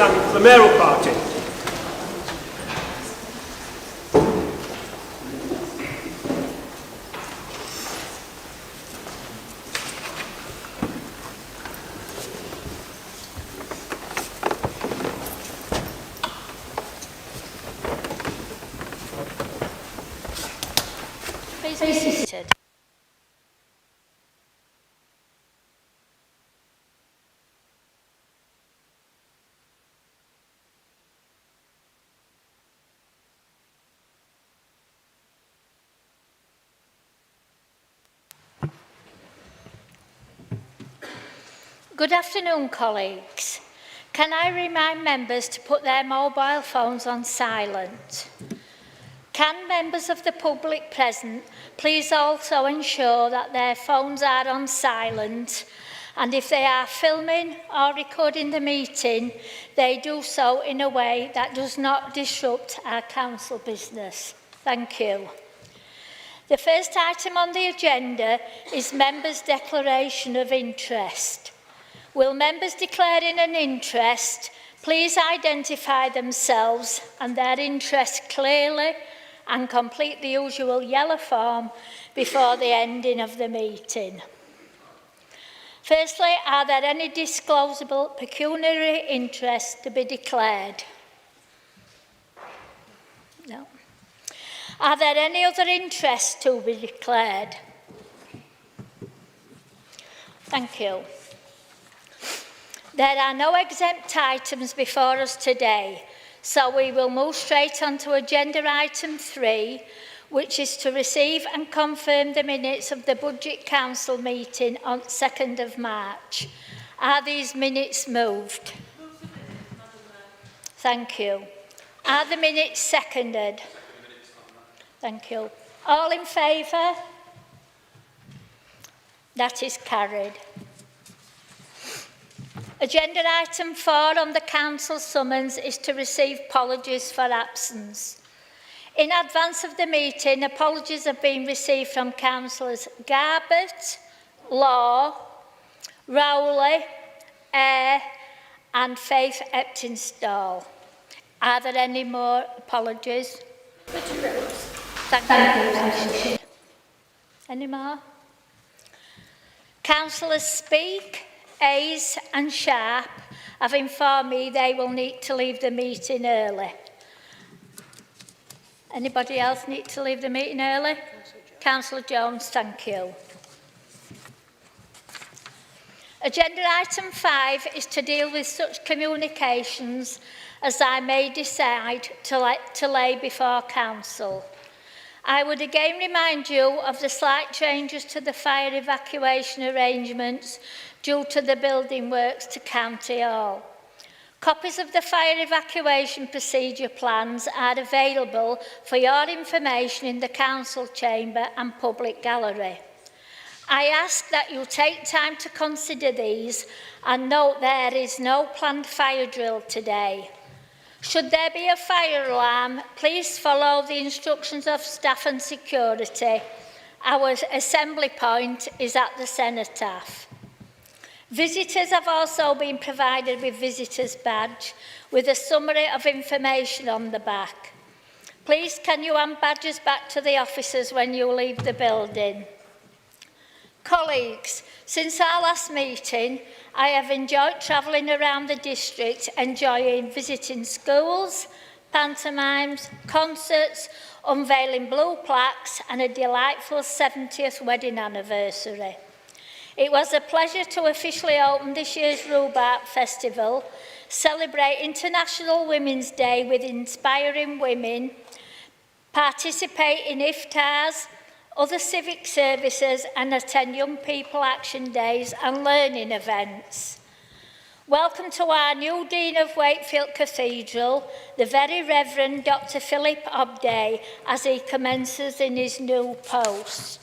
standing for the Mayoral Party. Please be seated. Good afternoon, colleagues. Can I remind members to put their mobile phones on silent? Can members of the public present please also ensure that their phones are on silent, and if they are filming or recording the meeting, they do so in a way that does not disrupt our council business. Thank you. The first item on the agenda is members' declaration of interest. Will members declaring an interest please identify themselves and their interest clearly and complete the usual yellow form before the ending of the meeting. Firstly, are there any disclosable pecuniary interests to be declared? No. Are there any other interests to be declared? Thank you. There are no exempt items before us today, so we will move straight on to agenda item 3, which is to receive and confirm the minutes of the Budget Council meeting on 2nd of March. Are these minutes moved? Thank you. Are the minutes seconded? Thank you. All in favour? That is carried. Agenda item 4 on the council summons is to receive apologies for absence. In advance of the meeting, apologies have been received from councillors Garbett, Law, Rowley, Eyre and Faith Eptinstall. Are there any more apologies? Thank you. Any more? Councillors Speak, Hayes and Sharp have informed me they will need to leave the meeting early. Anybody else need to leave the meeting early? Councillor Jones, thank you. Agenda item 5 is to deal with such communications as I may decide to lay before council. I would again remind you of the slight changes to the fire evacuation arrangements due to the building works to County Hall. Copies of the fire evacuation procedure plans are available for your information in the council chamber and public gallery. I ask that you take time to consider these and note there is no planned fire drill today. Should there be a fire alarm, please follow the instructions of staff and security. Our assembly point is at the cenotaph. Visitors have also been provided with visitors' badge with a summary of information on the back. Please can you hand badges back to the officers when you leave the building. Colleagues, since our last meeting, I have enjoyed travelling around the district, enjoying visiting schools, pantomimes, concerts, unveiling blue plaques and a delightful 70th wedding anniversary. It was a pleasure to officially open this year's Rhubarb Festival, celebrate International Women's Day with inspiring women, participate in iftars, other civic services and attend Young People Action Days and learning events. Welcome to our new Dean of Wakefield Cathedral, the Very Reverend Dr. Philip Obday, as he commences in his new post.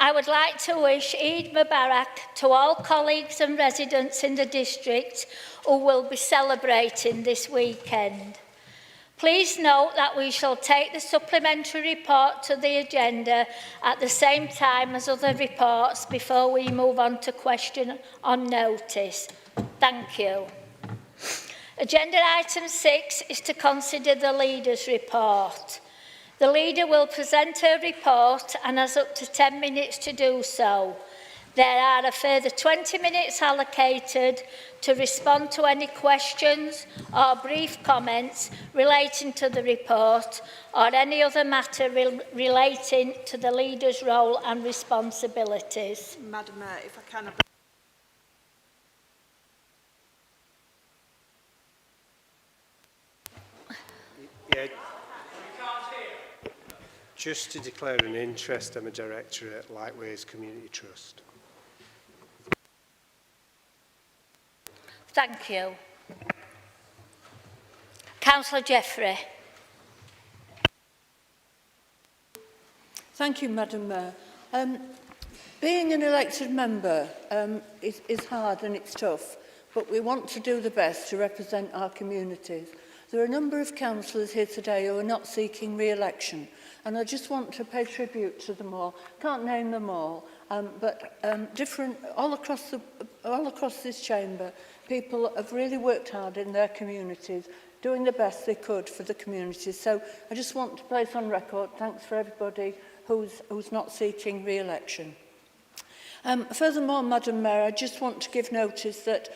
I would like to wish Eid Mubarak to all colleagues and residents in the district who will be celebrating this weekend. Please note that we shall take the supplementary report to the agenda at the same time as other reports before we move on to question on notice. Thank you. Agenda item 6 is to consider the Leader's report. The Leader will present her report and has up to 10 minutes to do so. There are a further 20 minutes allocated to respond to any questions or brief comments relating to the report or any other matter relating to the Leader's role and responsibilities. Madam Mayor, if I can... Yeah. Just to declare an interest, I'm a director at Lightways Community Trust. Thank you. Councillor Jeffrey. Thank you, Madam Mayor. Being an elected member is hard and it's tough, but we want to do the best to represent our communities. There are a number of councillors here today who are not seeking re-election, and I just want to pay tribute to them all. Can't name them all, but all across this chamber, people have really worked hard in their communities, doing the best they could for the communities. So I just want to place on record thanks for everybody who's not seeking re-election. Furthermore, Madam Mayor, I just want to give notice that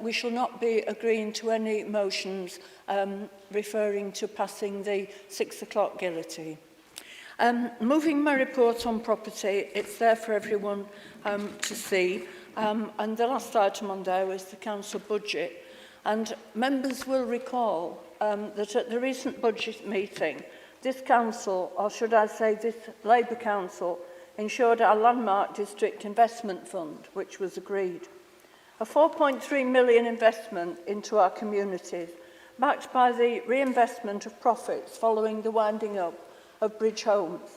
we shall not be agreeing to any motions referring to passing the 6 o'clock guillotine. Moving my report on property, it's there for everyone to see. And the last item on there was the council budget. And members will recall that at the recent budget meeting, this council, or should I say this Labour Council, ensured our landmark district investment fund, which was agreed. A 4.3 million investment into our communities, backed by the reinvestment of profits following the winding up of Bridge Homes.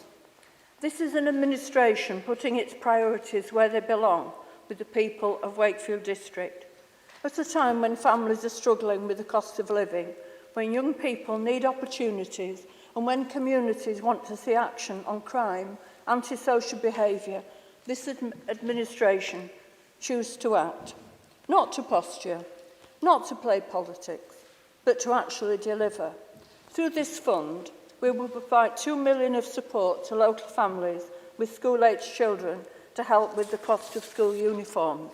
This is an administration putting its priorities where they belong, with the people of Wakefield district. At a time when families are struggling with the cost of living, when young people need opportunities, and when communities want to see action on crime, antisocial behaviour, this administration chooses to act. Not to posture, not to play politics, but to actually deliver. Through this fund, we will provide 2 million of support to local families with school-aged children to help with the cost of school uniforms.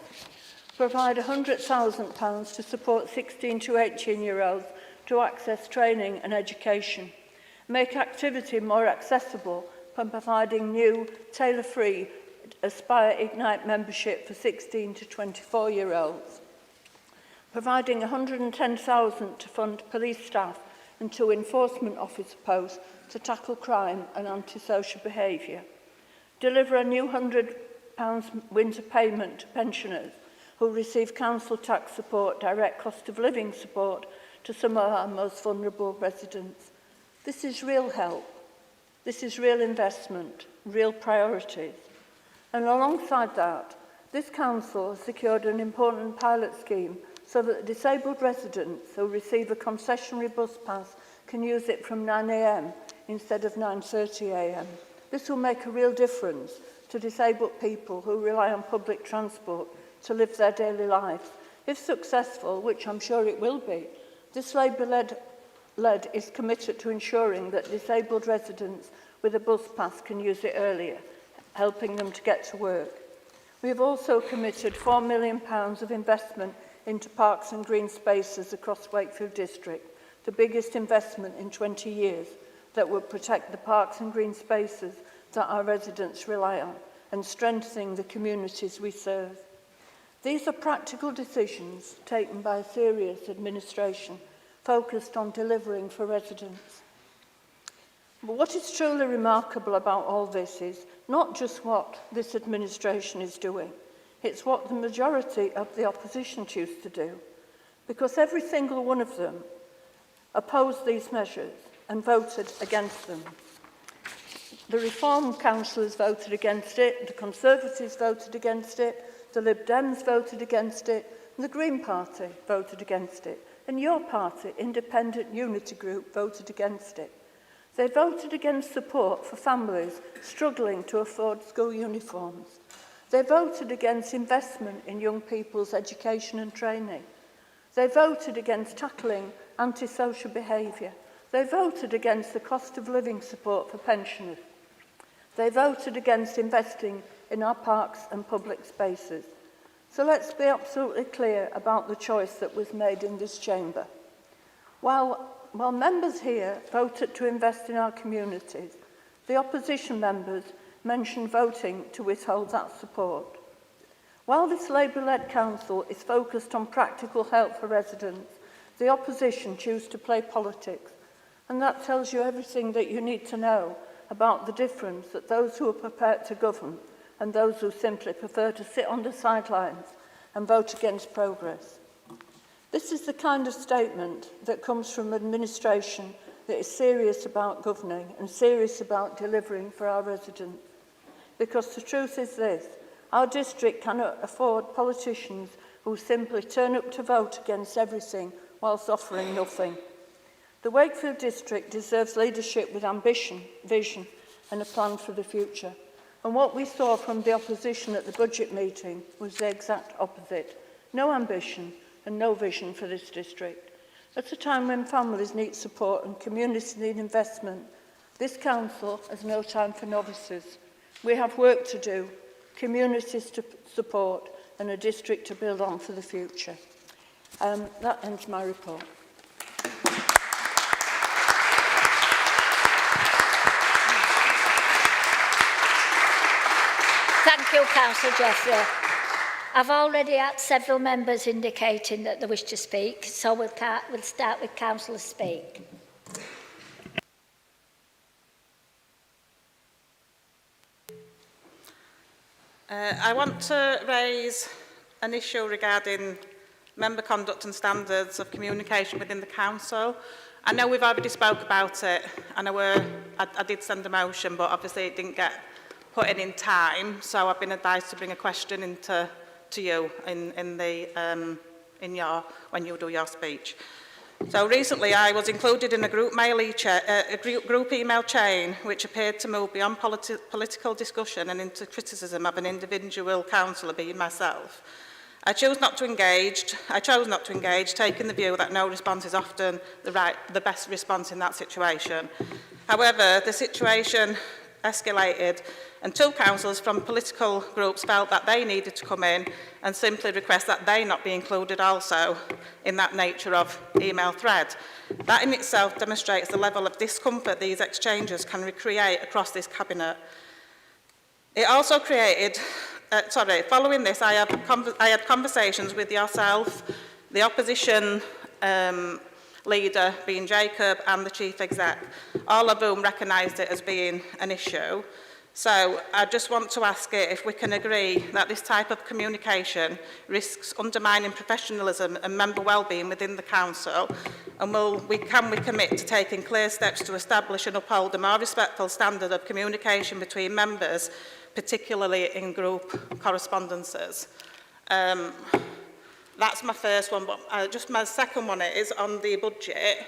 Provide £100,000 to support 16 to 18-year-olds to access training and education. Make activity more accessible by providing new, tailor-free Aspire Ignite membership for 16 to 24-year-olds. Providing £110,000 to fund police staff and 2 enforcement officer posts to tackle crime and antisocial behaviour. Deliver a new £100 winter payment to pensioners who receive council tax support, direct cost of living support to some of our most vulnerable residents. This is real help. This is real investment, real priorities. And alongside that, this council has secured an important pilot scheme so that disabled residents who receive a concessionary bus pass can use it from 9 a.m. instead of 9:30 a.m. This will make a real difference to disabled people who rely on public transport to live their daily lives. If successful, which I'm sure it will be, this Labour-led is committed to ensuring that disabled residents with a bus pass can use it earlier, helping them to get to work. We have also committed £4 million of investment into parks and green spaces across Wakefield district, the biggest investment in 20 years that will protect the parks and green spaces that our residents rely on and strengthening the communities we serve. These are practical decisions taken by a serious administration focused on delivering for residents. But what is truly remarkable about all this is not just what this administration is doing, it's what the majority of the opposition choose to do, because every single one of them opposed these measures and voted against them. The Reform councillors voted against it, the Conservatives voted against it, the Lib Dems voted against it, and the Green Party voted against it. And your party, Independent Unity Group, voted against it. They voted against support for families struggling to afford school uniforms. They voted against investment in young people's education and training. They voted against tackling antisocial behaviour. They voted against the cost of living support for pensioners. They voted against investing in our parks and public spaces. So let's be absolutely clear about the choice that was made in this chamber. While members here voted to invest in our communities, the opposition members mentioned voting to withhold that support. While this Labour-led council is focused on practical help for residents, the opposition choose to play politics, and that tells you everything that you need to know about the difference that those who are prepared to govern and those who simply prefer to sit on the sidelines and vote against progress. This is the kind of statement that comes from administration that is serious about governing and serious about delivering for our residents. Because the truth is this, our district cannot afford politicians who simply turn up to vote against everything whilst offering nothing. The Wakefield district deserves leadership with ambition, vision and a plan for the future. And what we saw from the opposition at the budget meeting was the exact opposite. No ambition and no vision for this district. At a time when families need support and communities need investment, this council has no time for novices. We have work to do, communities to support and a district to build on for the future. That ends my report. Thank you, Councillor Jeffrey. I've already had several members indicating that they wish to speak, so we'll start with Councillor Speak. I want to raise an issue regarding member conduct and standards of communication within the council. I know we've already spoke about it, and I did send a motion, but obviously it didn't get put in time, so I've been advised to bring a question into you when you do your speech. So recently I was included in a group email chain which appeared to move beyond political discussion and into criticism of an individual councillor, being myself. I chose not to engage, taking the view that no response is often the best response in that situation. However, the situation escalated and two councillors from political groups felt that they needed to come in and simply request that they not be included also in that nature of email thread. That in itself demonstrates the level of discomfort these exchanges can recreate across this cabinet. It also created, following this I had conversations with yourself, the opposition leader being Jacob and the chief exec, all of whom recognised it as being an issue. So I just want to ask if we can agree that this type of communication risks undermining professionalism and member wellbeing within the council, and can we commit to taking clear steps to establish and uphold a more respectful standard of communication between members, particularly in group correspondences? That's my first one, but just my second one is on the budget.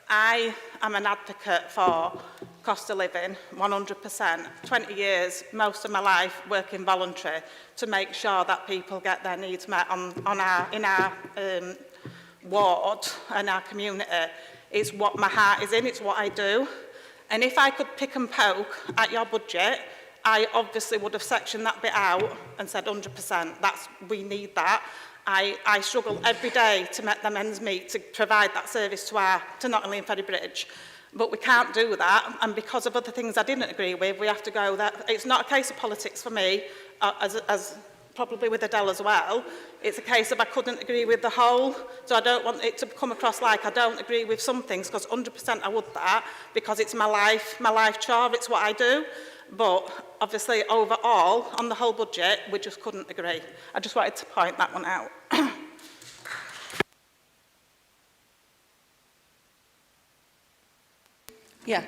I am an advocate for cost of living, 100%. 20 years, most of my life working voluntary to make sure that people get their needs met in our ward and our community. It's what my heart is in, it's what I do. And if I could pick and poke at your budget, I obviously would have sectioned that bit out and said 100%, we need that. I struggle every day to make them ends meet to provide that service to Nottingham Ferry Bridge. But we can't do that, and because of other things I didn't agree with, we have to go that. It's not a case of politics for me, as probably with Adele as well. It's a case of I couldn't agree with the whole, so I don't want it to come across like I don't agree with some things, because 100% I would that, because it's my life chore, it's what I do. But obviously overall, on the whole budget, we just couldn't agree. I just wanted to point that one out. Yeah,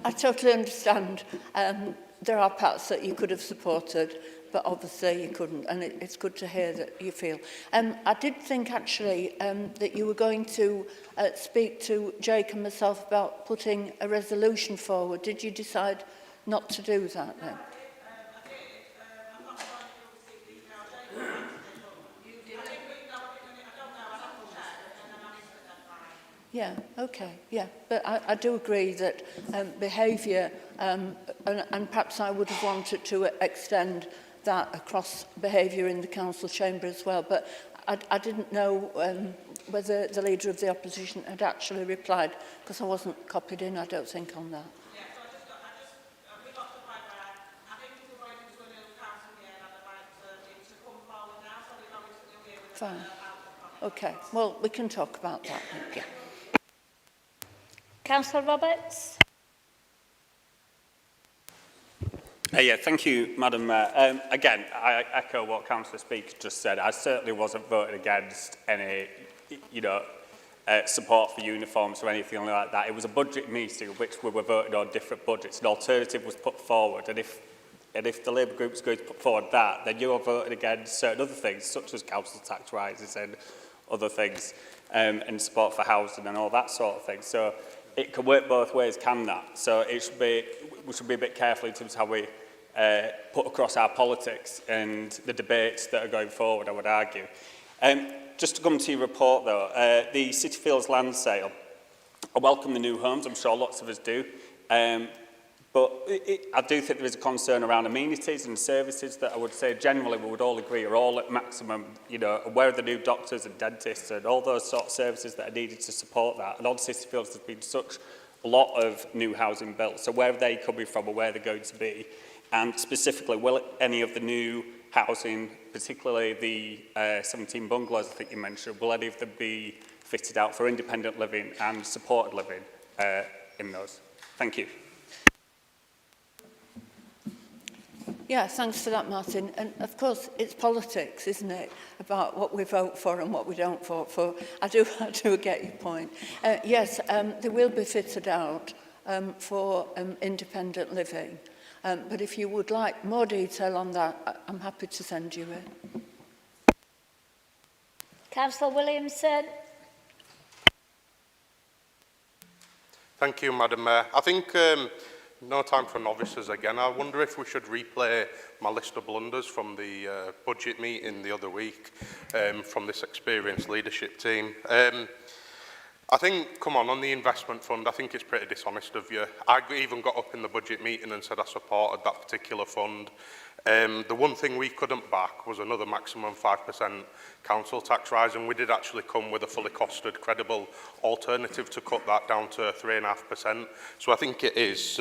I totally understand. There are parts that you could have supported, but obviously you couldn't, and it's good to hear that you feel. I did think actually that you were going to speak to Jake and myself about putting a resolution forward. Did you decide not to do that then? Yeah, okay, yeah. But I do agree that behaviour, and perhaps I would have wanted to extend that across behaviour in the council chamber as well, but I didn't know whether the Leader of the Opposition had actually replied, because I wasn't copied in, I don't think, on that. Yeah, so we got to the point where I think we're going into a new council year and I'd like it to come forward now, so we know it's a new year with Fine. outlook on it. Okay, well, we can talk about that. Yeah. Councillor Roberts. Yeah, thank you, Madam Mayor. Again, I echo what Councillor Speaker just said. I certainly wasn't voting against any, support for uniforms or anything like that. It was a budget meeting in which we were voting on different budgets. An alternative was put forward, and if the Labour Group is going to put forward that, then you are voting against certain other things, such as council tax rises and other things, and support for housing and all that sort of thing. So it can work both ways, can that? So we should be a bit careful in terms of how we put across our politics and the debates that are going forward, I would argue. Just to come to your report, though, the City Fields land sale, I welcome the new homes, I'm sure lots of us do, but I do think there is a concern around amenities and services that I would say generally we would all agree are all at maximum, where are the new doctors and dentists and all those sort of services that are needed to support that. And on City Fields there's been such a lot of new housing built, so where are they coming from or where they're going to be? And specifically, will any of the new housing, particularly the 17 bungalows I think you mentioned, will any of them be fitted out for independent living and supported living in those? Thank you. Yeah, thanks for that, Martin. And of course, it's politics, isn't it, about what we vote for and what we don't vote for. I do get your point. Yes, they will be fitted out for independent living. But if you would like more detail on that, I'm happy to send you it. Councillor Williamson. Thank you, Madam Mayor. I think no time for novices again. I wonder if we should replay my list of blunders from the budget meeting the other week from this experienced leadership team. I think, come on the investment fund, I think it's pretty dishonest of you. I even got up in the budget meeting and said I supported that particular fund. The one thing we couldn't back was another maximum 5% council tax rise, and we did actually come with a fully costed, credible alternative to cut that down to 3.5%. So I think it is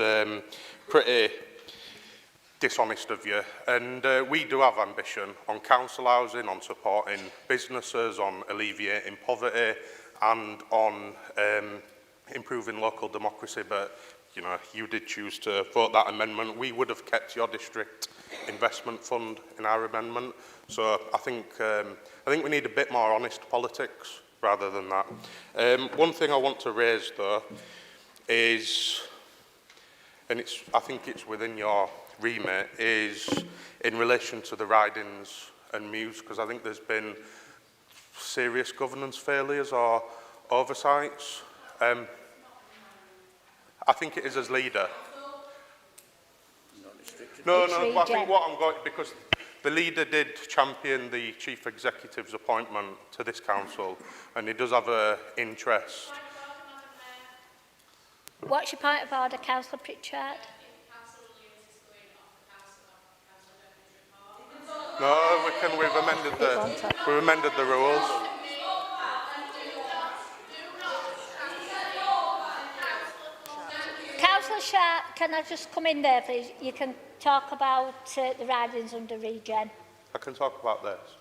pretty dishonest of you. And we do have ambition on council housing, on supporting businesses, on alleviating poverty, and on improving local democracy, but you did choose to vote that amendment. We would have kept your district investment fund in our amendment. So I think we need a bit more honest politics rather than that. One thing I want to raise though is, and I think it's within your remit, is in relation to the ridings and mews, because I think there's been serious governance failures or oversights. I think it is as leader. No, I think what I'm going, because the leader did champion the chief executive's appointment to this council, and he does have an interest. What's your point of order, Councillor Pritchard? No, we've amended the rules. Councillor Sharp, can I just come in there, please? You can talk about the ridings under regen. I can talk about this.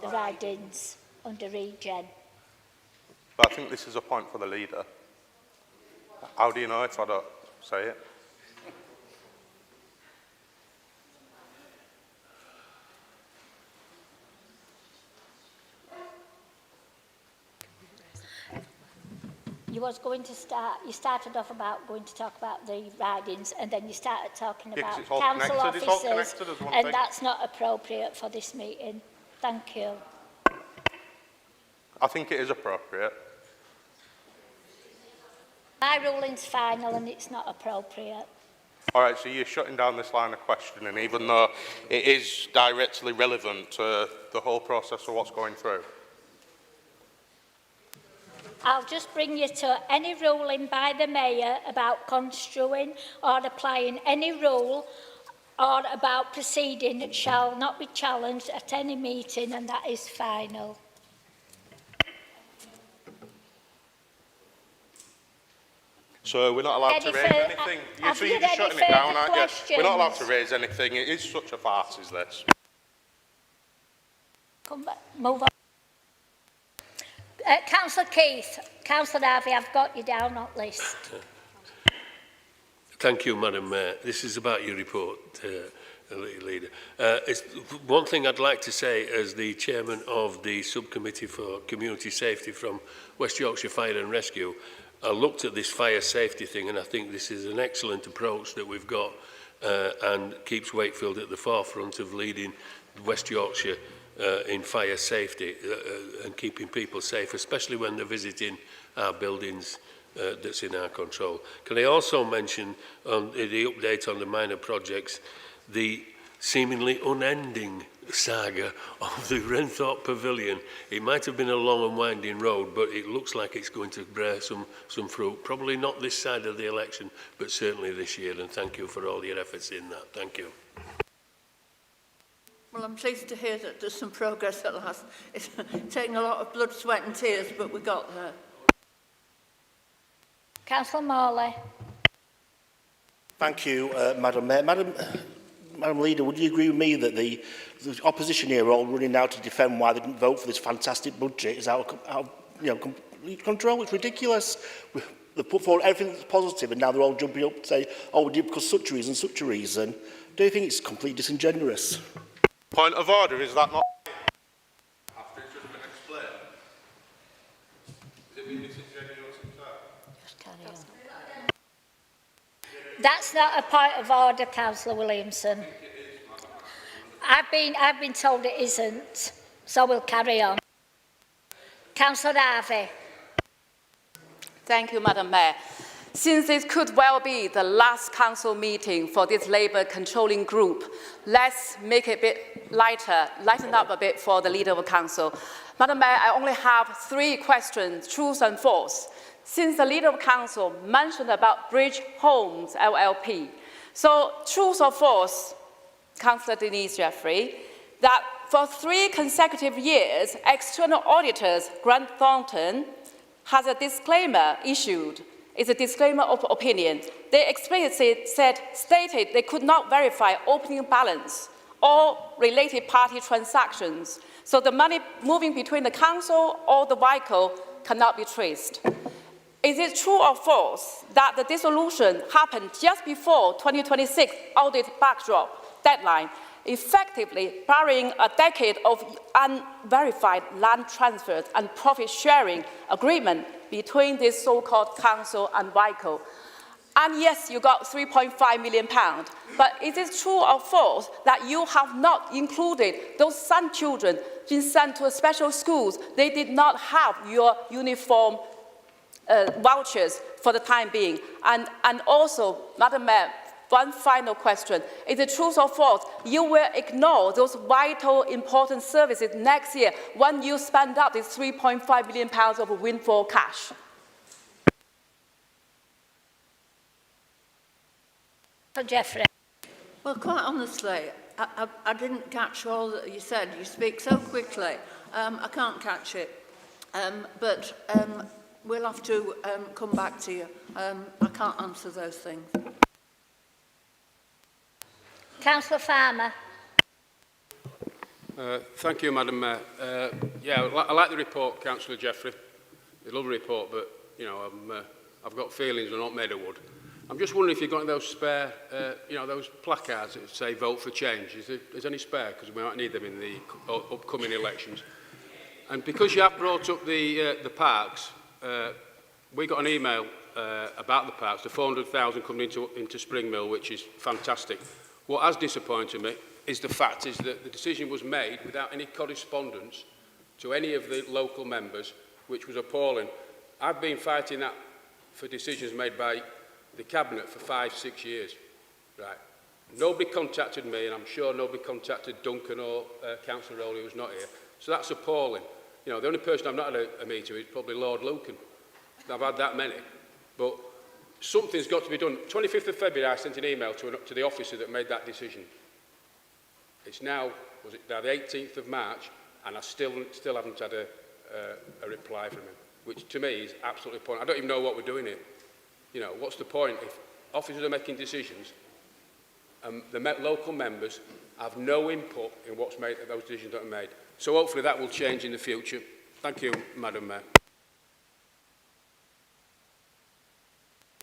The ridings under regen. But I think this is a point for the leader. How do you know if I don't say it? You started off about going to talk about the ridings, and then you started talking about it's all council connected. It's all officers, connected as one and thing. that's not appropriate for this meeting. Thank you. I think it is appropriate. My ruling's final and it's not appropriate. All right, so you're shutting down this line of questioning, even though it is directly relevant to the whole process of what's going through. I'll just bring you to any ruling by the Mayor about construing or applying any rule or about proceeding shall not be challenged at any meeting, and that is final. So we're not allowed to raise anything. So you're just shutting it down, aren't you? We're not allowed to raise anything. It is such a farce, is this? Come back, move on. Councillor Keith, Councillor Harvey, I've got you down on list. Thank you, Madam Mayor. This is about your report, Leader. One thing I'd like to say as the chairman of the Subcommittee for Community Safety from West Yorkshire Fire and Rescue, I looked at this fire safety thing and I think this is an excellent approach that we've got and keeps Wakefield at the forefront of leading West Yorkshire in fire safety and keeping people safe, especially when they're visiting our buildings that's in our control. Can I also mention on the update on the minor projects, the seemingly unending saga of the Renthorpe Pavilion? It might have been a long and winding road, but it looks like it's going to bear some fruit. Probably not this side of the election, but certainly this year. And thank you for all your efforts in that. Thank you. Well, I'm pleased to hear that there's some progress at last. It's taken a lot of blood, sweat and tears, but we got there. Councillor Morley. Thank you, Madam Mayor. Madam Leader, would you agree with me that the opposition here are all running now to defend why they didn't vote for this fantastic budget is out of complete control? It's ridiculous. They put forward everything that's positive and now they're all jumping up to say, oh, we did because such a reason, such a reason. Do you think it's completely disingenuous? Point of order, is that not? After it's just been explained. Is it really disingenuous himself? Just carry on. That's not a point of order, Councillor Williamson. I've been told it isn't, so we'll carry on. Councillor Harvey. Thank you, Madam Mayor. Since this could well be the last council meeting for this Labour controlling group, let's make it a bit lighter, lighten up a bit for the Leader of the Council. Madam Mayor, I only have 3 questions, true and false. Since the Leader of the Council mentioned about Bridge Homes LLP, so true or false, Councillor Denise Jeffrey, that for 3 consecutive years, external auditors Grant Thornton has a disclaimer issued. It's a disclaimer of opinion. They explicitly stated they could not verify opening balance or related party transactions. So the money moving between the council or the vehicle cannot be traced. Is it true or false that the dissolution happened just before 2026 audit backdrop deadline, effectively barring a decade of unverified land transfers and profit sharing agreement between this so-called council and Vico? And yes, you got £3.5 million, but is it true or false that you have not included those son children being sent to special schools? They did not have your uniform vouchers for the time being. And also, Madam Mayor, one final question. Is it true or false you will ignore those vital, important services next year when you spend up this £3.5 million of windfall cash? Jeffrey. Well, quite honestly, I didn't catch all that you said. You speak so quickly. I can't catch it. But we'll have to come back to you. I can't answer those things. Councillor Farmer. Thank you, Madam Mayor. Yeah, I like the report, Councillor Jeffrey. I love the report, but you know, I've got feelings. I'm not made of wood. I'm just wondering if you've got those spare, those placards that say "Vote for Change." Is any spare? Because we might need them in the upcoming elections. And because you have brought up the parks, we got an email about the parks, the 400,000 coming into Spring Mill, which is fantastic. What has disappointed me is the fact is that the decision was made without any correspondence to any of the local members, which was appalling. I've been fighting that for decisions made by the Cabinet for 5-6 years. Right. Nobody contacted me, and I'm sure nobody contacted Duncan or Councillor Rowley, who's not here. So that's appalling. You know, the only person I've not had a meeting with is probably Lord Lucan. I've had that many. But something's got to be done. 25th of February, I sent an email to the officer that made that decision. It's now, was it now the 18th of March, and I still haven't had a reply from him, which to me is absolutely pointless. I don't even know what we're doing here. You know, what's the point if officers are making decisions and the local members have no input in what's made, those decisions that are made? So hopefully that will change in the future. Thank you, Madam Mayor.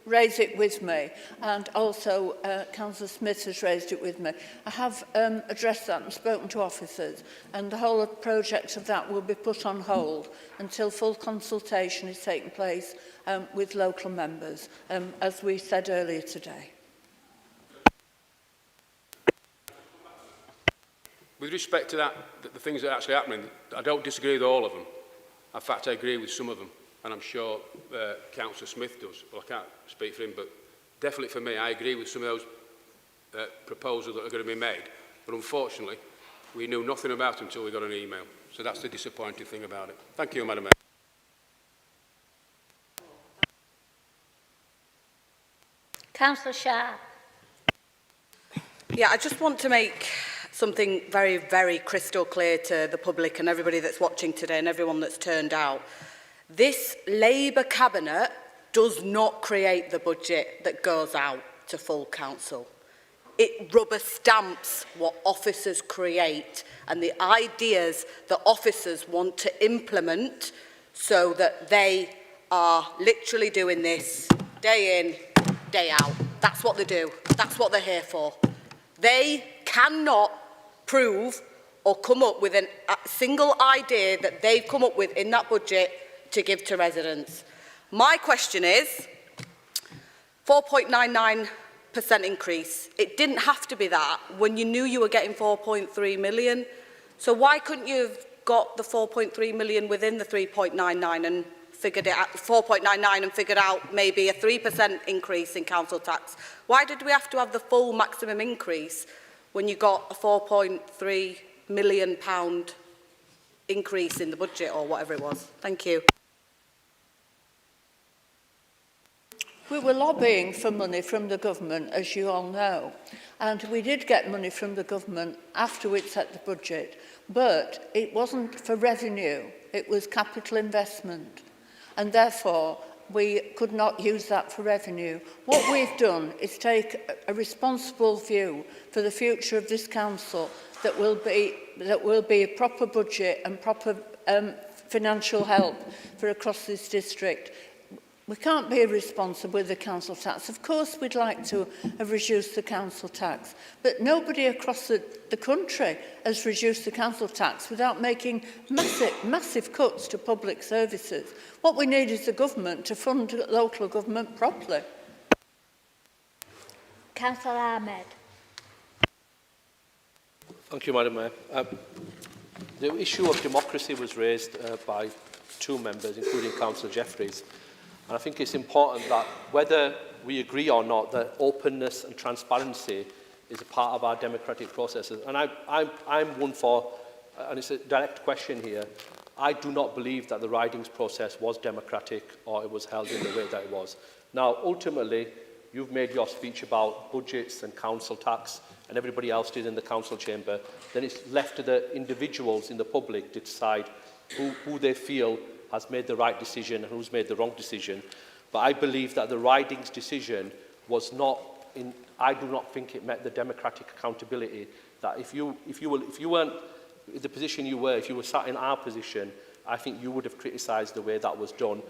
Raise it with me, and also Councillor Smith has raised it with me. I have addressed that and spoken to officers, and the whole project of that will be put on hold until full consultation is taking place with local members, as we said earlier today. With respect to that, the things that are actually happening, I don't disagree with all of them. In fact, I agree with some of them, and I'm sure Councillor Smith does. Well, I can't speak for him, but definitely for me, I agree with some of those proposals that are going to be made. But unfortunately, we knew nothing about them until we got an email. So that's the disappointing thing about it. Thank you, Madam Mayor. Councillor Sharp. Yeah, I just want to make something very, very crystal clear to the public and everybody that's watching today and everyone that's turned out. This Labour cabinet does not create the budget that goes out to full council. It rubber stamps what officers create and the ideas that officers want to implement so that they are literally doing this day in, day out. That's what they do. That's what they're here for. They cannot prove or come up with a single idea that they've come up with in that budget to give to residents. My question is, 4.99% increase. It didn't have to be that when you knew you were getting 4.3 million. So why couldn't you have got the 4.3 million within the 3.99 and figured it out, 4.99 and figured out maybe a 3% increase in council tax? Why did we have to have the full maximum increase when you got a £4.3 million increase in the budget or whatever it was? Thank you. We were lobbying for money from the government, as you all know, and we did get money from the government after we'd set the budget, but it wasn't for revenue, it was capital investment, and therefore we could not use that for revenue. What we've done is take a responsible view for the future of this council that will be a proper budget and proper financial help for across this district. We can't be irresponsible with the council tax. Of course, we'd like to have reduced the council tax, but nobody across the country has reduced the council tax without making massive cuts to public services. What we need is the government to fund local government properly. Councillor Ahmed. Thank you, Madam Mayor. The issue of democracy was raised by two members, including Councillor Jeffries. And I think it's important that whether we agree or not, that openness and transparency is a part of our democratic processes. And I'm one for, and it's a direct question here, I do not believe that the ridings process was democratic or it was held in the way that it was. Now, ultimately, you've made your speech about budgets and council tax, and everybody else did in the council chamber. Then it's left to the individuals in the public to decide who they feel has made the right decision and who's made the wrong decision. But I believe that the ridings decision was not in, I do not think it met the democratic accountability that if you weren't in the position you were, if you were sat in our position, I think you would have criticised the way that was done.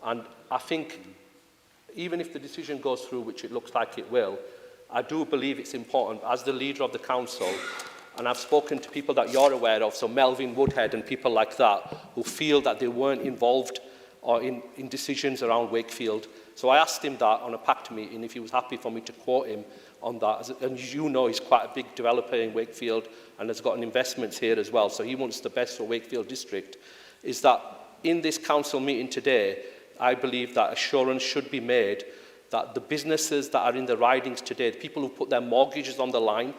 And I think even if the decision goes through, which it looks like it will, I do believe it's important as the leader of the council, and I've spoken to people that you're aware of, so Melvin Woodhead and people like that, who feel that they weren't involved or in decisions around Wakefield. So I asked him that on a PACT meeting, if he was happy for me to quote him on that. And as you know, he's quite a big developer in Wakefield and has got an investments here as well, so he wants the best for Wakefield District. Is that in this council meeting today, I believe that assurance should be made that the businesses that are in the ridings today, the people who put their mortgages on the line,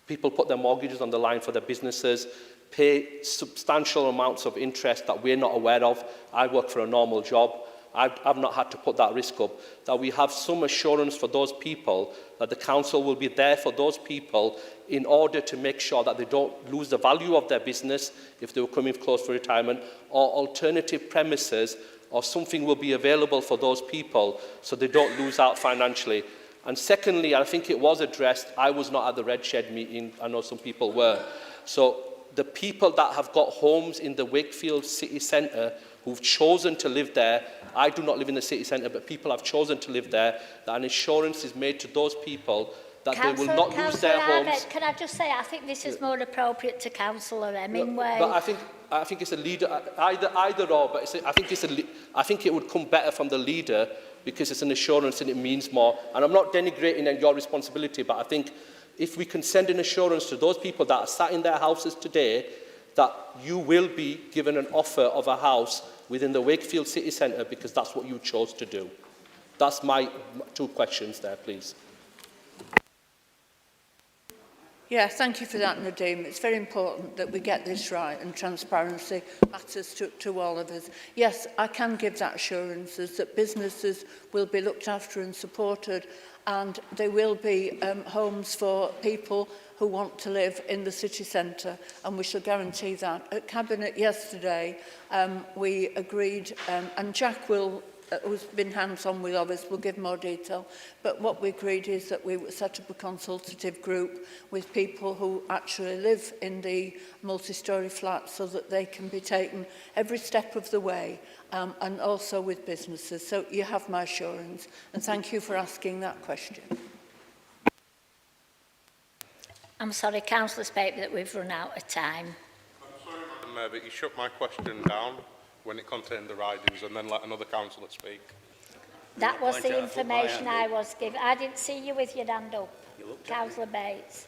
people put their mortgages on the line for their businesses, pay substantial amounts of interest that we're not aware of. I work for a normal job, I've not had to put that risk up, that we have some assurance for those people that the council will be there for those people in order to make sure that they don't lose the value of their business if they were coming close for retirement, or alternative premises, or something will be available for those people so they don't lose out financially. And secondly, I think it was addressed, I was not at the Red Shed meeting, I know some people were. So the people that have got homes in the Wakefield city centre who've chosen to live there, I do not live in the city centre, but people have chosen to live there, that an assurance is made to those people that they will not lose their homes. Can I just say, I think this is more appropriate to Councillor Hemingway. But I think it's a leader, either or, but I think it would come better from the leader because it's an assurance and it means more. And I'm not denigrating your responsibility, but I think if we can send an assurance to those people that are sat in their houses today that you will be given an offer of a house within the Wakefield city centre because that's what you chose to do. That's my two questions there, please. Yeah, thank you for that, Nadeem. It's very important that we get this right, and transparency matters to all of us. Yes, I can give that assurances that businesses will be looked after and supported, and there will be homes for people who want to live in the city centre, and we shall guarantee that. At Cabinet yesterday, we agreed, and Jack will who's been hands-on with others, will give more detail. But what we agreed is that we would set up a consultative group with people who actually live in the multi-storey flats so that they can be taken every step of the way, and also with businesses. So you have my assurance, and thank you for asking that question. I'm sorry, Councillor Spape, that we've run out of time. I'm sorry, Madam Mayor, but you shut my question down when it contained the ridings and then let another councillor speak. That was the information I was given. I didn't see you with your hand up, Councillor Bates.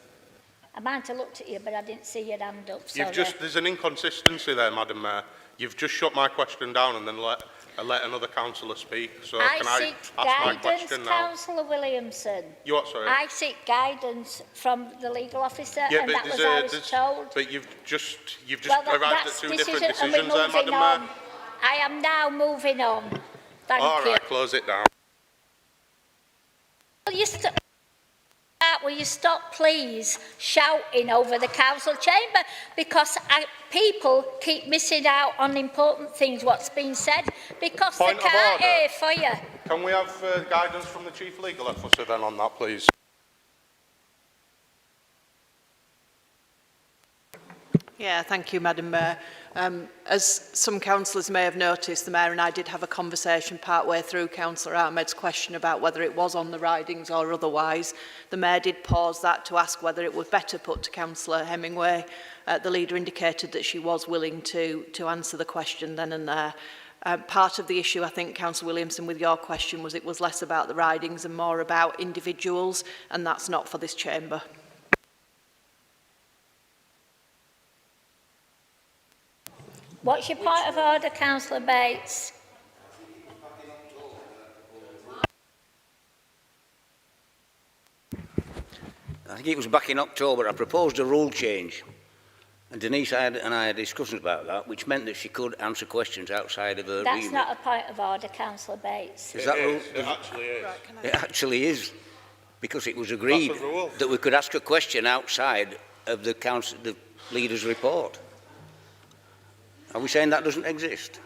I might have looked at you, but I didn't see your hand up. Sorry. There's an inconsistency there, Madam Mayor. You've just shut my question down and then let another councillor speak. So can I ask my question now? Councillor Williamson. You what, sorry? I seek guidance from the legal officer, yeah, and that was I was told. But you've just well, arrived at two different decisions there, Madam Mayor. I am now moving on. Thank you. All right, close it down. Will you stop, please, shouting over the council chamber, because people keep missing out on important things, what's been said, because they can't hear for you. Can we have guidance from the Chief Legal Officer then on that, please? Yeah, thank you, Madam Mayor. As some councillors may have noticed, the Mayor and I did have a conversation partway through Councillor Ahmed's question about whether it was on the ridings or otherwise. The Mayor did pause that to ask whether it was better put to Councillor Hemingway. The leader indicated that she was willing to answer the question then and there. Part of the issue, I think, Councillor Williamson, with your question was it was less about the ridings and more about individuals, and that's not for this chamber. What's your point of order, Councillor Bates? I think it was back in October. I proposed a rule change, and Denise and I had discussions about that, which meant that she could answer questions outside of her remit. That's not a point of order, Councillor Bates. It actually is. It actually is, because it was agreed that we could ask a question outside of the leader's report. Are we saying that doesn't exist?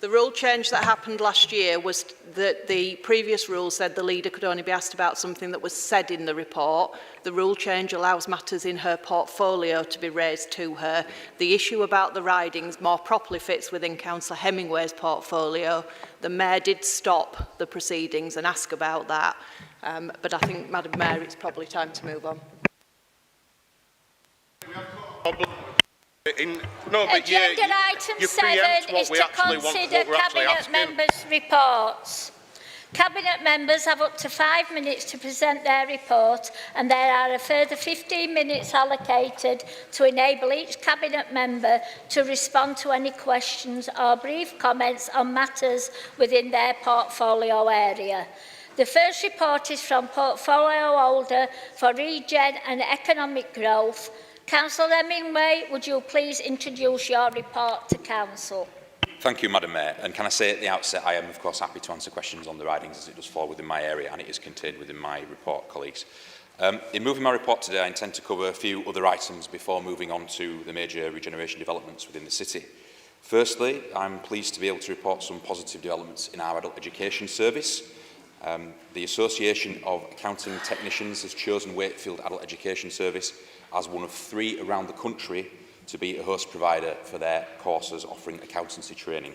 The rule change that happened last year was that the previous rule said the leader could only be asked about something that was said in the report. The rule change allows matters in her portfolio to be raised to her. The issue about the ridings more properly fits within Councillor Hemingway's portfolio. The Mayor did stop the proceedings and ask about that. But I think, Madam Mayor, it's probably time to move on. Agenda item 7 is to consider Cabinet members' reports. Cabinet members have up to 5 minutes to present their report, and there are a further 15 minutes allocated to enable each Cabinet member to respond to any questions or brief comments on matters within their portfolio area. The first report is from Portfolio Holder for Regen and Economic Growth. Councillor Hemingway, would you please introduce your report to Council? Thank you, Madam Mayor. And can I say at the outset, I am of course happy to answer questions on the ridings as it does fall within my area and it is contained within my report, colleagues. In moving my report today, I intend to cover a few other items before moving on to the major regeneration developments within the city. Firstly, I'm pleased to be able to report some positive developments in our adult education service. The Association of Accounting Technicians has chosen Wakefield Adult Education Service as one of 3 around the country to be a host provider for their courses offering accountancy training.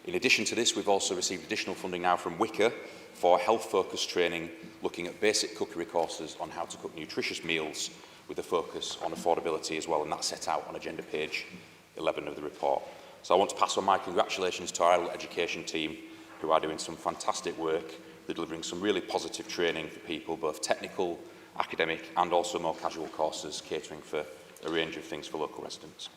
In addition to this, we've also received additional funding now from WICA for health-focused training, looking at basic cookery courses on how to cook nutritious meals with a focus on affordability as well, and that's set out on agenda page 11 of the report. So I want to pass on my congratulations to our adult education team, who are doing some fantastic work. They're delivering some really positive training for people, both technical, academic, and also more casual courses, catering for a range of things for local residents.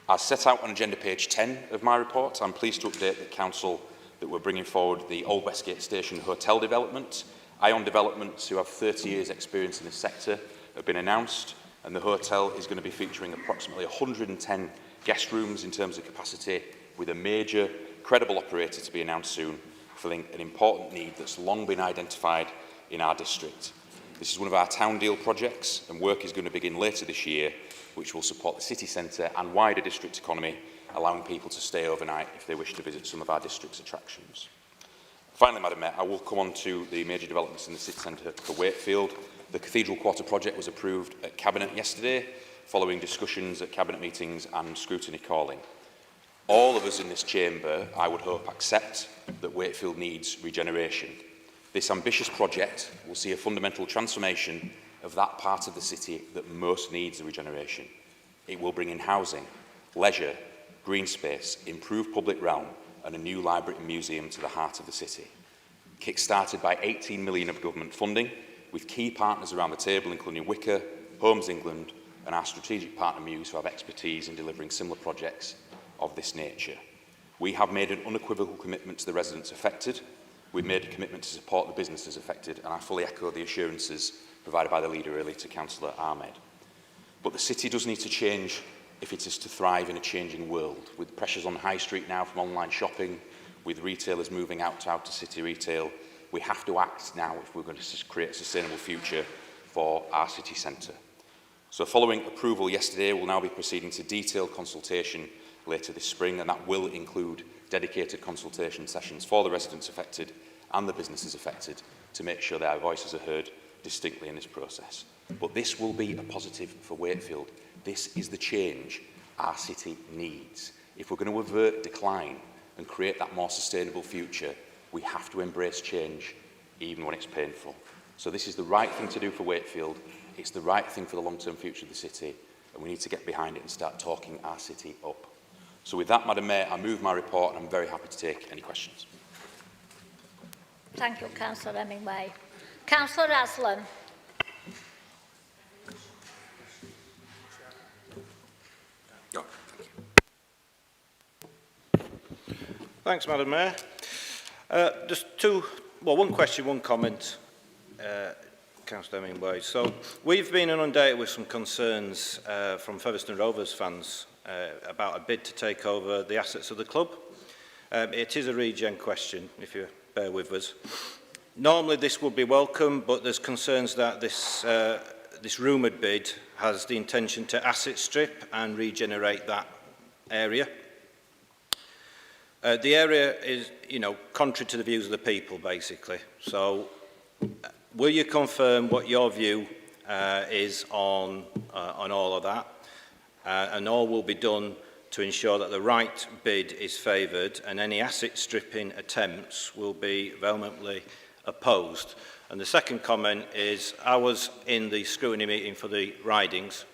As set out on agenda page 10 of my report, I'm pleased to update the Council that we're bringing forward the Old Westgate Station Hotel development. Ion Developments, who have 30 years experience in this sector, have been announced, and the hotel is going to be featuring approximately 110 guest rooms in terms of capacity, with a major, credible operator to be announced soon, filling an important need that's long been identified in our district. This is one of our town deal projects, and work is going to begin later this year, which will support the city centre and wider district economy, allowing people to stay overnight if they wish to visit some of our district's attractions. Finally, Madam Mayor, I will come on to the major developments in the city centre for Wakefield. The Cathedral Quarter project was approved at Cabinet yesterday, following discussions at Cabinet meetings and scrutiny calling. All of us in this chamber, I would hope, accept that Wakefield needs regeneration. This ambitious project will see a fundamental transformation of that part of the city that most needs the regeneration. It will bring in housing, leisure, green space, improved public realm, and a new library and museum to the heart of the city. Kick-started by 18 million of government funding, with key partners around the table, including WICA, Homes England, and our strategic partner Muse, who have expertise in delivering similar projects of this nature. We have made an unequivocal commitment to the residents affected. We've made a commitment to support the businesses affected, and I fully echo the assurances provided by the leader earlier to Councillor Ahmed. But the city does need to change if it is to thrive in a changing world, with pressures on High Street now from online shopping, with retailers moving out to city retail. We have to act now if we're going to create a sustainable future for our city centre. So following approval yesterday, we'll now be proceeding to detailed consultation later this spring, and that will include dedicated consultation sessions for the residents affected and the businesses affected to make sure their voices are heard distinctly in this process. But this will be a positive for Wakefield. This is the change our city needs. If we're going to avert decline and create that more sustainable future, we have to embrace change, even when it's painful. So this is the right thing to do for Wakefield. It's the right thing for the long-term future of the city, and we need to get behind it and start talking our city up. So with that, Madam Mayor, I move my report, and I'm very happy to take any questions. Thank you, Councillor Hemingway. Councillor Aslam. Thanks, Madam Mayor. Just one question, one comment, Councillor Hemingway. So we've been inundated with some concerns from Featherstone Rovers fans about a bid to take over the assets of the club. It is a regen question, if you bear with us. Normally this would be welcome, but there's concerns that this rumoured bid has the intention to asset strip and regenerate that area. The area is, contrary to the views of the people, basically. So, will you confirm what your view is on all of that? And all will be done to ensure that the right bid is favoured, and any asset stripping attempts will be vehemently opposed. And the second comment is, I was in the scrutiny meeting for the ridings,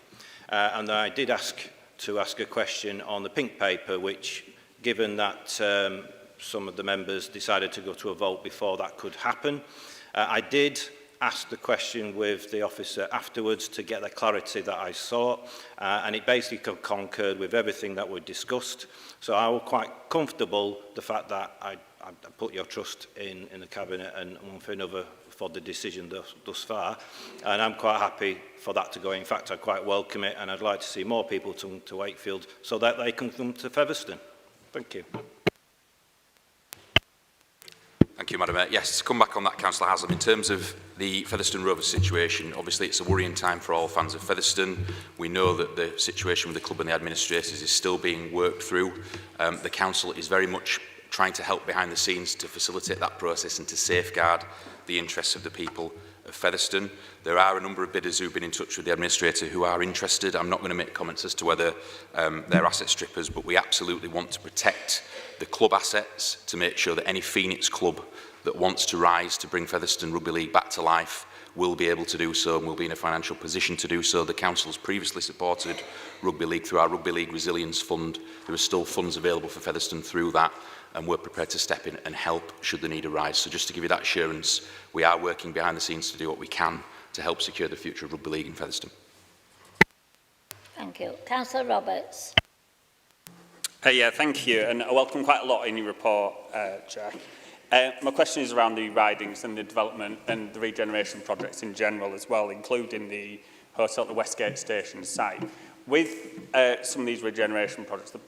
and I did ask a question on the pink paper, which, given that some of the members decided to go to a vote before that could happen, I did ask the question with the officer afterwards to get the clarity that I sought, and it basically concurred with everything that we discussed. So I was quite comfortable the fact that I put your trust in the Cabinet and one for another for the decision thus far, and I'm quite happy for that to go. In fact, I quite welcome it, and I'd like to see more people come to Wakefield so that they can come to Featherstone. Thank you. Thank you, Madam Mayor. Yes, to come back on that, Councillor Haslam, in terms of the Featherstone Rovers situation, obviously it's a worrying time for all fans of Featherstone. We know that the situation with the club and the administrators is still being worked through. The council is very much trying to help behind the scenes to facilitate that process and to safeguard the interests of the people of Featherstone. There are a number of bidders who've been in touch with the administrator who are interested. I'm not going to make comments as to whether they're asset strippers, but we absolutely want to protect the club assets to make sure that any Phoenix club that wants to rise to bring Featherstone Rugby League back to life will be able to do so and will be in a financial position to do so. The council's previously supported Rugby League through our Rugby League Resilience Fund. There are still funds available for Featherstone through that, and we're prepared to step in and help should the need arise. So just to give you that assurance, we are working behind the scenes to do what we can to help secure the future of Rugby League in Featherstone. Thank you. Councillor Roberts. Yeah, thank you, and I welcome quite a lot in your report, Chair. My question is around the ridings and the development and the regeneration projects in general as well, including the hotel at the Westgate Station site. With some of these regeneration projects, they're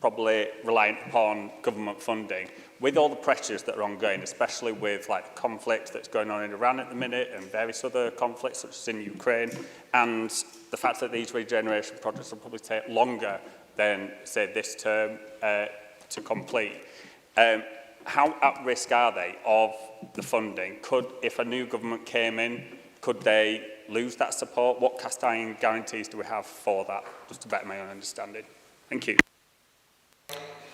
probably reliant upon government funding. With all the pressures that are ongoing, especially with like the conflict that's going on in Iran at the minute and various other conflicts such as in Ukraine, and the fact that these regeneration projects will probably take longer than, say, this term to complete. How at risk are they of the funding? If a new government came in, could they lose that support? What cast iron guarantees do we have for that? Just to better my own understanding. Thank you.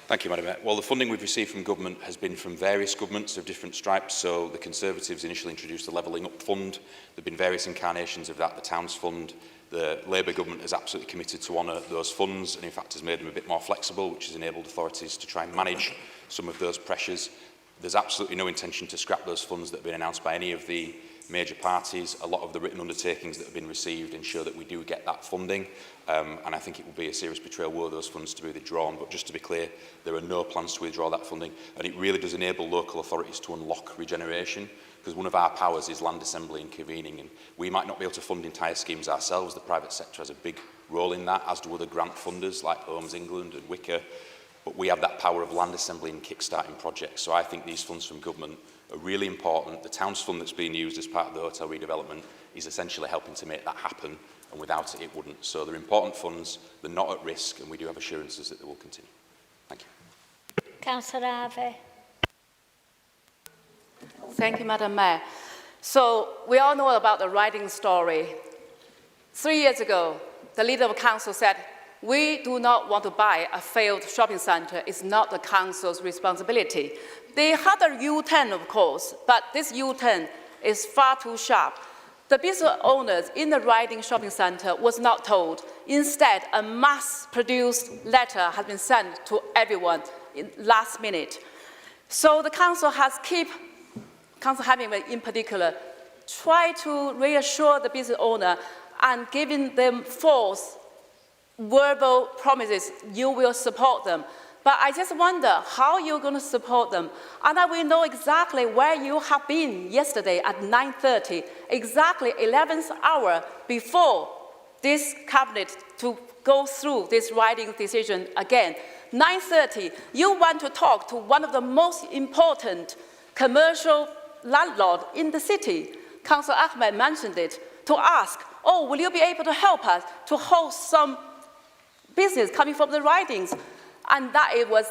Thank you, Madam Mayor. Well, the funding we've received from government has been from various governments of different stripes. So the Conservatives initially introduced the Levelling Up Fund. There have been various incarnations of that, the Towns Fund. The Labour government has absolutely committed to honour those funds and in fact has made them a bit more flexible, which has enabled authorities to try and manage some of those pressures. There's absolutely no intention to scrap those funds that have been announced by any of the major parties. A lot of the written undertakings that have been received ensure that we do get that funding, and I think it would be a serious betrayal were those funds to be withdrawn. But just to be clear, there are no plans to withdraw that funding, and it really does enable local authorities to unlock regeneration, because one of our powers is land assembly and convening, and we might not be able to fund entire schemes ourselves. The private sector has a big role in that, as do other grant funders like Homes England and Wicker, but we have that power of land assembly and kick-starting projects. So I think these funds from government are really important. The Towns Fund that's being used as part of the hotel redevelopment is essentially helping to make that happen, and without it, it wouldn't. So they're important funds, they're not at risk, and we do have assurances that they will continue. Thank you. Councillor Harvey. Thank you, Madam Mayor. So we all know about the riding story. 3 years ago, the leader of council said, we do not want to buy a failed shopping centre. It's not the council's responsibility. They had a U-turn, of course, but this U-turn is far too sharp. The business owners in the riding shopping centre was not told. Instead, a mass-produced letter has been sent to everyone in last minute. So the council has Council having in particular, try to reassure the business owner and giving them false verbal promises, you will support them. But I just wonder how you're going to support them. And I will know exactly where you have been yesterday at 9:30, exactly 11th hour before this cabinet to go through this riding decision again. 9:30, you want to talk to one of the most important commercial landlord in the city. Councillor Ahmed mentioned it, to ask, oh, will you be able to help us to host some business coming from the ridings? And that it was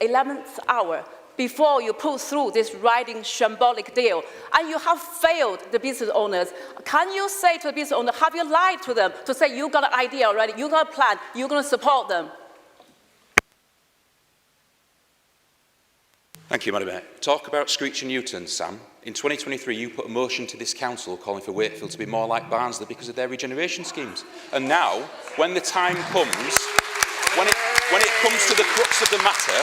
11th hour before you put through this riding shambolic deal. And you have failed the business owners. Can you say to the business owner, have you lied to them to say you got an idea already, you got a plan, you're going to support them? Thank you, Madam Mayor. Talk about screeching U-turns, Sam. In 2023, you put a motion to this council calling for Wakefield to be more like Barnsley because of their regeneration schemes. And now, when the time comes, when it comes to the crux of the matter,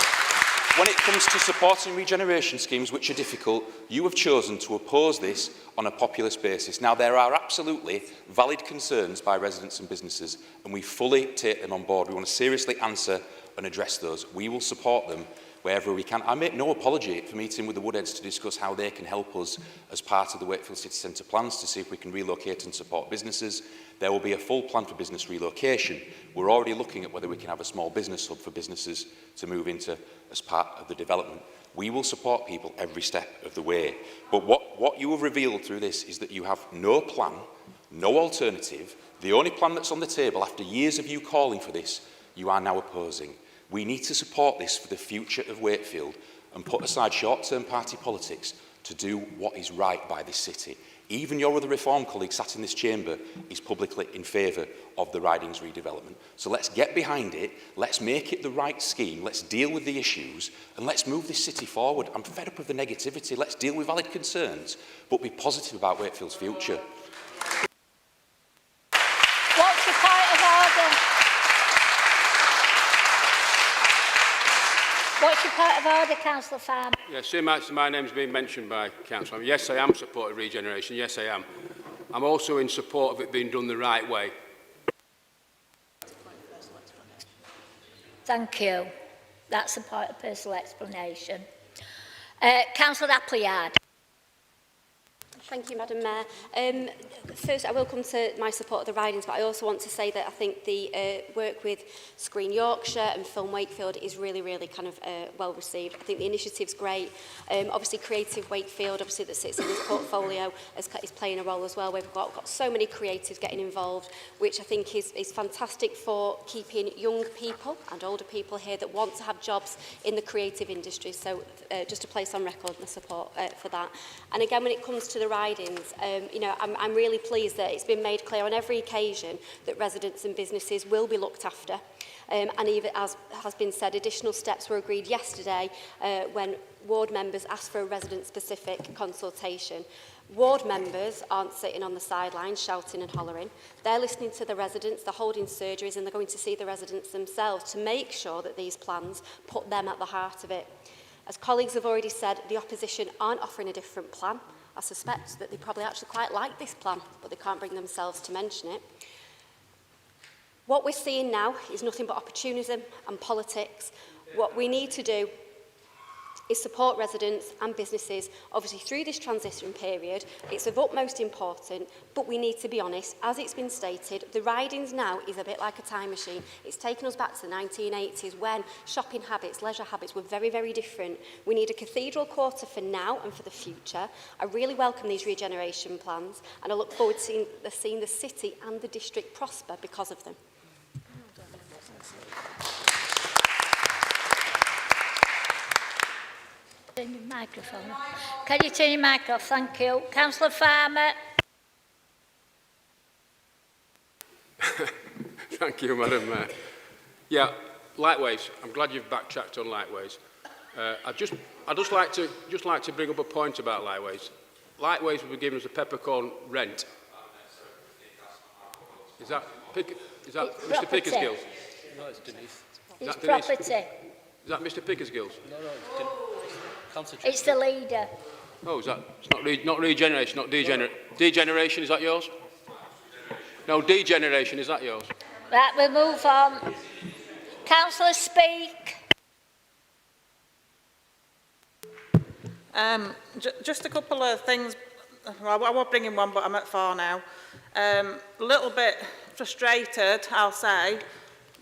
when it comes to supporting regeneration schemes which are difficult, you have chosen to oppose this on a populist basis. Now, there are absolutely valid concerns by residents and businesses, and we fully take them on board. We want to seriously answer and address those. We will support them wherever we can. I make no apology for meeting with the Woodheads to discuss how they can help us as part of the Wakefield City Centre plans to see if we can relocate and support businesses. There will be a full plan for business relocation. We're already looking at whether we can have a small business hub for businesses to move into as part of the development. We will support people every step of the way. But what you have revealed through this is that you have no plan, no alternative. The only plan that's on the table after years of you calling for this, you are now opposing. We need to support this for the future of Wakefield and put aside short-term party politics to do what is right by this city. Even your other reform colleague sat in this chamber is publicly in favour of the ridings redevelopment. So let's get behind it, let's make it the right scheme, let's deal with the issues, and let's move this city forward. I'm fed up of the negativity. Let's deal with valid concerns, but be positive about Wakefield's future. What's your point of order? What's your point of order, Councillor Farmer? Yeah, see, my name's been mentioned by Councillor. Yes, I am supporting regeneration. Yes, I am. I'm also in support of it being done the right way. Thank you. That's a point of personal explanation. Councillor Appleyard. Thank you, Madam Mayor. First, I will come to my support of the ridings, but I also want to say that I think the work with Screen Yorkshire and Film Wakefield is really, really kind of well received. I think the initiative's great. Obviously, Creative Wakefield, obviously that sits in this portfolio, is playing a role as well. We've got so many creatives getting involved, which I think is fantastic for keeping young people and older people here that want to have jobs in the creative industry. So just to place on record my support for that. And again, when it comes to the ridings, you know, I'm really pleased that it's been made clear on every occasion that residents and businesses will be looked after. And even as has been said, additional steps were agreed yesterday when ward members asked for a resident-specific consultation. Ward members aren't sitting on the sidelines shouting and hollering. They're listening to the residents, they're holding surgeries, and they're going to see the residents themselves to make sure that these plans put them at the heart of it. As colleagues have already said, the opposition aren't offering a different plan. I suspect that they probably actually quite like this plan, but they can't bring themselves to mention it. What we're seeing now is nothing but opportunism and politics. What we need to do is support residents and businesses, obviously through this transition period. It's of utmost importance, but we need to be honest. As it's been stated, the ridings now is a bit like a time machine. It's taken us back to the 1980s when shopping habits, leisure habits were very, very different. We need a cathedral quarter for now and for the future. I really welcome these regeneration plans, and I look forward to seeing the city and the district prosper because of them. Turn your microphone on. Can you turn your mic off? Thank you. Councillor Farmer. Thank you, Madam Mayor. Yeah, lightways. I'm glad you've backtracked on lightways. I'd just like to bring up a point about lightways. Lightways will be given us a peppercorn rent. Is that Mr. Pickersgill? No, it's Denise. It's property. Is that Mr. Pickersgill? No, it's It's the leader. Oh, is that? It's not regeneration, not degeneration, is that yours? No, degeneration, is that yours? Right, we'll move on. Councillor Speak. Just a couple of things. Well, I was bringing one, but I'm at 4 now. A little bit frustrated, I'll say,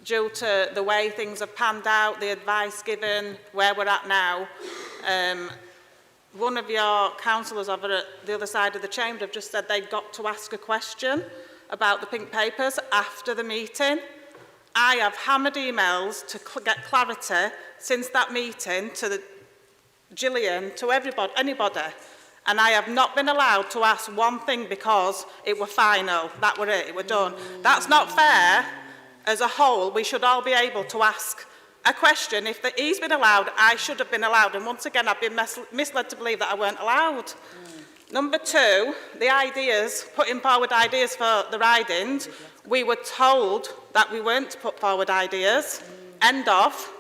due to the way things have panned out, the advice given, where we're at now. One of your councillors over at the other side of the chamber have just said they've got to ask a question about the pink papers after the meeting. I have hammered emails to get clarity since that meeting to Gillian, to everybody, anybody, and I have not been allowed to ask one thing because it were final. That were it were done. That's not fair. As a whole, we should all be able to ask a question. If he's been allowed, I should have been allowed. And once again, I've been misled to believe that I weren't allowed. Number 2, the ideas, putting forward ideas for the ridings. We were told that we weren't to put forward ideas. End of.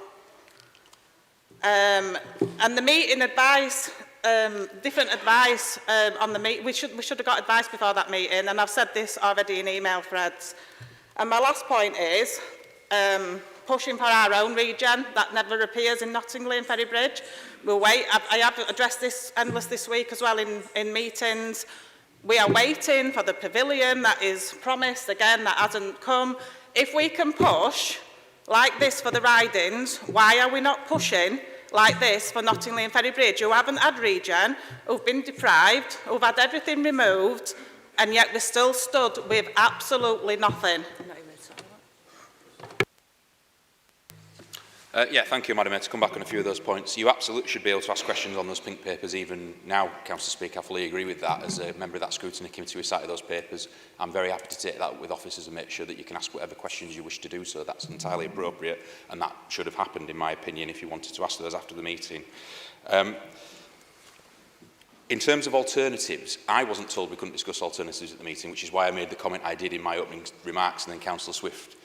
And the meeting advice, different advice on the meeting. We should have got advice before that meeting. And I've said this already in email threads. And my last point is pushing for our own regen. That never appears in Nottingham and Ferrybridge. We'll wait. I have addressed this endless this week as well in meetings. We are waiting for the pavilion that is promised, again, that hasn't come. If we can push like this for the ridings, why are we not pushing like this for Nottingley and Ferry Bridge, who haven't had regen, who've been deprived, who've had everything removed, and yet we're still stood with absolutely nothing. Yeah, thank you, Madam Mayor. To come back on a few of those points, you absolutely should be able to ask questions on those pink papers even now, Councillor Speaker. I fully agree with that. As a member of that scrutiny committee who cited those papers, I'm very happy to take that up with officers and make sure that you can ask whatever questions you wish to do so. That's entirely appropriate, and that should have happened, in my opinion, if you wanted to ask those after the meeting. In terms of alternatives, I wasn't told we couldn't discuss alternatives at the meeting, which is why I made the comment I did in my opening remarks, and then Councillor Swift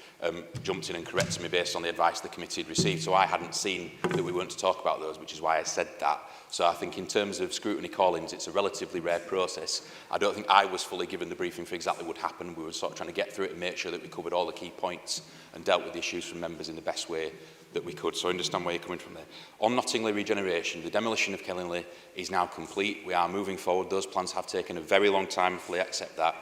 jumped in and corrected me based on the advice the committee had received. So I hadn't seen that we weren't to talk about those, which is why I said that. So I think in terms of scrutiny callings, it's a relatively rare process. I don't think I was fully given the briefing for exactly what would happen. We were sort of trying to get through it and make sure that we covered all the key points and dealt with the issues from members in the best way that we could. So I understand where you're coming from there. On Nottingley regeneration, the demolition of Kellingley is now complete. We are moving forward. Those plans have taken a very long time, I fully accept that.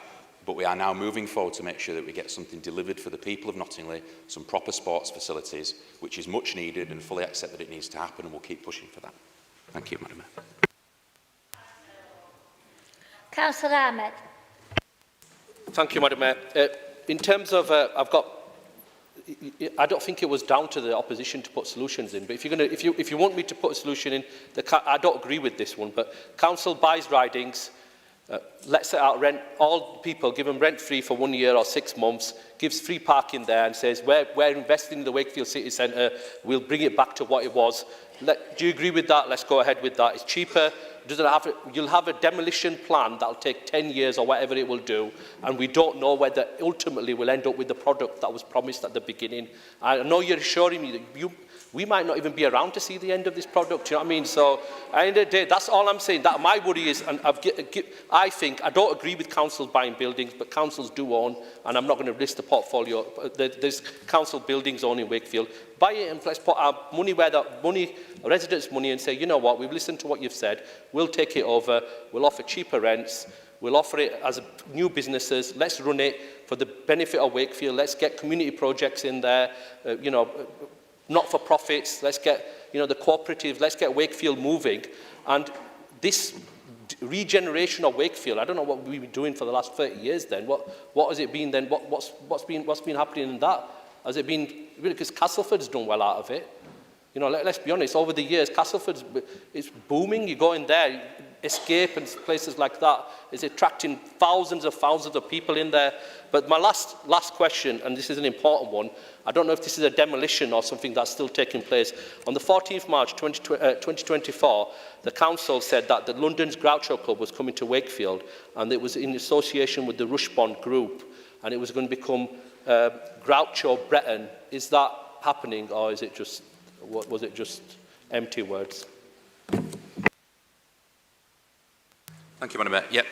But we are now moving forward to make sure that we get something delivered for the people of Nottingley, some proper sports facilities, which is much needed, and fully accept that it needs to happen, and we'll keep pushing for that. Thank you, Madam Mayor. Councillor Ahmed. Thank you, Madam Mayor. In terms of, I don't think it was down to the opposition to put solutions in, but if you want me to put a solution in, I don't agree with this one, but council buys ridings, lets it out rent, all people, give them rent-free for 1 year or 6 months, gives free parking there and says, we're investing in the Wakefield City Centre, we'll bring it back to what it was. Do you agree with that? Let's go ahead with that. It's cheaper. You'll have a demolition plan that'll take 10 years or whatever it will do, and we don't know whether ultimately we'll end up with the product that was promised at the beginning. I know you're assuring me that we might not even be around to see the end of this product, you know what I mean? So, at the end of the day, that's all I'm saying. That my worry is, and I think, I don't agree with councils buying buildings, but councils do own, and I'm not going to list the portfolio, there's council buildings owned in Wakefield. Buy it and let's put our money where that money, residents' money, and say, you know what, we've listened to what you've said, we'll take it over, we'll offer cheaper rents, we'll offer it as new businesses, let's run it for the benefit of Wakefield, let's get community projects in there, not-for-profits, let's get, the cooperatives, let's get Wakefield moving. And this regeneration of Wakefield, I don't know what we've been doing for the last 30 years then. What has it been then? What's been happening in that? Has it been, because Castleford's done well out of it. Let's be honest, over the years, Castleford's it's booming. You go in there, Escape and places like that is attracting thousands of people in there. But my last question, and this is an important one, I don't know if this is a demolition or something that's still taking place. On the 14th March 2024, the council said that the London's Groucho Club was coming to Wakefield, and it was in association with the Rushbond Group, and it was going to become Groucho Breton. Is that happening, or is it just, was it just empty words? Thank you, Madam Mayor. Yep.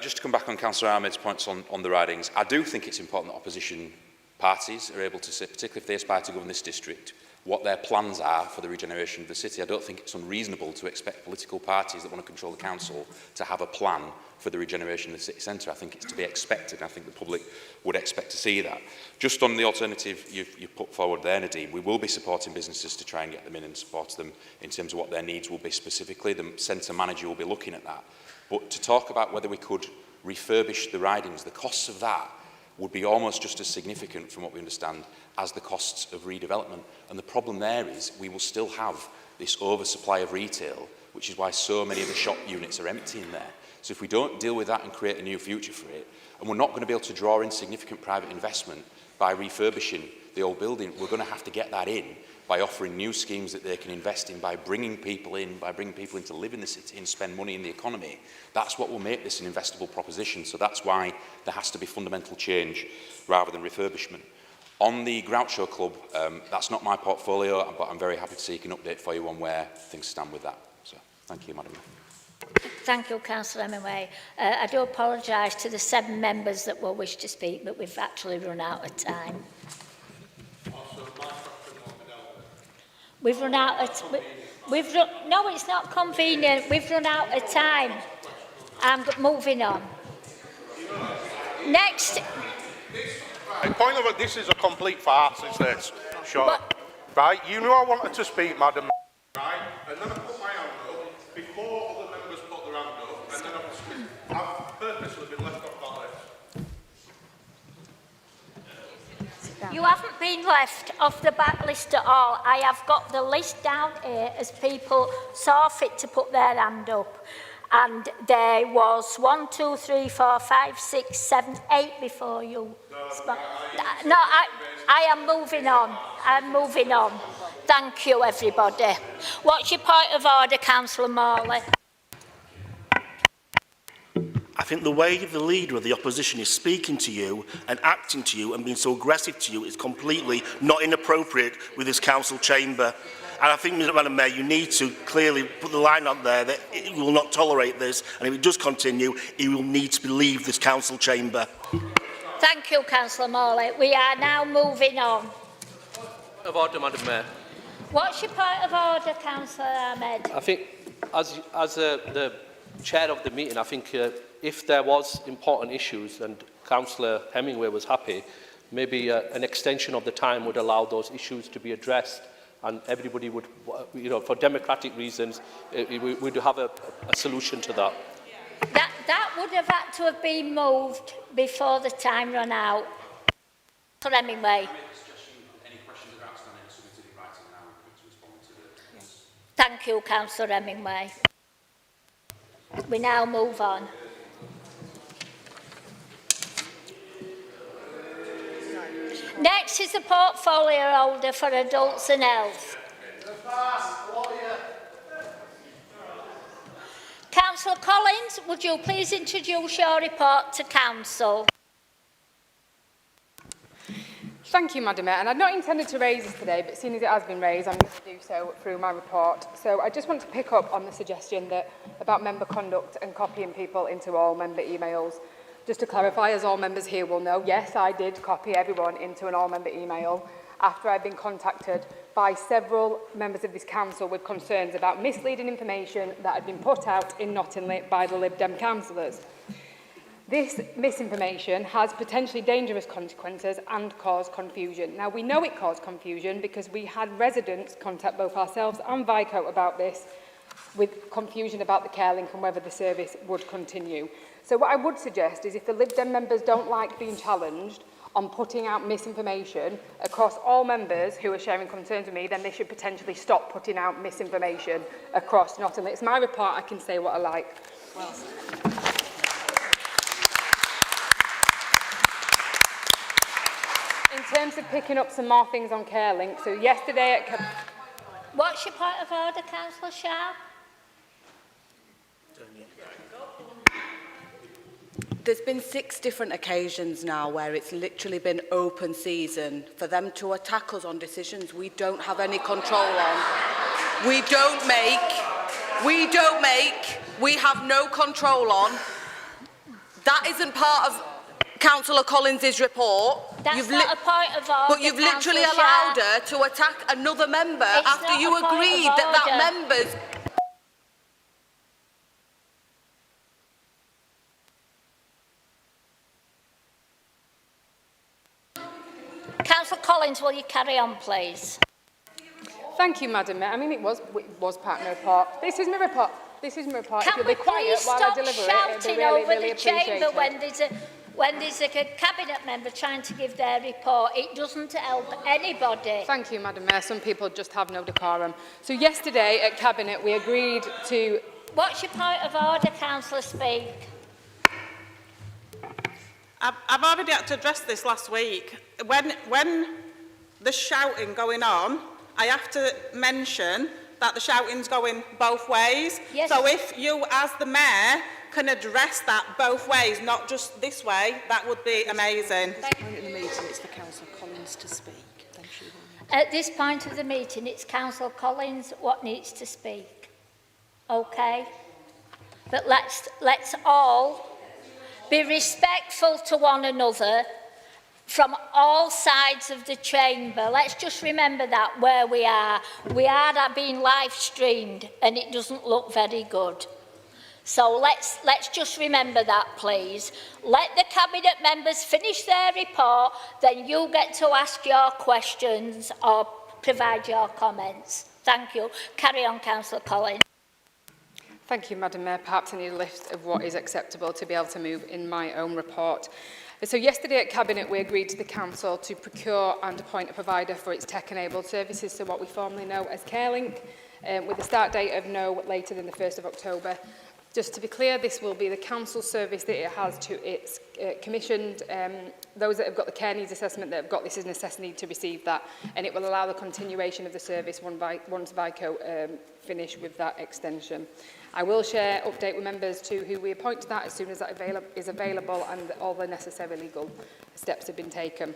Just to come back on Councillor Ahmed's points on the ridings, I do think it's important that opposition parties are able to say, particularly if they aspire to govern this district, what their plans are for the regeneration of the city. I don't think it's unreasonable to expect political parties that want to control the council to have a plan for the regeneration of the city centre. I think it's to be expected. I think the public would expect to see that. Just on the alternative you've put forward there, Nadine, we will be supporting businesses to try and get them in and support them in terms of what their needs will be specifically. The centre manager will be looking at that. But to talk about whether we could refurbish the ridings, the costs of that would be almost just as significant, from what we understand, as the costs of redevelopment. And the problem there is we will still have this oversupply of retail, which is why so many of the shop units are empty in there. So if we don't deal with that and create a new future for it, and we're not going to be able to draw in significant private investment by refurbishing the old building, we're going to have to get that in by offering new schemes that they can invest in, by bringing people in to live in the city and spend money in the economy. That's what will make this an investable proposition. So that's why there has to be fundamental change rather than refurbishment. On the Groucho Club, that's not my portfolio, but I'm very happy to seek an update for you on where things stand with that. So thank you, Madam Mayor. Thank you, Councillor Hemingway. I do apologise to the 7 members that will wish to speak, but we've actually run out of time. We've run out of... no, it's not convenient. We've run out of time. I'm moving on. Next... Point of this is a complete farce, is this? Sure. Right, you know I wanted to speak, Madam Mayor, right? and then I put my hand up before other members put their hand up, and then I've purposely been left off that list. You haven't been left off the back list at all. I have got the list down here as people saw fit to put their hand up. And there was 1, 2, 3, 4, 5, 6, 7, 8 before you. No, I am moving on. I'm moving on. Thank you, everybody. What's your point of order, Councillor Morley? I think the way the leader of the opposition is speaking to you and acting to you and being so aggressive to you is completely not inappropriate with this council chamber. And I think, Madam Mayor, you need to clearly put the line out there that he will not tolerate this, and if it does continue, he will need to leave this council chamber. Thank you, Councillor Morley. We are now moving on. Of order, Madam Mayor. What's your point of order, Councillor Ahmed? I think, as the chair of the meeting, I think if there was important issues and Councillor Hemingway was happy, maybe an extension of the time would allow those issues to be addressed, and everybody would, you know, for democratic reasons, we would have a solution to that. That would have had to have been moved before the time ran out. For Hemingway. Thank you, Councillor Hemingway. We now move on. Next is the portfolio holder for adults and health. Councillor Collins, would you please introduce your report to Council? Thank you, Madam Mayor. And I'd not intended to raise this today, but seeing as it has been raised, I'm going to do so through my report. So I just want to pick up on the suggestion that about member conduct and copying people into all member emails. Just to clarify, as all members here will know, yes, I did copy everyone into an all-member email after I'd been contacted by several members of this council with concerns about misleading information that had been put out in Nottingham by the Lib Dem councillors. This misinformation has potentially dangerous consequences and caused confusion. Now, we know it caused confusion because we had residents contact both ourselves and Vico about this, with confusion about the care link and whether the service would continue. So what I would suggest is if the Lib Dem members don't like being challenged on putting out misinformation across all members who are sharing concerns with me, then they should potentially stop putting out misinformation across Nottingham. It's my report, I can say what I like. Well. In terms of picking up some more things on CareLink, so yesterday at... What's your point of order, Councillor Sharp? There's been 6 different occasions now where it's literally been open season for them to attack us on decisions we don't have any control on. We have no control on. That isn't part of Councillor Collins' report. That's not a point of order, but you've literally allowed her to attack another member after you agreed that member's... Councillor Collins, will you carry on, please? Thank you, Madam Mayor. I mean, it was part of my report. This is my report. This is my report. Can if you'll we be quiet please while stop I deliver shouting it, really, over really the chamber it. when there's a cabinet member trying to give their report? It doesn't help anybody. Thank you, Madam Mayor. Some people just have no decorum. So yesterday at cabinet, we agreed to... What's your point of order, Councillor Speak? I've already had to address this last week. When there's shouting going on, I have to mention that the shouting's going both ways. Yes. So if you, as the mayor, can address that both ways, not just this way, that would be amazing. In the meeting, it's for Councillor Collins to speak. Thank you. At this point of the meeting, it's Councillor Collins what needs to speak. Okay? But let's all be respectful to one another from all sides of the chamber. Let's just remember that where we are being live streamed and it doesn't look very good. So let's just remember that, please. Let the cabinet members finish their report, then you get to ask your questions or provide your comments. Thank you. Carry on, Councillor Collins. Thank you, Madam Mayor. Perhaps I need a list of what is acceptable to be able to move in my own report. So yesterday at Cabinet, we agreed to the Council to procure and appoint a provider for its tech-enabled services, so what we formerly know as CareLink, with a start date of no later than the 1st of October. Just to be clear, this will be the council service that it has to its commissioned. Those that have got the care needs assessment that have got this as necessity to receive that, and it will allow the continuation of the service once VICO finish with that extension. I will share update with members to who we appoint to that as soon as that is available and all the necessary legal steps have been taken.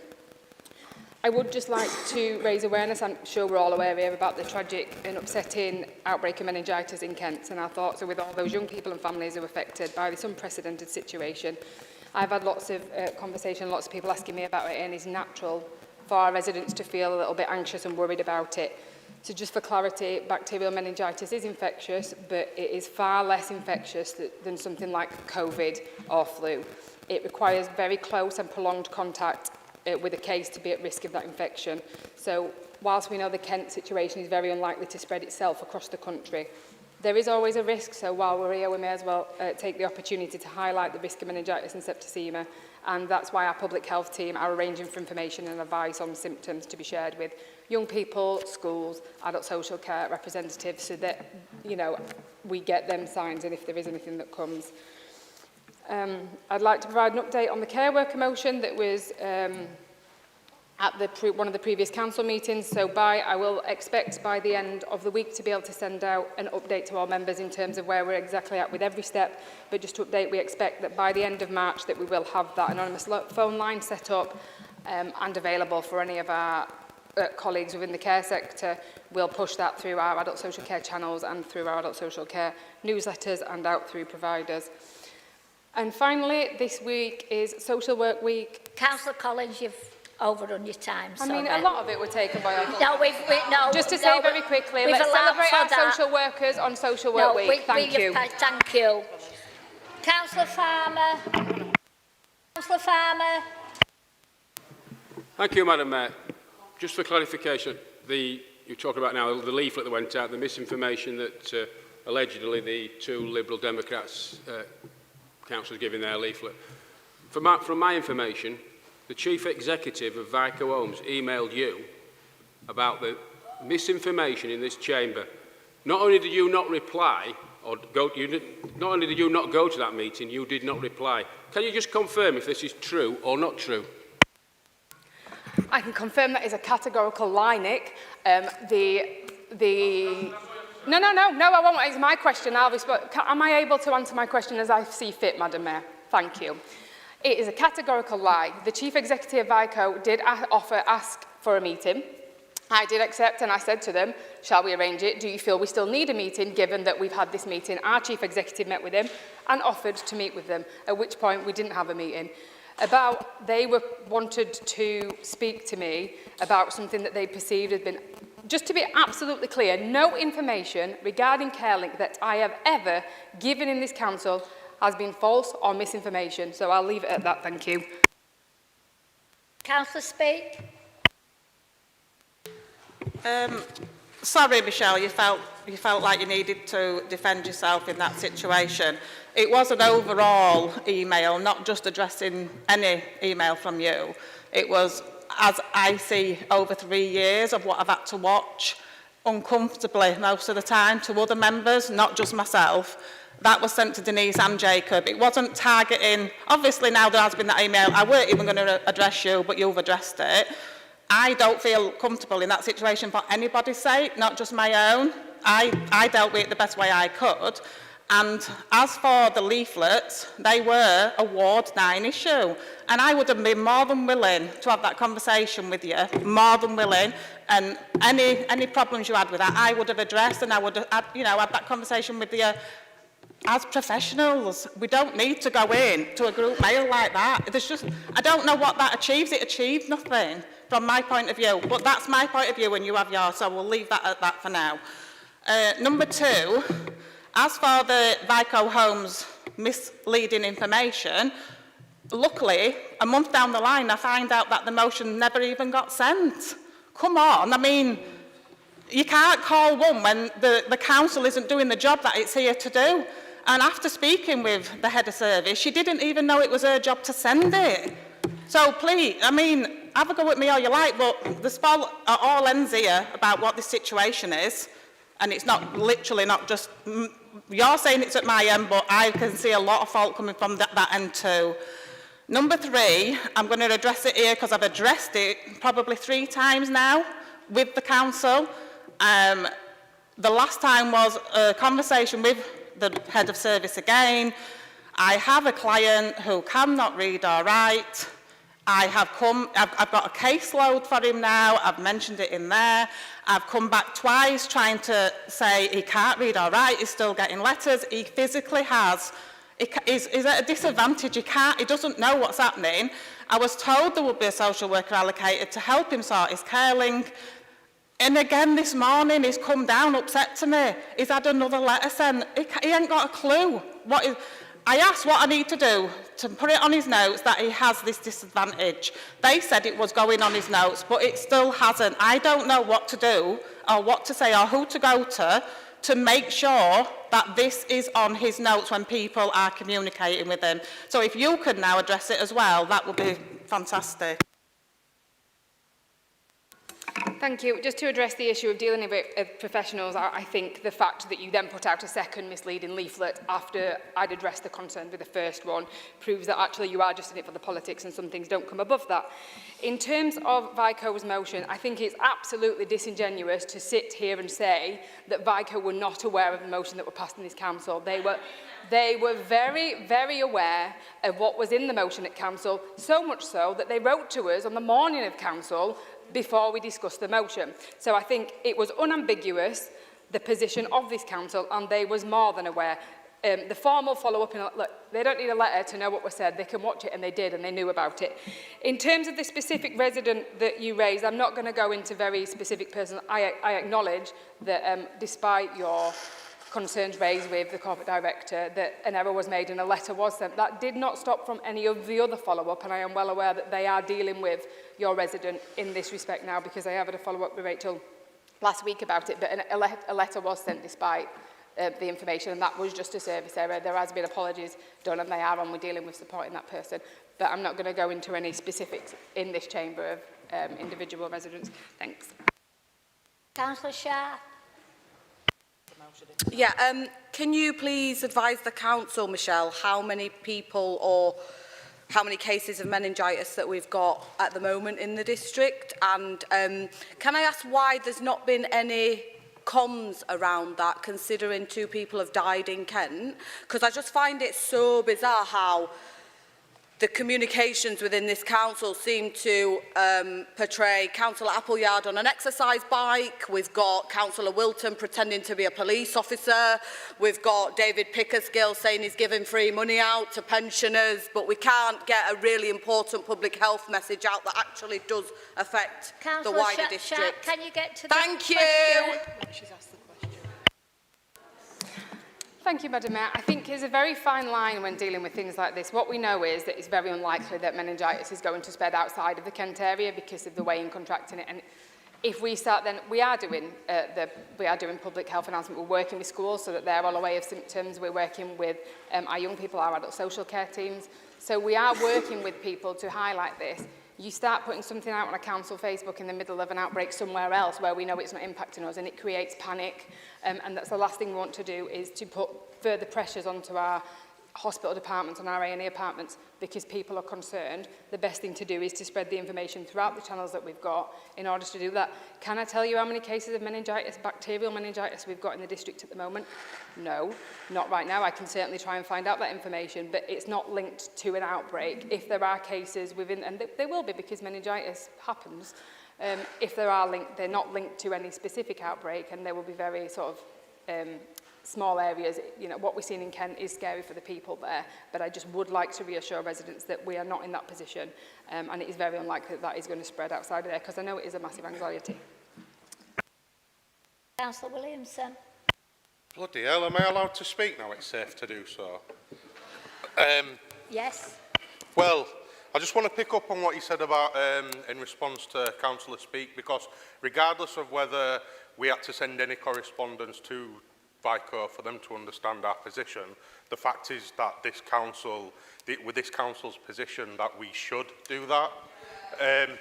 I would just like to raise awareness, I'm sure we're all aware here, about the tragic and upsetting outbreak of meningitis in Kent, and our thoughts are with all those young people and families who are affected by this unprecedented situation. I've had lots of conversation, lots of people asking me about it, and it's natural for our residents to feel a little bit anxious and worried about it. So just for clarity, bacterial meningitis is infectious, but it is far less infectious than something like COVID or flu. It requires very close and prolonged contact with a case to be at risk of that infection. So whilst we know the Kent situation is very unlikely to spread itself across the country, there is always a risk, so while we're here we may as well take the opportunity to highlight the risk of meningitis and septicemia, and that's why our public health team are arranging for information and advice on symptoms to be shared with young people, schools, adult social care representatives, so that, you know, we get them signs and if there is anything that comes. I'd like to provide an update on the care worker motion that was at one of the previous council meetings. So I will expect by the end of the week to be able to send out an update to all members in terms of where we're exactly at with every step. But just to update, we expect that by the end of March that we will have that anonymous phone line set up and available for any of our colleagues within the care sector. We'll push that through our adult social care channels and through our adult social care newsletters and out through providers. And finally, this week is Social Work Week. Councillor Collins, you've overrun your time. I mean, a lot of it were taken by our... No, just to say very quickly, let's celebrate our social workers on Social Work Week. Thank you. Thank you. Councillor Farmer. Councillor Farmer. Thank you, Madam Mayor. Just for clarification, you're talking about now the leaflet that went out, the misinformation that allegedly the two Liberal Democrats councillors giving their leaflet. From my information, the Chief Executive of VICO Homes emailed you about the misinformation in this chamber. Not only did you not reply, not only did you not go to that meeting, you did not reply. Can you just confirm if this is true or not true? I can confirm that is a categorical lie, Nick. No, I won't. It's my question. Am I able to answer my question as I see fit, Madam Mayor? Thank you. It is a categorical lie. The Chief Executive of VICO did ask for a meeting. I did accept and I said to them, shall we arrange it? Do you feel we still need a meeting given that we've had this meeting? Our Chief Executive met with him and offered to meet with them, at which point we didn't have a meeting. They wanted to speak to me about something that they perceived had been, just to be absolutely clear, no information regarding CareLink that I have ever given in this council has been false or misinformation. So I'll leave it at that. Thank you. Councillor Speak. Sorry, Michelle, you felt like you needed to defend yourself in that situation. It was an overall email, not just addressing any email from you. It was, as I see over 3 years of what I've had to watch uncomfortably most of the time to other members, not just myself. That was sent to Denise and Jacob. It wasn't targeting, obviously now there has been that email, I weren't even going to address you, but you've addressed it. I don't feel comfortable in that situation for anybody's sake, not just my own. I dealt with it the best way I could. And as for the leaflets, they were a Ward 9 issue. And I would have been more than willing to have that conversation with you, more than willing. And any problems you had with that, I would have addressed, and I would have had that conversation with you as professionals. We don't need to go in to a group mail like that. I don't know what that achieves. It achieved nothing from my point of view, but that's my point of view and you have yours, so we'll leave that at that for now. Number two, as for the VICO Homes misleading information, luckily, a month down the line, I find out that the motion never even got sent. Come on, I mean, You can't call one when the council isn't doing the job that it's here to do. And after speaking with the head of service, she didn't even know it was her job to send it. So please, I mean, have a go at me all you like, but there's all ends here about what the situation is. And it's not literally not just, you're saying it's at my end, but I can see a lot of fault coming from that end too. Number 3, I'm going to address it here because I've addressed it probably 3 times now with the council. The last time was a conversation with the head of service again. I have a client who cannot read or write. I've got a caseload for him now. I've mentioned it in there. I've come back twice trying to say he can't read or write. He's still getting letters. He physically has. He's at a disadvantage. He doesn't know what's happening. I was told there would be a social worker allocated to help him sort his care link. And again this morning, he's come down upset to me. He's had another letter sent. He ain't got a clue. I asked what I need to do to put it on his notes that he has this disadvantage. They said it was going on his notes, but it still hasn't. I don't know what to do or what to say or who to go to make sure that this is on his notes when people are communicating with him. So if you could now address it as well, that would be fantastic. Thank you. Just to address the issue of dealing with professionals, I think the fact that you then put out a second misleading leaflet after I'd addressed the concern with the first one proves that actually you are just in it for the politics and some things don't come above that. In terms of Vico's motion, I think it's absolutely disingenuous to sit here and say that Vico were not aware of the motion that were passed in this council. They were very, very aware of what was in the motion at council, so much so that they wrote to us on the morning of council before we discussed the motion. So I think it was unambiguous, the position of this council, and they was more than aware. The formal follow-up, look, they don't need a letter to know what was said. They can watch it, and they did, and they knew about it. In terms of the specific resident that you raised, I'm not going to go into very specific person. I acknowledge that despite your concerns raised with the corporate director, that an error was made and a letter was sent. That did not stop from any of the other follow-up, and I am well aware that they are dealing with your resident in this respect now, because I have had a follow-up with Rachel last week about it, but a letter was sent despite the information, and that was just a service error. There has been apologies done, and they are on. We're dealing with supporting that person, but I'm not going to go into any specifics in this chamber of individual residents. Thanks. Councillor Sharp. Yeah, can you please advise the council, Michelle, how many people or how many cases of meningitis that we've got at the moment in the district? And can I ask why there's not been any comms around that, considering 2 people have died in Kent? Because I just find it so bizarre how the communications within this council seem to portray Councillor Appleyard on an exercise bike. We've got Councillor Wilton pretending to be a police officer. We've got David Pickersgill saying he's giving free money out to pensioners, but we can't get a really important public health message out that actually does affect the wider district. Can you get to Thank you. Thank you, Madam Mayor. I think there's a very fine line when dealing with things like this. What we know is that it's very unlikely that meningitis is going to spread outside of the Kent area because of the way in contracting it. And if we start, then we are doing public health announcement. We're working with schools so that they're all aware of symptoms. We're working with our young people, our adult social care teams. So we are working with people to highlight this. You start putting something out on a council Facebook in the middle of an outbreak somewhere else where we know it's not impacting us, and it creates panic. And that's the last thing we want to do, is to put further pressures onto our hospital departments and our A&E departments because people are concerned. The best thing to do is to spread the information throughout the channels that we've got in order to do that. Can I tell you how many cases of meningitis, bacterial meningitis, we've got in the district at the moment? No, not right now. I can certainly try and find out that information, but it's not linked to an outbreak. If there are cases within, and there will be because meningitis happens, if there are linked, they're not linked to any specific outbreak, and there will be very sort of small areas. You know, what we're seeing in Kent is scary for the people there, but I just would like to reassure residents that we are not in that position, and it is very unlikely that is going to spread outside of there, because I know it is a massive anxiety. Councillor Williamson. Bloody hell, am I allowed to speak now? It's safe to do so. Yes. Well, I just want to pick up on what you said about in response to Councillor Speak, because regardless of whether we had to send any correspondence to VICO for them to understand our position. The fact is that this council, with this council's position, that we should do that. And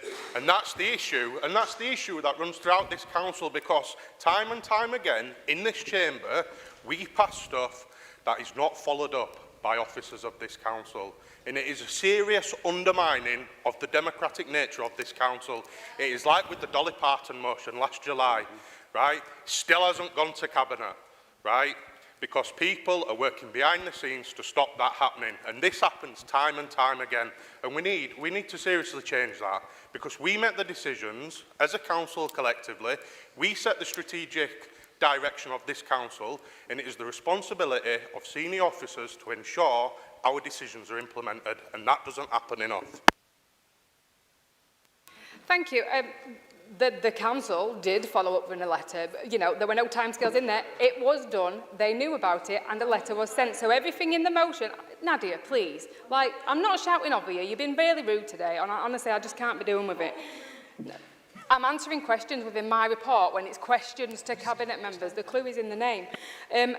that's the issue, and that's the issue that runs throughout this council, because time and time again in this chamber we pass stuff that is not followed up by officers of this council, and it is a serious undermining of the democratic nature of this council. It is like with the Dolly Parton motion last July, right? Still hasn't gone to cabinet, right? Because people are working behind the scenes to stop that happening, and this happens time and time again, and we need to seriously change that, because we make the decisions as a council collectively, we set the strategic direction of this council, and it is the responsibility of senior officers to ensure our decisions are implemented, and that doesn't happen enough. Thank you. The council did follow up with a letter. You know, there were no timescales in there. It was done. They knew about it, and a letter was sent. So everything in the motion, Nadia, please. Like, I'm not shouting over you. You've been really rude today, and honestly, I just can't be doing with it. I'm answering questions within my report when it's questions to cabinet members. The clue is in the name.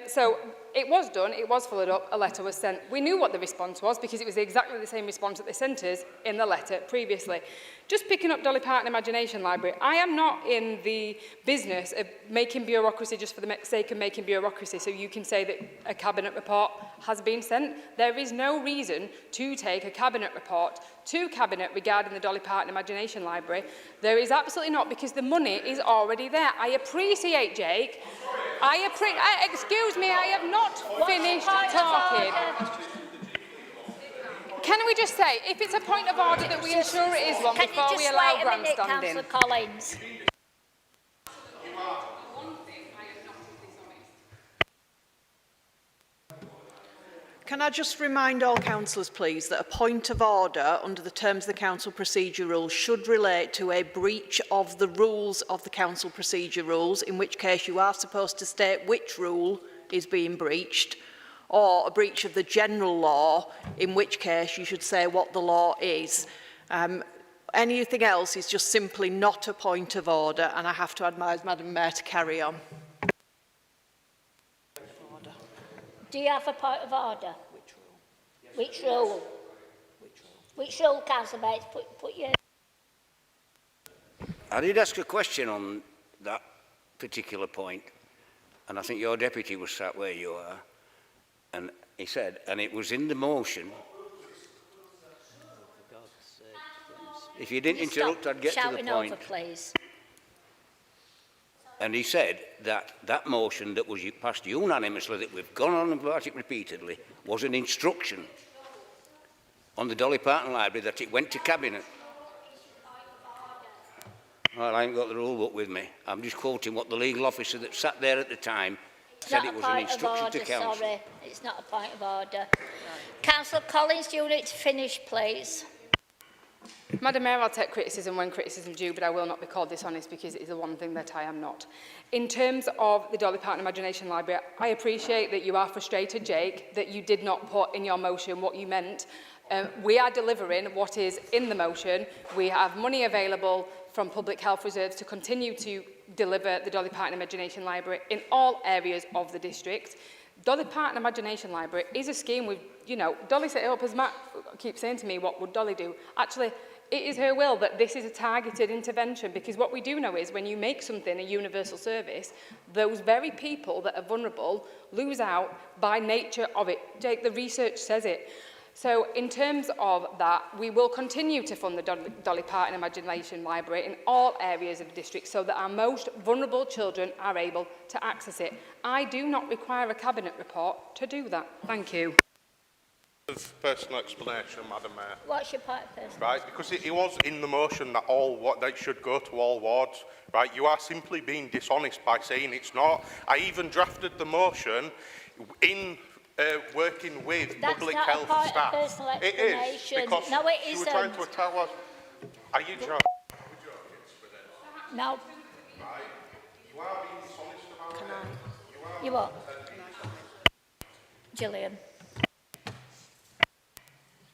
So it was done, it was followed up, a letter was sent. We knew what the response was because it was exactly the same response that they sent us in the letter previously. Just picking up Dolly Parton Imagination Library, I am not in the business of making bureaucracy just for the sake of making bureaucracy, so you can say that a cabinet report has been sent. There is no reason to take a cabinet report to cabinet regarding the Dolly Parton Imagination Library. There is absolutely not, because the money is already there. I appreciate, Jake. Excuse me, I have not finished talking. Can we just say, if it's a point of order, that we ensure it is one before we allow grandstanding? Councillor Collins. Can I just remind all councillors, please, that a point of order under the terms of the Council Procedure Rules should relate to a breach of the rules of the Council Procedure Rules, in which case you are supposed to state which rule is being breached, or a breach of the general law, in which case you should say what the law is. Anything else is just simply not a point of order, and I have to advise Madam Mayor to carry on. Do you have a point of order? Which rule? Which rule, Councillor Bates? Put your... I did ask a question on that particular point, and I think your deputy was sat where you are, and he said, and it was in the motion. If you didn't interrupt, I'd get to the point. Shouting over, please. And he said that that motion that was passed unanimously, that we've gone on about it repeatedly, was an instruction on the Dolly Parton Library that it went to cabinet. Well, I haven't got the rule book with me. I'm just quoting what the legal officer that sat there at the time said. It was an instruction to council. Sorry, it's not a point of order. Councillor Collins, do you need to finish, please? Madam Mayor, I'll take criticism when criticism is due, but I will not be called dishonest because it is the one thing that I am not. In terms of the Dolly Parton Imagination Library, I appreciate that you are frustrated, Jake, that you did not put in your motion what you meant. We are delivering what is in the motion. We have money available from public health reserves to continue to deliver the Dolly Parton Imagination Library in all areas of the district. Dolly Parton Imagination Library is a scheme with, you know, Dolly set it up, as Matt keeps saying to me, what would Dolly do? Actually, it is her will that this is a targeted intervention, because what we do know is when you make something a universal service, those very people that are vulnerable lose out by nature of it. Jake, the research says it. So in terms of that, we will continue to fund the Dolly Parton Imagination Library in all areas of the district so that our most vulnerable children are able to access it. I do not require a cabinet report to do that. Thank you. Personal explanation, Madam Mayor. What's your point of personal? Right, because it was in the motion that that should go to all wards. Right, you are simply being dishonest by saying it's not. I even drafted the motion in working with public health staff. It is, because no, it you isn't. were trying to tell us. Are you joking? No. Right, you are being dishonest about it. You what? Gillian.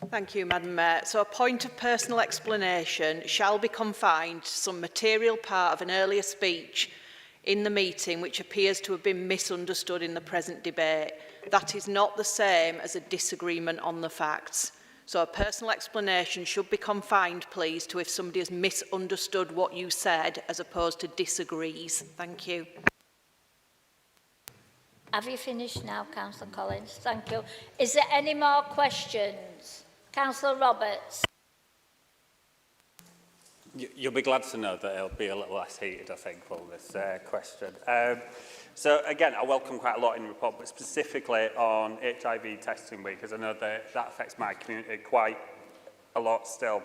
Thank you, Madam Mayor. So a point of personal explanation shall be confined to some material part of an earlier speech in the meeting which appears to have been misunderstood in the present debate. That is not the same as a disagreement on the facts. So a personal explanation should be confined, please, to if somebody has misunderstood what you said as opposed to disagrees. Thank you. Have you finished now, Councillor Collins? Thank you. Is there any more questions? Councillor Roberts. You'll be glad to know that it'll be a little less heated, I think, on this question. So again, I welcome quite a lot in the report, but specifically on HIV testing week, because I know that affects my community quite a lot still.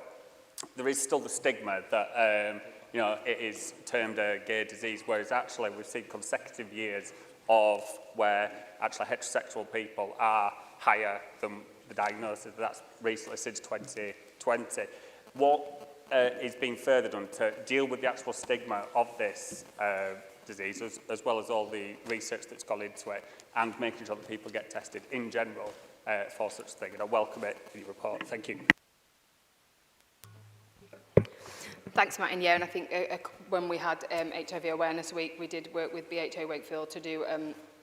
There is still the stigma that you know, it is termed a gay disease, whereas actually we've seen consecutive years of where actually heterosexual people are higher than the diagnosis. That's recently since 2020. What is being further done to deal with the actual stigma of this disease, as well as all the research that's gone into it, and making sure that people get tested in general for such a thing? And I welcome it in your report. Thank you. Thanks, Martin. Yeah, and I think when we had HIV Awareness Week, we did work with BHA Wakefield to do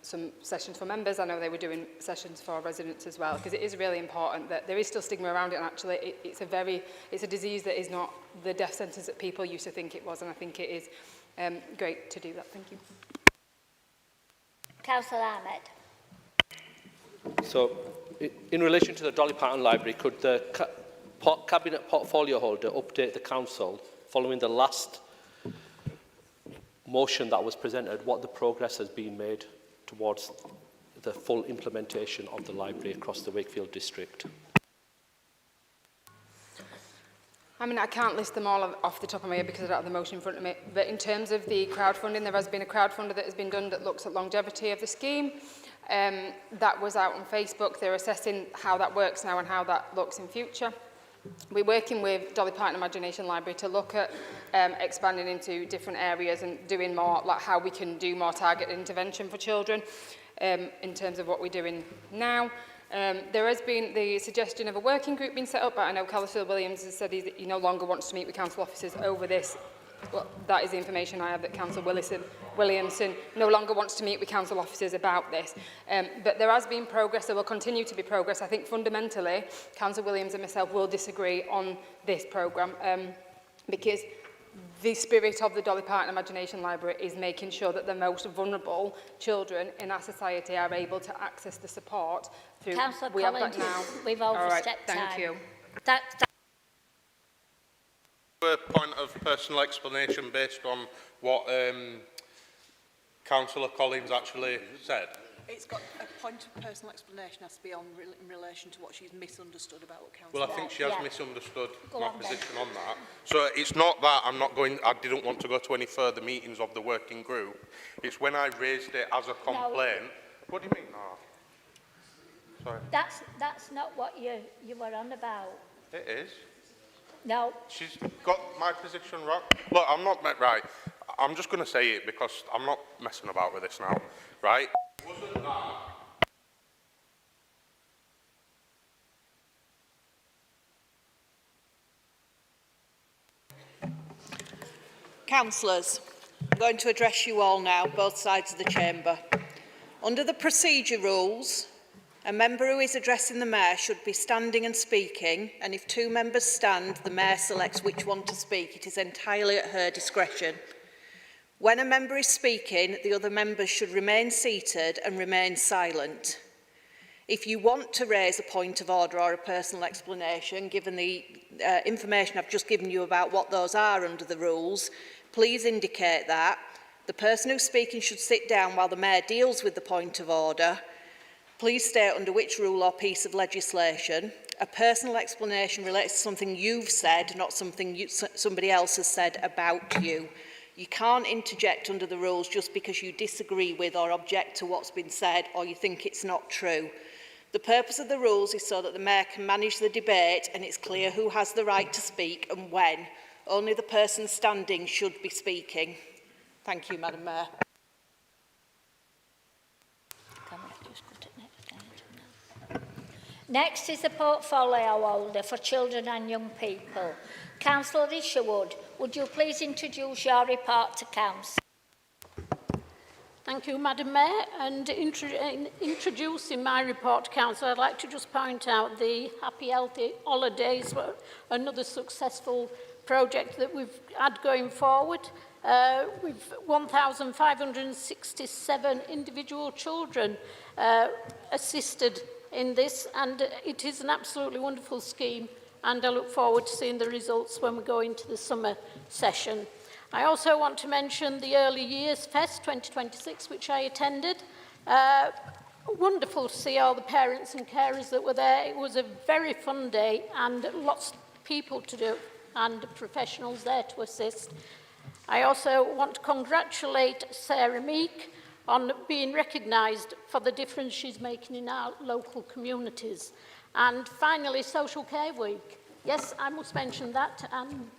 some sessions for members. I know they were doing sessions for residents as well, because it is really important that there is still stigma around it, and actually it's a disease that is not the death sentence that people used to think it was, and I think it is great to do that. Thank you. Councillor Ahmed. So, in relation to the Dolly Parton Library, could the Cabinet portfolio holder update the Council following the last motion that was presented, what the progress has been made towards the full implementation of the library across the Wakefield district? I mean, I can't list them all off the top of my head because I don't have the motion in front of me. But in terms of the crowdfunding, there has been a crowdfunder that has been done that looks at longevity of the scheme. That was out on Facebook. They're assessing how that works now and how that looks in future. We're working with Dolly Parton Imagination Library to look at expanding into different areas and doing more, like how we can do more targeted intervention for children in terms of what we're doing now. There has been the suggestion of a working group being set up, but I know Councillor Williams has said he no longer wants to meet with council officers over this. Well, that is the information I have, that Councillor Williamson no longer wants to meet with council officers about this. But there has been progress, there will continue to be progress. I think fundamentally, Councillor Williams and myself will disagree on this programme because the spirit of the Dolly Parton Imagination Library is making sure that the most vulnerable children in our society are able to access the support through... Councillor Collins, we've overstepped time. Thank you. A point of personal explanation based on what Councillor Collins actually said. It's got a point of personal explanation has to be on in relation to what she's misunderstood about what Councillor. Well, I think she has misunderstood my position on that. So it's not that I didn't want to go to any further meetings of the working group. It's when I raised it as a complaint. No. What do you mean? No. Sorry. That's not what you were on about. It is. No. She's got my position wrong. Look, I'm not right. I'm just going to say it because I'm not messing about with this now, right? Wasn't that... Councillors, I'm going to address you all now, both sides of the chamber. Under the procedure rules, a member who is addressing the Mayor should be standing and speaking, and if two members stand, the Mayor selects which one to speak. It is entirely at her discretion. When a member is speaking, the other members should remain seated and remain silent. If you want to raise a point of order or a personal explanation, given the information I've just given you about what those are under the rules, please indicate that. The person who's speaking should sit down while the Mayor deals with the point of order. Please state under which rule or piece of legislation. A personal explanation relates to something you've said, not something somebody else has said about you. You can't interject under the rules just because you disagree with or object to what's been said or you think it's not true. The purpose of the rules is so that the Mayor can manage the debate and it's clear who has the right to speak and when. Only the person standing should be speaking. Thank you, Madam Mayor. Next is the portfolio holder for children and young people. Councillor Isherwood, would you please introduce your report to Council? Thank you, Madam Mayor. And in introducing my report to Council, I'd like to just point out the Happy Healthy Holidays were another successful project that we've had going forward. With 1,567 individual children assisted in this, and it is an absolutely wonderful scheme, and I look forward to seeing the results when we go into the summer session. I also want to mention the Early Years Fest 2026, which I attended. Wonderful to see all the parents and carers that were there. It was a very fun day and lots of people to do and professionals there to assist. I also want to congratulate Sarah Meek on being recognised for the difference she's making in our local communities. And finally, Social Care Week. Yes, I must mention that and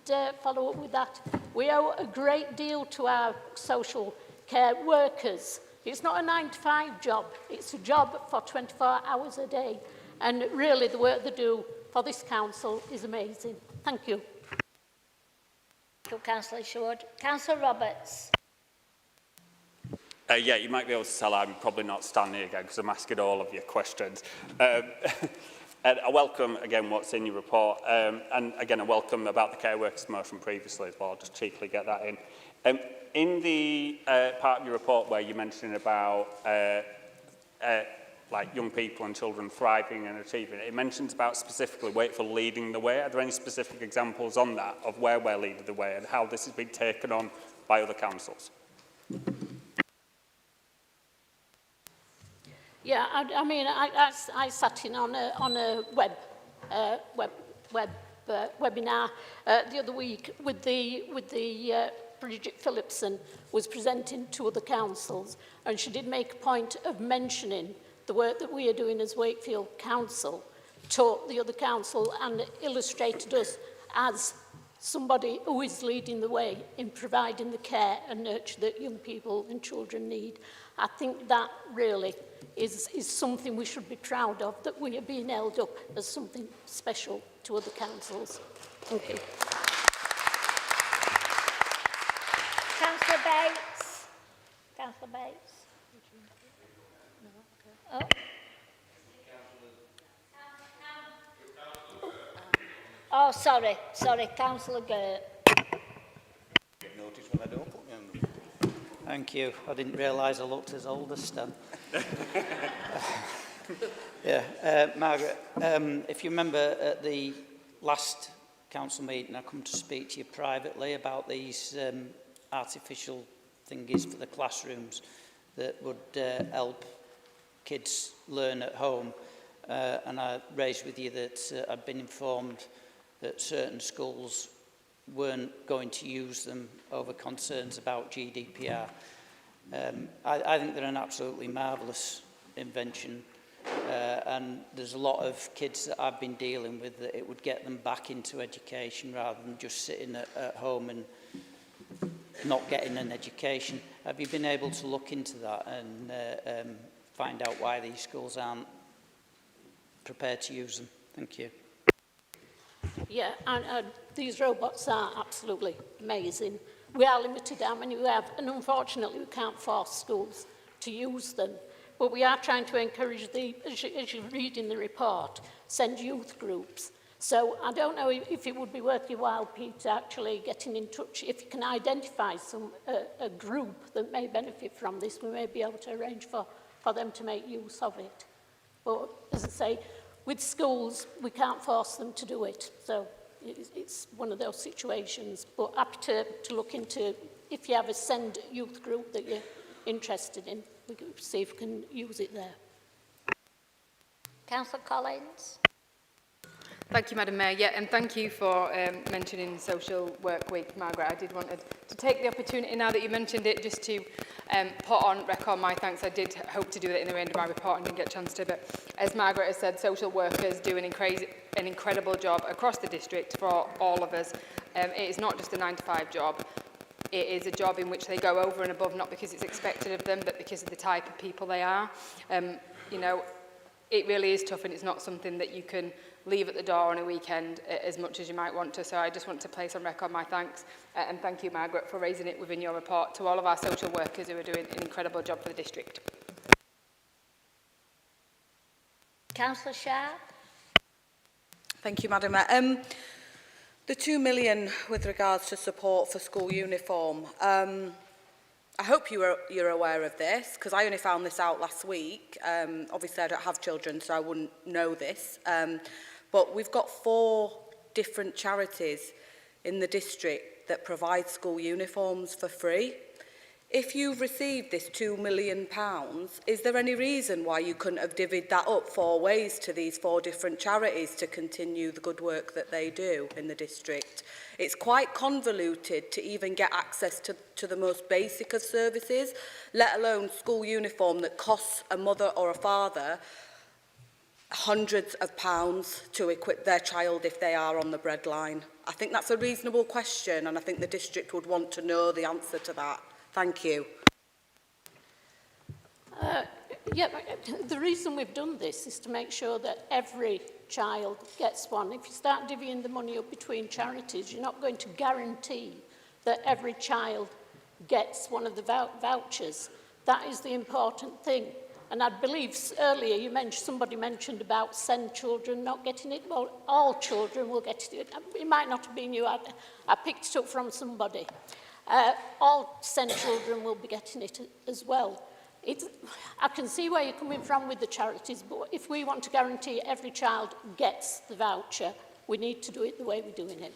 follow up with that. We owe a great deal to our social care workers. It's not a 9-to-5 job, it's a job for 24 hours a day. And really the work they do for this council is amazing. Thank you. Thank you, Councillor Sherwood. Councillor Roberts. Yeah, you might be able to tell I'm probably not standing again because I'm asking all of your questions. And I welcome, again, what's in your report. And, again, I welcome about the care workers motion previously as well. I'll just cheekily get that in. In the part of your report where you're mentioning about like young people and children thriving and achieving, it mentions about specifically Wakefield leading the way. Are there any specific examples on that of where we're leading the way and how this has been taken on by other councils? Yeah, I mean, I sat in on a webinar the other week with the Bridget Phillipson was presenting to other councils, and she did make a point of mentioning the work that we are doing as Wakefield Council, taught the other council and illustrated us as somebody who is leading the way in providing the care and nurture that young people and children need. I think that really is something we should be proud of, that we are being held up as something special to other councils. Thank you. Councillor Bates. Councillor Bates. Oh. Oh, sorry, Councillor Gert. Notice when I don't put my hand up. Thank you. I didn't realise I looked as old as Stan. Margaret, if you remember at the last council meeting, I come to speak to you privately about these artificial thingies for the classrooms that would help kids learn at home. And I raised with you that I'd been informed that certain schools weren't going to use them over concerns about GDPR. I think they're an absolutely marvellous invention, and there's a lot of kids that I've been dealing with that it would get them back into education rather than just sitting at home and not getting an education. Have you been able to look into that and find out why these schools aren't prepared to use them? Thank you. Yeah, and these robots are absolutely amazing. We are limited how many we have, and unfortunately we can't force schools to use them. But we are trying to encourage as you read in the report, send youth groups. So I don't know if it would be worth your while, Pete, actually getting in touch. If you can identify a group that may benefit from this, we may be able to arrange for them to make use of it. But as I say, with schools, we can't force them to do it. So it's one of those situations. But happy to look into, if you have a send youth group that you're interested in, we can see if we can use it there. Councillor Collins. Thank you, Madam Mayor. Yeah, and thank you for mentioning Social Work Week, Margaret. I did want to take the opportunity now that you mentioned it just to put on record my thanks. I did hope to do that in the end of my report and didn't get a chance to, but as Margaret has said, social workers do an incredible job across the district for all of us. It is not just a 9-to-5 job. It is a job in which they go over and above, not because it's expected of them, but because of the type of people they are. You know, it really is tough, and it's not something that you can leave at the door on a weekend as much as you might want to. So I just want to place on record my thanks and thank you, Margaret, for raising it within your report, to all of our social workers who are doing an incredible job for the district. Councillor Sharp. Thank you, Madam Mayor. The 2 million with regards to support for school uniform. I hope you're aware of this, because I only found this out last week. Obviously, I don't have children, so I wouldn't know this. But we've got 4 different charities in the district that provide school uniforms for free. If you've received this £2 million, is there any reason why you couldn't have divvied that up 4 ways to these 4 different charities to continue the good work that they do in the district? It's quite convoluted to even get access to the most basic of services, let alone school uniform that costs a mother or a father hundreds of pounds to equip their child if they are on the breadline. I think that's a reasonable question, and I think the district would want to know the answer to that. Thank you. The reason we've done this is to make sure that every child gets one. If you start divvying the money up between charities, you're not going to guarantee that every child gets one of the vouchers. That is the important thing. And I believe earlier somebody mentioned about SEND children not getting it. Well, all children will get it. It might not have been you. I picked it up from somebody. All SEND children will be getting it as well. I can see where you're coming from with the charities, but if we want to guarantee every child gets the voucher, we need to do it the way we're doing it.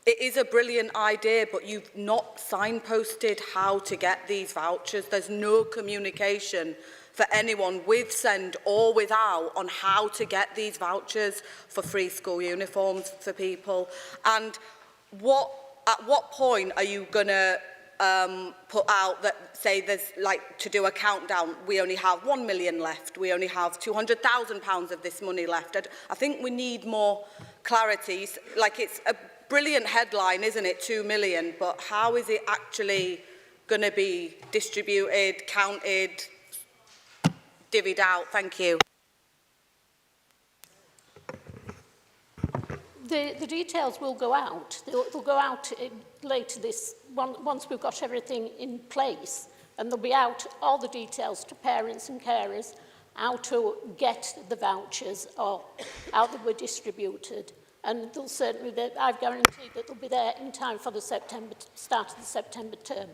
It is a brilliant idea, but you've not signposted how to get these vouchers. There's no communication for anyone with SEND or without on how to get these vouchers for free school uniforms for people. And at what point are you going to put out that, say, there's like to do a countdown, we only have 1 million left, we only have £200,000 of this money left? I think we need more clarity. Like, it's a brilliant headline, isn't it, 2 million, but how is it actually going to be distributed, counted, divvied out? Thank you. The details will go out. They'll go out later once we've got everything in place, and they'll be out all the details to parents and carers, how to get the vouchers or how they were distributed. And they'll certainly, I've guaranteed that they'll be there in time for the start of the September term.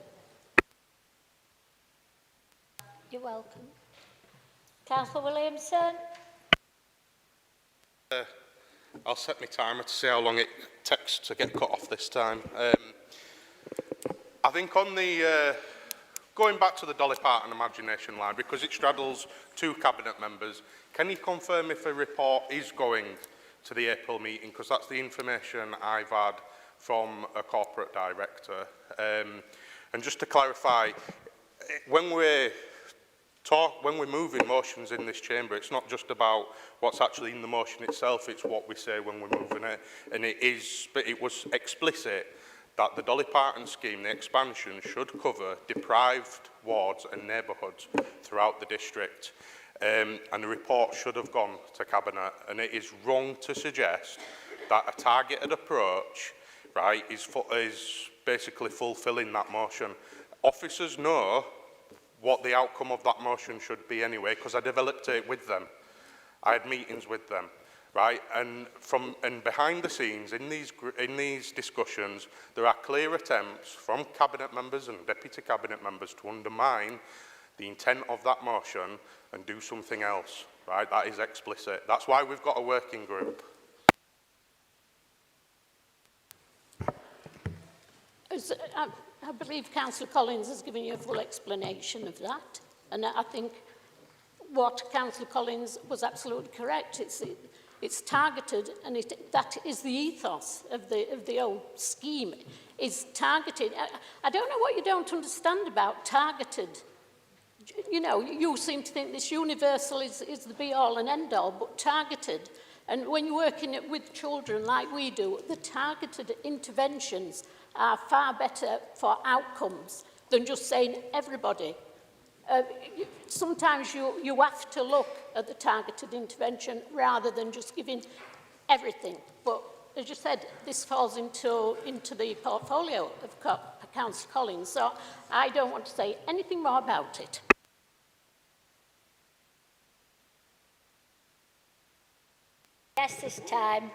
You're welcome. Councillor Williamson. I'll set my timer to see how long it takes to get cut off this time. I think on the going back to the Dolly Parton imagination line, because it straddles 2 cabinet members, can you confirm if a report is going to the April meeting? Because that's the information I've had from a corporate director. And just to clarify, when we're moving motions in this chamber, it's not just about what's actually in the motion itself, it's what we say when we're moving it. And it was explicit that the Dolly Parton scheme, the expansion, should cover deprived wards and neighbourhoods throughout the district. And the report should have gone to Cabinet. And it is wrong to suggest that a targeted approach, right, is basically fulfilling that motion. Officers know what the outcome of that motion should be anyway, because I developed it with them. I had meetings with them, right? And behind the scenes, in these discussions, there are clear attempts from cabinet members and deputy cabinet members to undermine the intent of that motion and do something else, right? That is explicit. That's why we've got a working group. I believe Councillor Collins has given you a full explanation of that, and I think what Councillor Collins was absolutely correct. It's targeted, and that is the ethos of the whole scheme. Is targeted. I don't know what you don't understand about targeted. You know, you seem to think this universal is the be-all and end-all, but targeted. And when you're working with children like we do, the targeted interventions are far better for outcomes than just saying everybody. Sometimes you have to look at the targeted intervention rather than just giving everything. But as you said, this falls into the portfolio of Councillor Collins, so I don't want to say anything more about it. Yes, this time.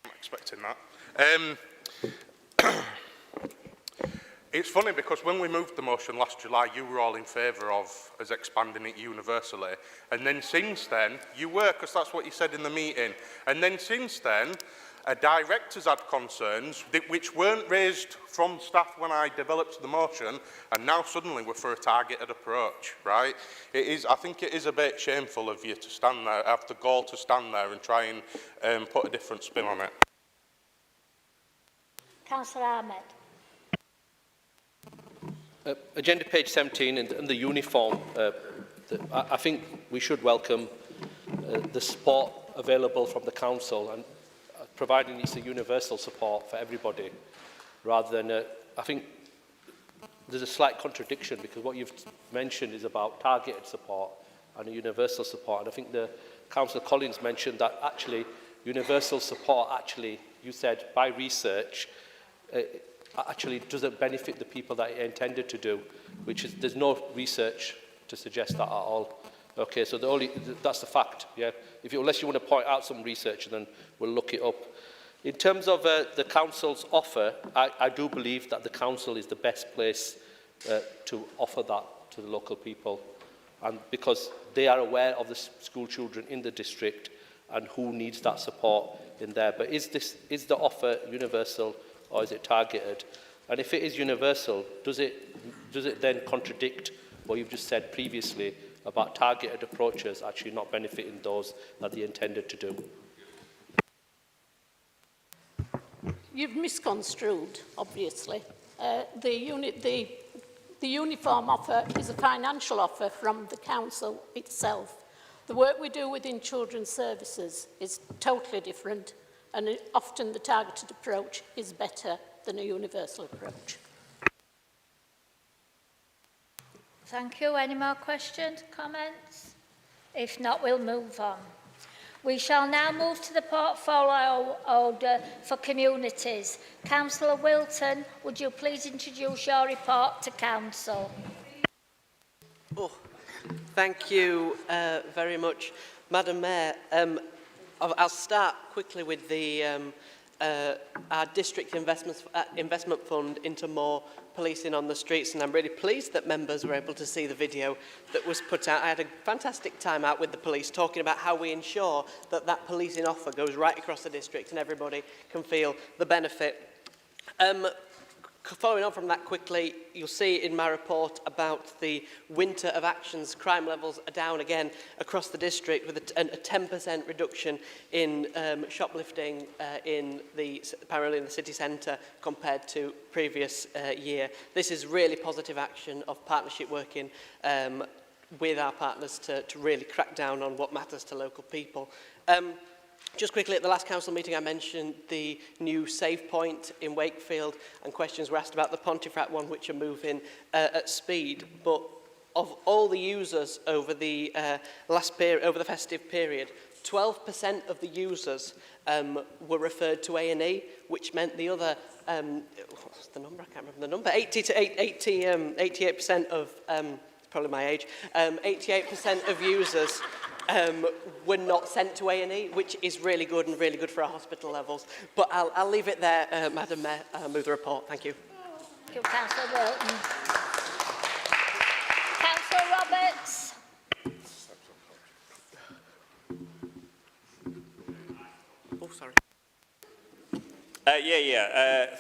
I'm expecting that. It's funny because when we moved the motion last July, you were all in favour of us expanding it universally. And then since then, you were, because that's what you said in the meeting. And then since then, directors had concerns which weren't raised from staff when I developed the motion, and now suddenly we're for a targeted approach, right? I think it is a bit shameful of you to stand there, have the gall to stand there and try and put a different spin on it. Councillor Ahmed. Agenda page 17 and the uniform, I think we should welcome the support available from the council, and providing it's a universal support for everybody, rather than, I think there's a slight contradiction, because what you've mentioned is about targeted support and a universal support, and I think the Councillor Collins mentioned that actually universal support, actually, you said by research, actually doesn't benefit the people that it intended to do, which is, there's no research to suggest that at all. Okay, so that's the fact, yeah. Unless you want to point out some research, then we'll look it up. In terms of the council's offer, I do believe that the council is the best place to offer that to the local people, and because they are aware of the school children in the district and who needs that support in there. But is the offer universal, or is it targeted? And if it is universal, does it then contradict what you've just said previously about targeted approaches actually not benefiting those that they intended to do? You've misconstrued, obviously. The uniform offer is a financial offer from the council itself. The work we do within children's services is totally different, and often the targeted approach is better than a universal approach. Thank you. Any more questions, comments? If not, we'll move on. We shall now move to the portfolio order for communities. Councillor Wilton, would you please introduce your report to Council? Oh, thank you very much, Madam Mayor. I'll start quickly with our district investment fund into more policing on the streets, and I'm really pleased that members were able to see the video that was put out. I had a fantastic time out with the police talking about how we ensure that that policing offer goes right across the district and everybody can feel the benefit. Following on from that quickly, you'll see in my report about the winter of actions. Crime levels are down again across the district, with a 10% reduction in shoplifting primarily in the city centre compared to previous year. This is really positive action of partnership working with our partners to really crack down on what matters to local people. Just quickly, at the last council meeting, I mentioned the new save point in Wakefield, and questions were asked about the Anti-fracking one, which are moving at speed. But of all the users over the over the festive period, 12% of the users were referred to A&E, which meant the other, what's the number? I can't remember the number. 88% of, probably my age, 88% of users were not sent to A&E, which is really good and really good for our hospital levels. But I'll leave it there, Madam Mayor. I'll move the report. Thank you. Thank you, Councillor Wilton. Councillor Roberts. Oh, sorry.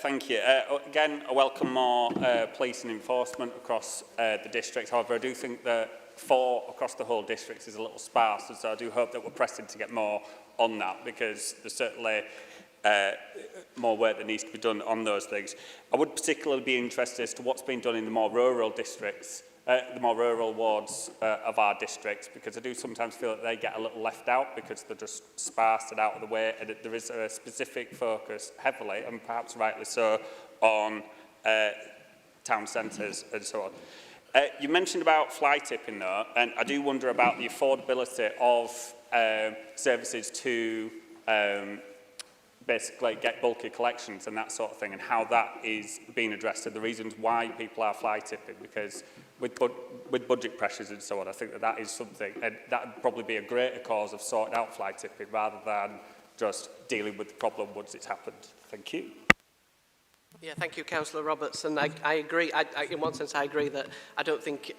Thank you. Again, I welcome more police and enforcement across the district. However, I do think that 4 across the whole district is a little sparse, and so I do hope that we're pressing to get more on that, because there's certainly more work that needs to be done on those things. I would particularly be interested as to what's been done in the more rural districts, the more rural wards of our districts, because I do sometimes feel that they get a little left out because they're just sparse and out of the way, and there is a specific focus, heavily, and perhaps rightly so, on town centres and so on. You mentioned about fly tipping though, and I do wonder about the affordability of services to basically get bulky collections and that sort of thing, and how that is being addressed, and the reasons why people are fly tipping, because with budget pressures and so on, I think that that is something, and that would probably be a greater cause of sorting out fly tipping rather than just dealing with the problem once it's happened. Thank you. Yeah, thank you, Councillor Roberts. And I agree, in one sense I agree that I don't think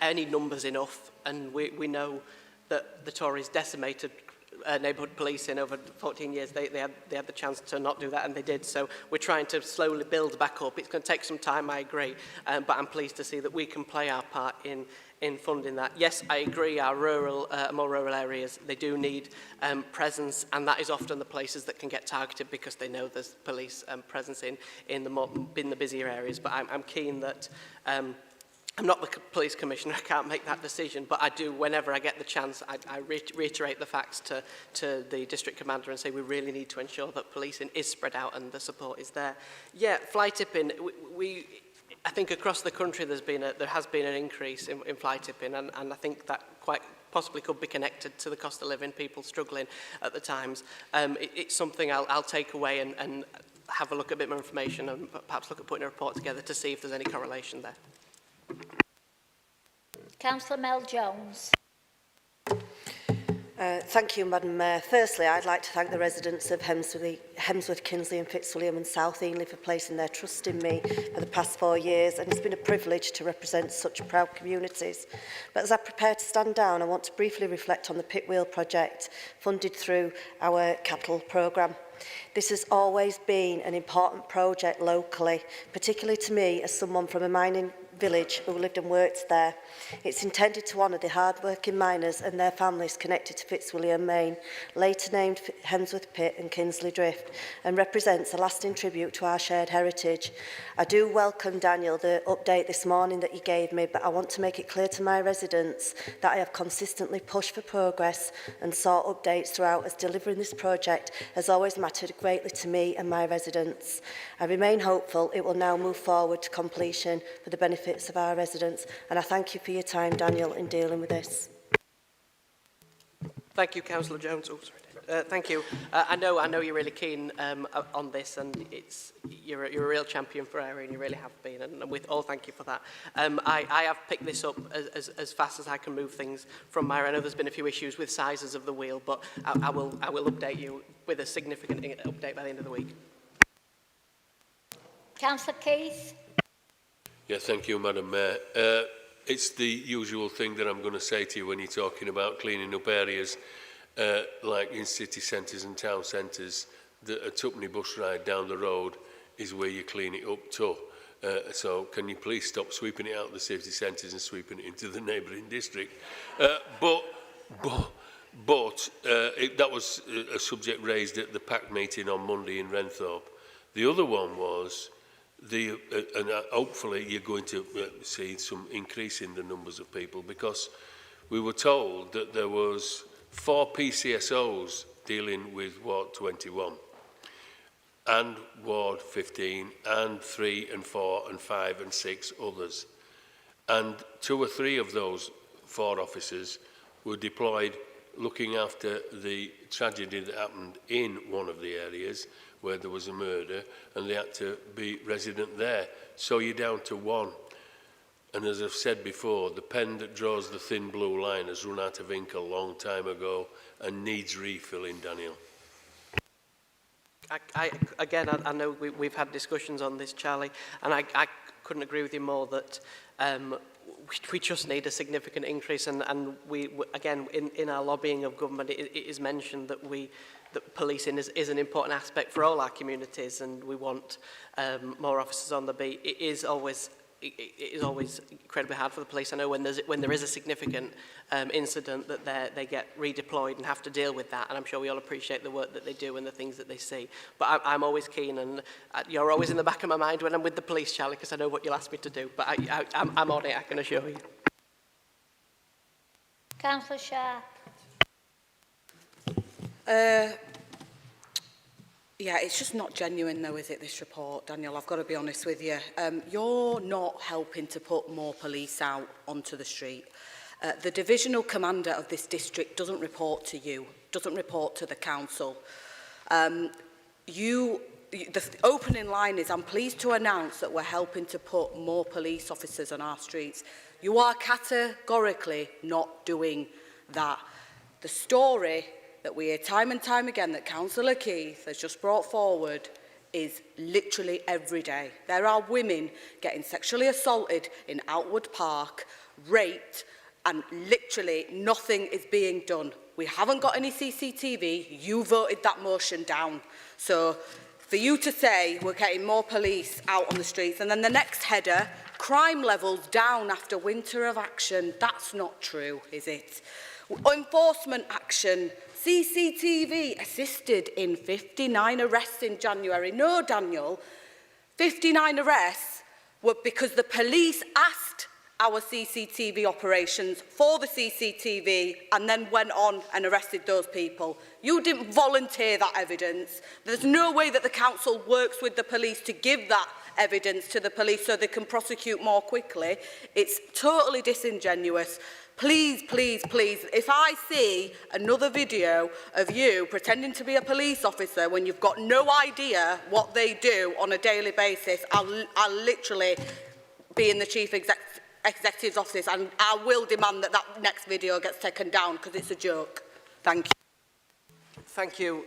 any number's enough, and we know that the Tories decimated neighbourhood policing over 14 years. They had the chance to not do that, and they did. So we're trying to slowly build back up. It's going to take some time, I agree, but I'm pleased to see that we can play our part in funding that. Yes, I agree, our rural, more rural areas, they do need presence, and that is often the places that can get targeted because they know there's police presence in the busier areas. But I'm keen that I'm not the police commissioner, I can't make that decision, but I do, whenever I get the chance, I reiterate the facts to the district commander and say we really need to ensure that policing is spread out and the support is there. Yeah, fly tipping, I think across the country there has been an increase in fly tipping, and I think that quite possibly could be connected to the cost of living, people struggling at the times. It's something I'll take away and have a look at a bit more information and perhaps look at putting a report together to see if there's any correlation there. Councillor Mel Jones. Thank you, Madam Mayor. Firstly, I'd like to thank the residents of Hemsworth, Kinsley and Fitzwilliam and South Eanley for placing their trust in me for the past 4 years, and it's been a privilege to represent such proud communities. But as I prepare to stand down, I want to briefly reflect on the pit wheel project funded through our capital programme. This has always been an important project locally, particularly to me as someone from a mining village who lived and worked there. It's intended to honour the hard-working miners and their families connected to Fitzwilliam Main, later named Hemsworth Pit and Kinsley Drift, and represents a lasting tribute to our shared heritage. I do welcome, Daniel, the update this morning that you gave me, but I want to make it clear to my residents that I have consistently pushed for progress and sought updates throughout, as delivering this project has always mattered greatly to me and my residents. I remain hopeful it will now move forward to completion for the benefit of our residents, and I thank you for your time, Daniel, in dealing with this. Thank you, Councillor Jones. Oh, sorry. Thank you. I know you're really keen on this, and you're a real champion for our area, and you really have been. And with all, thank you for that. I have picked this up as fast as I can move things from my. I know there's been a few issues with sizes of the wheel, but I will update you with a significant update by the end of the week. Councillor Keith. Yeah, thank you, Madam Mayor. It's the usual thing that I'm going to say to you when you're talking about cleaning up areas like in city centres and town centres, that a twopenny bus ride down the road is where you clean it up to. So can you please stop sweeping it out of the city centres and sweeping it into the neighbouring district? That was a subject raised at the PAC meeting on Monday in Renthorpe. The other one was and hopefully you're going to see some increase in the numbers of people, because we were told that there was 4 PCSOs dealing with Ward 21 and Ward 15 and 3 and 4 and 5 and 6 others. And 2 or 3 of those 4 officers were deployed looking after the tragedy that happened in one of the areas where there was a murder, and they had to be resident there. So you're down to 1. And as I've said before, the pen that draws the thin blue line has run out of ink a long time ago and needs refilling, Daniel. I know we've had discussions on this, Charlie, and I couldn't agree with you more that we just need a significant increase, and we again in our lobbying of government it is mentioned that policing is an important aspect for all our communities, and we want more officers on the beat. It is always incredibly hard for the police. I know when there is a significant incident that they get redeployed and have to deal with that, and I'm sure we all appreciate the work that they do and the things that they see. But I'm always keen, and you're always in the back of my mind when I'm with the police, Charlie, because I know what you'll ask me to do. But I'm on it, I can assure you. Councillor Sharp. Yeah, it's just not genuine though, is it, this report, Daniel? I've got to be honest with you. You're not helping to put more police out onto the street. The divisional commander of this district doesn't report to you, doesn't report to the council. The opening line is, I'm pleased to announce that we're helping to put more police officers on our streets. You are categorically not doing that. The story that we hear time and time again that Councillor Keith has just brought forward is literally every day. There are women getting sexually assaulted in Outwood Park, raped, and literally nothing is being done. We haven't got any CCTV. You voted that motion down. So for you to say we're getting more police out on the streets, and then the next header, crime levels down after winter of action, that's not true, is it? Enforcement action, CCTV assisted in 59 arrests in January. No, Daniel, 59 arrests were because the police asked our CCTV operations for the CCTV and then went on and arrested those people. You didn't volunteer that evidence. There's no way that the council works with the police to give that evidence to the police so they can prosecute more quickly. It's totally disingenuous. Please, please, please, if I see another video of you pretending to be a police officer when you've got no idea what they do on a daily basis, I'll literally be in the Chief Executive's office and I will demand that that next video gets taken down because it's a joke. Thank you. Thank you,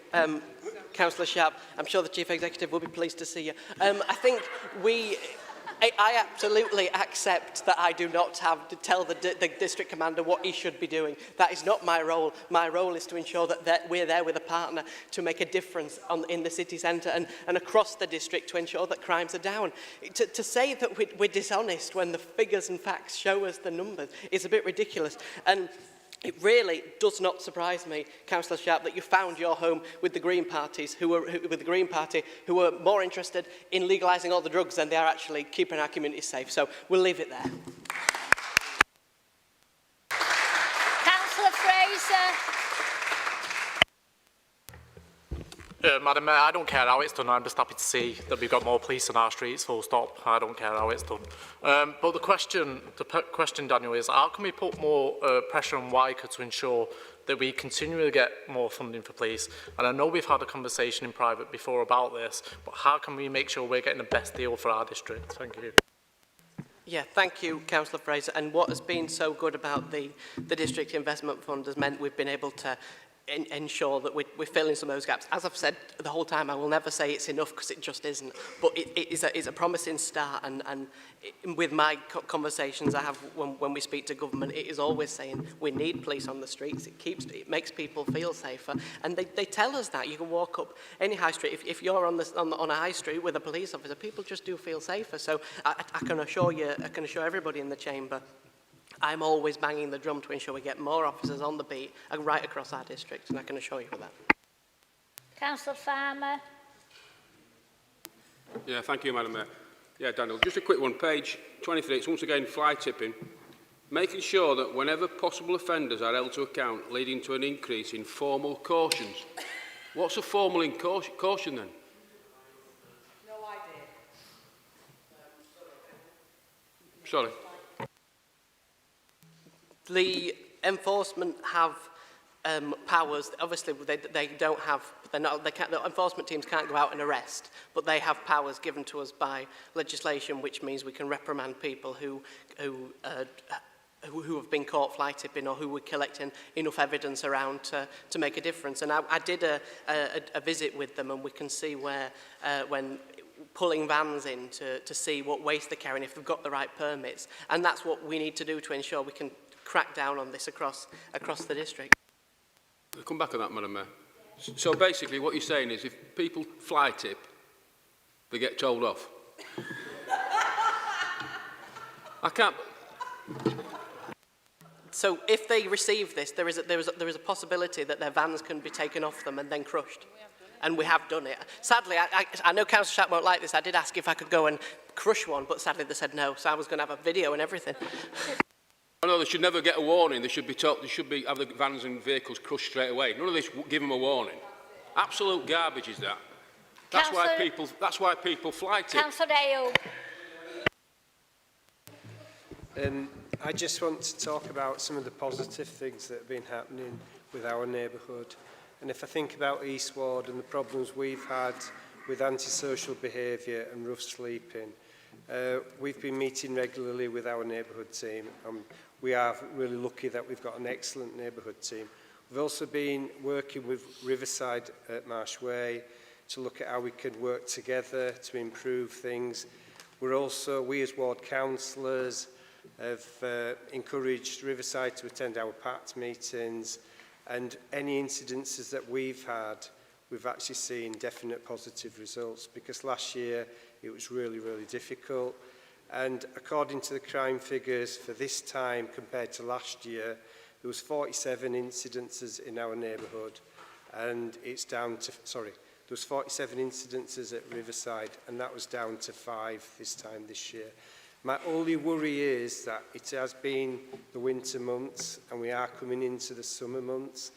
Councillor Sharp. I'm sure the Chief Executive will be pleased to see you. I think I absolutely accept that I do not have to tell the District Commander what he should be doing. That is not my role. My role is to ensure that we're there with a partner to make a difference in the city centre and across the district to ensure that crimes are down. To say that we're dishonest when the figures and facts show us the numbers is a bit ridiculous. And it really does not surprise me, Councillor Sharp, that you found your home with the Green Party, who were more interested in legalising all the drugs than they are actually keeping our communities safe. So we'll leave it there. Councillor Fraser. Madam Mayor, I don't care how it's done. I'm just happy to see that we've got more police on our streets, full stop. I don't care how it's done. But the question, Daniel, is how can we put more pressure on WICA to ensure that we continually get more funding for police? And I know we've had a conversation in private before about this, but how can we make sure we're getting the best deal for our district? Thank you. Yeah, thank you, Councillor Fraser. And what has been so good about the District Investment Fund has meant we've been able to ensure that we're filling some of those gaps. As I've said the whole time, I will never say it's enough because it just isn't. But it is a promising start, and with my conversations I have when we speak to government, it is always saying we need police on the streets. It makes people feel safer, and they tell us that. You can walk up any high street. If you're on a high street with a police officer, people just do feel safer. So I can assure you, I can assure everybody in the chamber, I'm always banging the drum to ensure we get more officers on the beat right across our district, and I can assure you of that. Councillor Farmer. Yeah, thank you, Madam Mayor. Yeah, Daniel, just a quick one. Page 23, it's once again fly tipping. Making sure that whenever possible offenders are held to account, leading to an increase in formal cautions. What's a formal caution then? No idea. Sorry. The enforcement have powers. Obviously, they don't have. The enforcement teams can't go out and arrest, but they have powers given to us by legislation, which means we can reprimand people who have been caught fly tipping or who were collecting enough evidence around to make a difference. And I did a visit with them, and we can see where when pulling vans in to see what waste they're carrying, if they've got the right permits, and that's what we need to do to ensure we can crack down on this across the district. I'll come back on that, Madam Mayor. So basically what you're saying is if people fly tip, they get told off. I can't. So if they receive this, there is a possibility that their vans can be taken off them and then crushed. And we have done it. Sadly, I know Councillor Sharp won't like this. I did ask if I could go and crush one, but sadly they said no. So I was going to have a video and everything. Oh, no, they should never get a warning. They should be told. They should have the vans and vehicles crushed straight away. None of this give them a warning. Absolute garbage is that. That's why people flight it. Councillor Ayo. I just want to talk about some of the positive things that have been happening with our neighbourhood. And if I think about East Ward and the problems we've had with antisocial behaviour and rough sleeping, we've been meeting regularly with our neighbourhood team. We are really lucky that we've got an excellent neighbourhood team. We've also been working with Riverside at Marsh Way to look at how we can work together to improve things. We as ward councillors have encouraged Riverside to attend our PAT meetings, and any incidences that we've had, we've actually seen definite positive results, because last year it was really, really difficult. And according to the crime figures for this time compared to last year, there was 47 incidences in our neighbourhood, and it's down to, there was 47 incidences at Riverside, and that was down to 5 this year. My only worry is that it has been the winter months and we are coming into the summer months,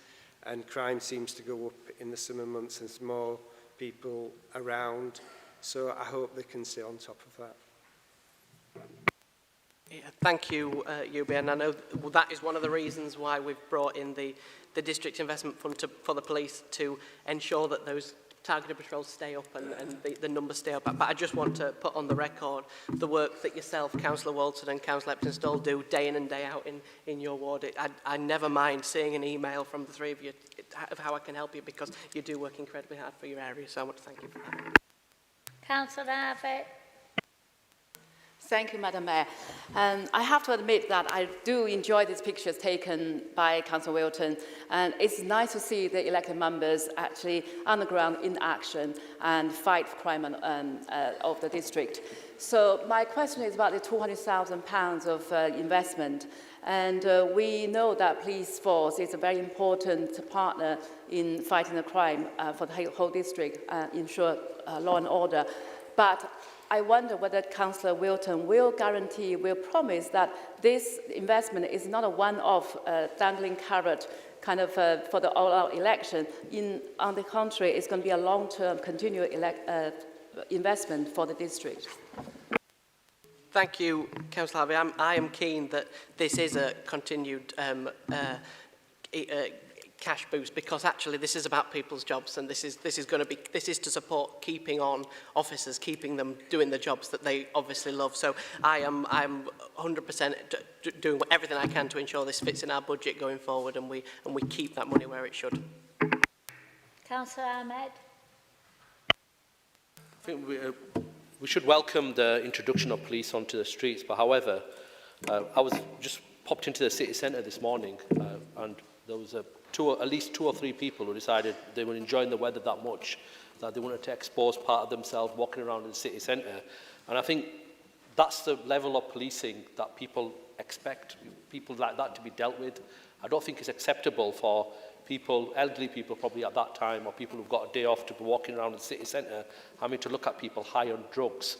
and crime seems to go up in the summer months and there's more people around. So I hope they can stay on top of that. Yeah, thank you, Yubi, and I know that is one of the reasons why we've brought in the District Investment Fund for the police, to ensure that those targeted patrols stay up and the numbers stay up. But I just want to put on the record the work that yourself, Councillor Walton and Councillor Epton-Stoll do day in and day out in your ward. I never mind seeing an email from the three of you of how I can help you, because you do work incredibly hard for your area. So I want to thank you for that. Councillor Harvey. Thank you, Madam Mayor. I have to admit that I do enjoy these pictures taken by Councillor Wilton, and it's nice to see the elected members actually on the ground in action and fight for crime of the district. So my question is about the £200,000 of investment, and we know that police force is a very important partner in fighting the crime for the whole district, ensure law and order. But I wonder whether Councillor Wilton will promise that this investment is not a one-off dangling carrot kind of for the all-out election. On the contrary, it's going to be a long-term, continual investment for the district. Thank you, Councillor Harvey. I am keen that this is a continued cash boost, because actually this is about people's jobs, and this is to support keeping on officers, keeping them doing the jobs that they obviously love. So I'm 100% doing everything I can to ensure this fits in our budget going forward, and we keep that money where it should. Councillor Ahmed. I think we should welcome the introduction of police onto the streets, but however, I was just popped into the city centre this morning, and there was at least 2 or 3 people who decided they were enjoying the weather that much that they wanted to expose part of themselves walking around in the city centre. And I think that's the level of policing that people expect people like that to be dealt with. I don't think it's acceptable for people, elderly people probably at that time, or people who've got a day off, to be walking around the city centre having to look at people high on drugs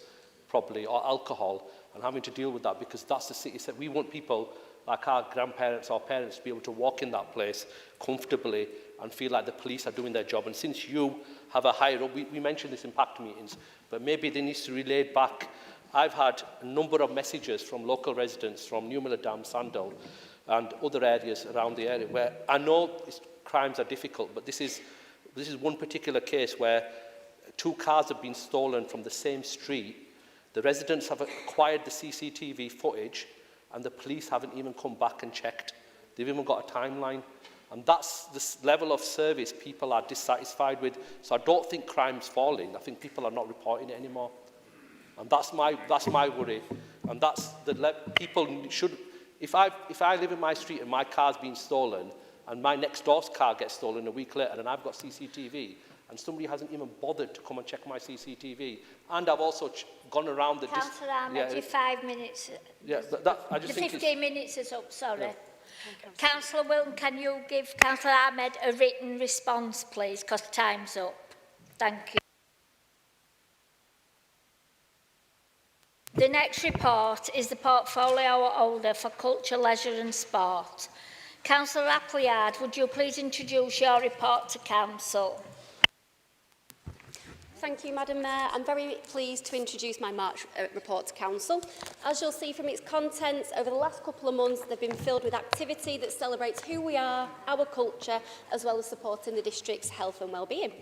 probably, or alcohol, and having to deal with that, because that's the city centre. We want people like our grandparents or parents to be able to walk in that place comfortably and feel like the police are doing their job. And since you have a higher up, we mentioned this in PACT meetings, but maybe they need to relay back. I've had a number of messages from local residents from Newmiller Dam, Sandal, and other areas around the area where I know crimes are difficult, but this is one particular case where 2 cars have been stolen from the same street. The residents have acquired the CCTV footage, and the police haven't even come back and checked. They've even got a timeline. And that's the level of service people are dissatisfied with. So I don't think crime's falling. I think people are not reporting it anymore. And that's my worry. And that's people should. If I live in my street and my car's been stolen, and my next door's car gets stolen a week later, and I've got CCTV, and somebody hasn't even bothered to come and check my CCTV, and I've also gone around the... Councillor Ahmed, your 5 minutes. Yeah, I just think 15 minutes is up, sorry. Yeah. Councillor Wilton, can you give Councillor Ahmed a written response, please, because time's up. Thank you. The next report is the portfolio holder for culture, leisure and sport. Councillor Appleyard, would you please introduce your report to Council? Thank you, Madam Mayor. I'm very pleased to introduce my March report to Council. As you'll see from its contents, over the last couple of months, they've been filled with activity that celebrates who we are, our culture, as well as supporting the district's health and well-being.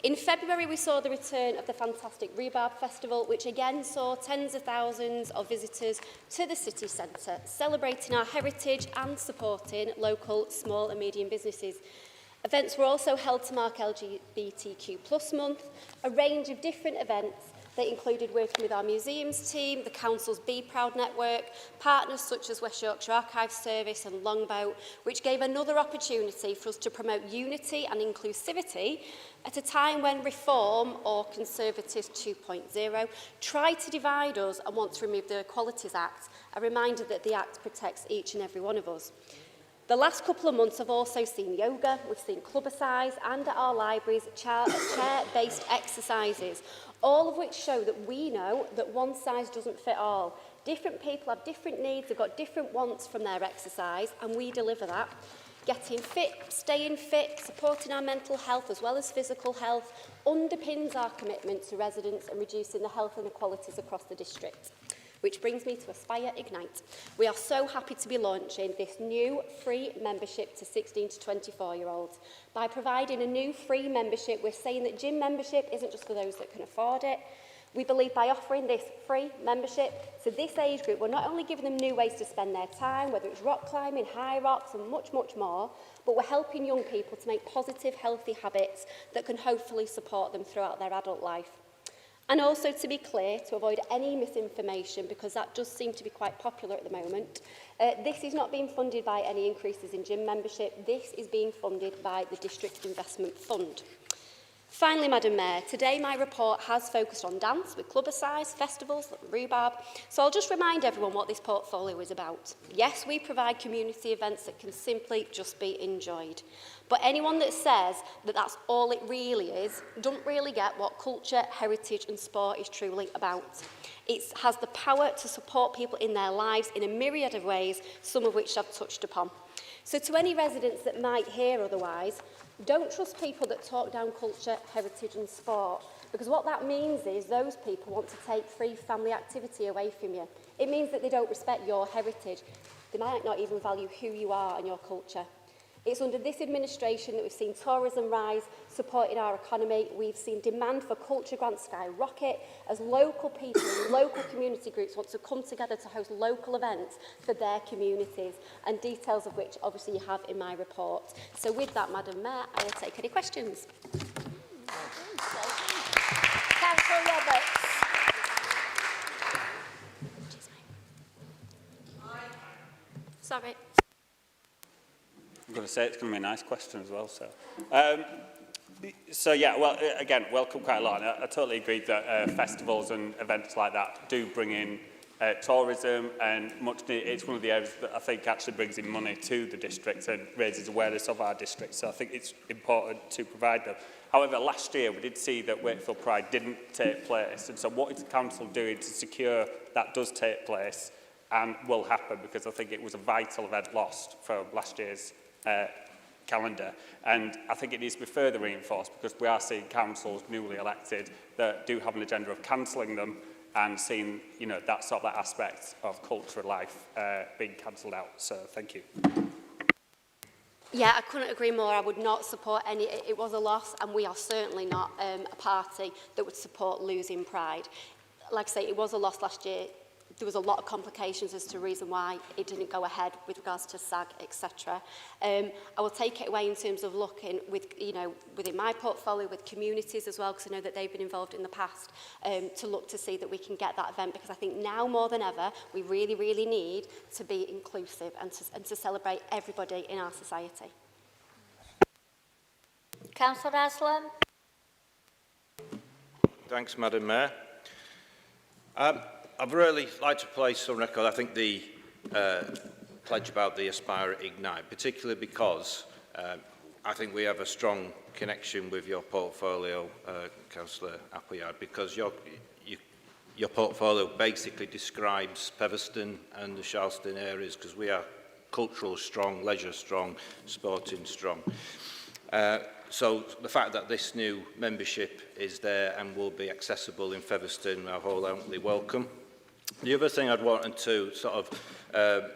In February, we saw the return of the fantastic Rhubarb Festival, which again saw tens of thousands of visitors to the city centre, celebrating our heritage and supporting local small and medium businesses. Events were also held to mark LGBTQ+ month, a range of different events that included working with our museums team, the Council's Be Proud network, partners such as West Yorkshire Archives Service and Longboat, which gave another opportunity for us to promote unity and inclusivity at a time when Reform, or Conservatives 2.0, tried to divide us and want to remove the Equalities Act, a reminder that the Act protects each and every one of us. The last couple of months have also seen yoga, we've seen clubber-size and at our libraries chair-based exercises, all of which show that we know that one size doesn't fit all. Different people have different needs, they've got different wants from their exercise, and we deliver that. Getting fit, staying fit, supporting our mental health as well as physical health underpins our commitment to residents and reducing the health inequalities across the district. Which brings me to Aspire Ignite. We are so happy to be launching this new free membership to 16 to 24-year-olds. By providing a new free membership, we're saying that gym membership isn't just for those that can afford it. We believe by offering this free membership to this age group, we're not only giving them new ways to spend their time, whether it's rock climbing, high rocks and much, much more, but we're helping young people to make positive, healthy habits that can hopefully support them throughout their adult life. And also, to be clear, to avoid any misinformation, because that does seem to be quite popular at the moment, this is not being funded by any increases in gym membership. This is being funded by the District Investment Fund. Finally, Madam Mayor, today my report has focused on dance with clubber-size, festivals, Rhubarb, so I'll just remind everyone what this portfolio is about. Yes, we provide community events that can simply just be enjoyed. But anyone that says that that's all it really is, don't really get what culture, heritage and sport is truly about. It has the power to support people in their lives in a myriad of ways, some of which I've touched upon. So to any residents that might hear otherwise, don't trust people that talk down culture, heritage and sport, because what that means is those people want to take free family activity away from you. It means that they don't respect your heritage. They might not even value who you are and your culture. It's under this administration that we've seen tourism rise, supporting our economy. We've seen demand for culture grants skyrocket as local people and local community groups want to come together to host local events for their communities, and details of which obviously you have in my report. So with that, Madam Mayor, I will take any questions. Councillor Roberts. Sorry. I'm going to say it's going to be a nice question as well. So yeah, well, again, welcome quite a lot. And I totally agree that festivals and events like that do bring in tourism, and it's one of the areas that I think actually brings in money to the district and raises awareness of our district. So I think it's important to provide them. However, last year we did see that Wakefield Pride didn't take place. And so what is the council doing to secure that does take place and will happen? Because I think it was a vital event lost from last year's calendar, and I think it needs to be further reinforced, because we are seeing councils newly elected that do have an agenda of cancelling them and seeing, you know, that sort of aspect of cultural life being cancelled out. So thank you. Yeah, I couldn't agree more. I would not support any. It was a loss, and we are certainly not a party that would support losing Pride. Like I say, it was a loss last year. There was a lot of complications as to the reason why it didn't go ahead with regards to SAG, etc. I will take it away in terms of looking with, you know, within my portfolio with communities as well, because I know that they've been involved in the past, to look to see that we can get that event, because I think now more than ever we really, really need to be inclusive and to celebrate everybody in our society. Councillor Aslam. Thanks, Madam Mayor. I'd really like to place on record, I think, the pledge about the Aspire Ignite, particularly because I think we have a strong connection with your portfolio, Councillor Appleyard, because your portfolio basically describes Featherstone and the Charleston areas, because we are cultural strong, leisure strong, sporting strong. So the fact that this new membership is there and will be accessible in Featherstone, I wholeheartedly welcome. The other thing I'd wanted to sort of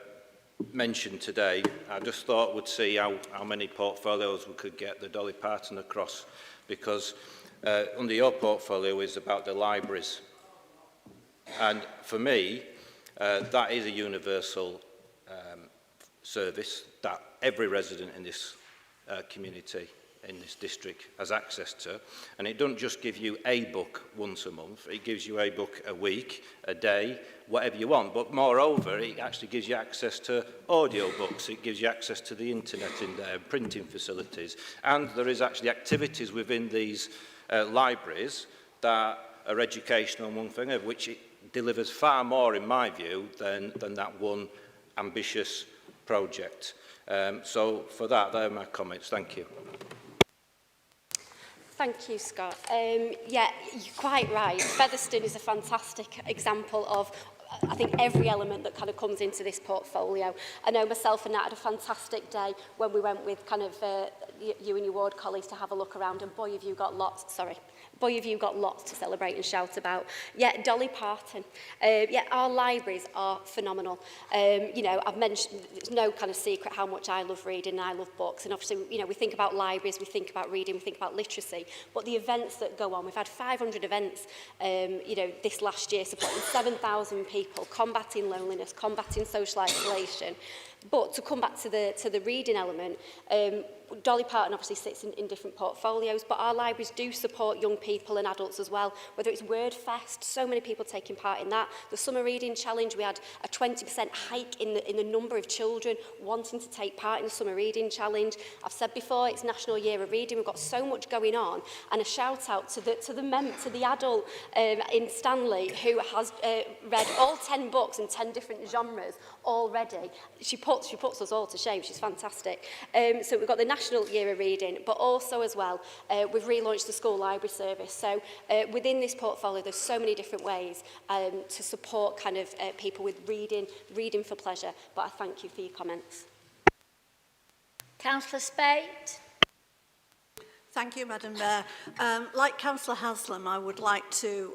mention today, I just thought we'd see how many portfolios we could get the Dolly Parton across, because under your portfolio is about the libraries. And for me, that is a universal service that every resident in this community, in this district, has access to. And it doesn't just give you a book once a month, it gives you a book a week, a day, whatever you want. But moreover, it actually gives you access to audio books, it gives you access to the internet in there, printing facilities. And there is actually activities within these libraries that are educational, one thing, of which it delivers far more, in my view, than that one ambitious project. So for that, they're my comments. Thank you. Thank you, Scott. Yeah, you're quite right. Featherstone is a fantastic example of, I think, every element that kind of comes into this portfolio. I know myself and Nat had a fantastic day when we went with kind of you and your ward colleagues to have a look around, and boy, have you got lots, boy, have you got lots to celebrate and shout about. Yeah, Dolly Parton. Yeah, our libraries are phenomenal. You know, I've mentioned, it's no kind of secret how much I love reading and I love books. And obviously, you know, we think about libraries, we think about reading, we think about literacy. But the events that go on, we've had 500 events, you know, this last year, supporting 7,000 people, combating loneliness, combating social isolation. But to come back to the reading element, Dolly Parton obviously sits in different portfolios, but our libraries do support young people and adults as well, whether it's Wordfest, so many people taking part in that. The Summer Reading Challenge, we had a 20% hike in the number of children wanting to take part in the Summer Reading Challenge. I've said before, it's National Year of Reading, we've got so much going on, and a shout out to the adult in Stanley who has read all 10 books in 10 different genres already. She puts us all to shame, she's fantastic. So we've got the National Year of Reading, but also as well, we've relaunched the school library service. So within this portfolio, there's so many different ways to support kind of people with reading for pleasure. But I thank you for your comments. Councillor Spate. Thank you, Madam Mayor. Like Councillor Haslam, I would like to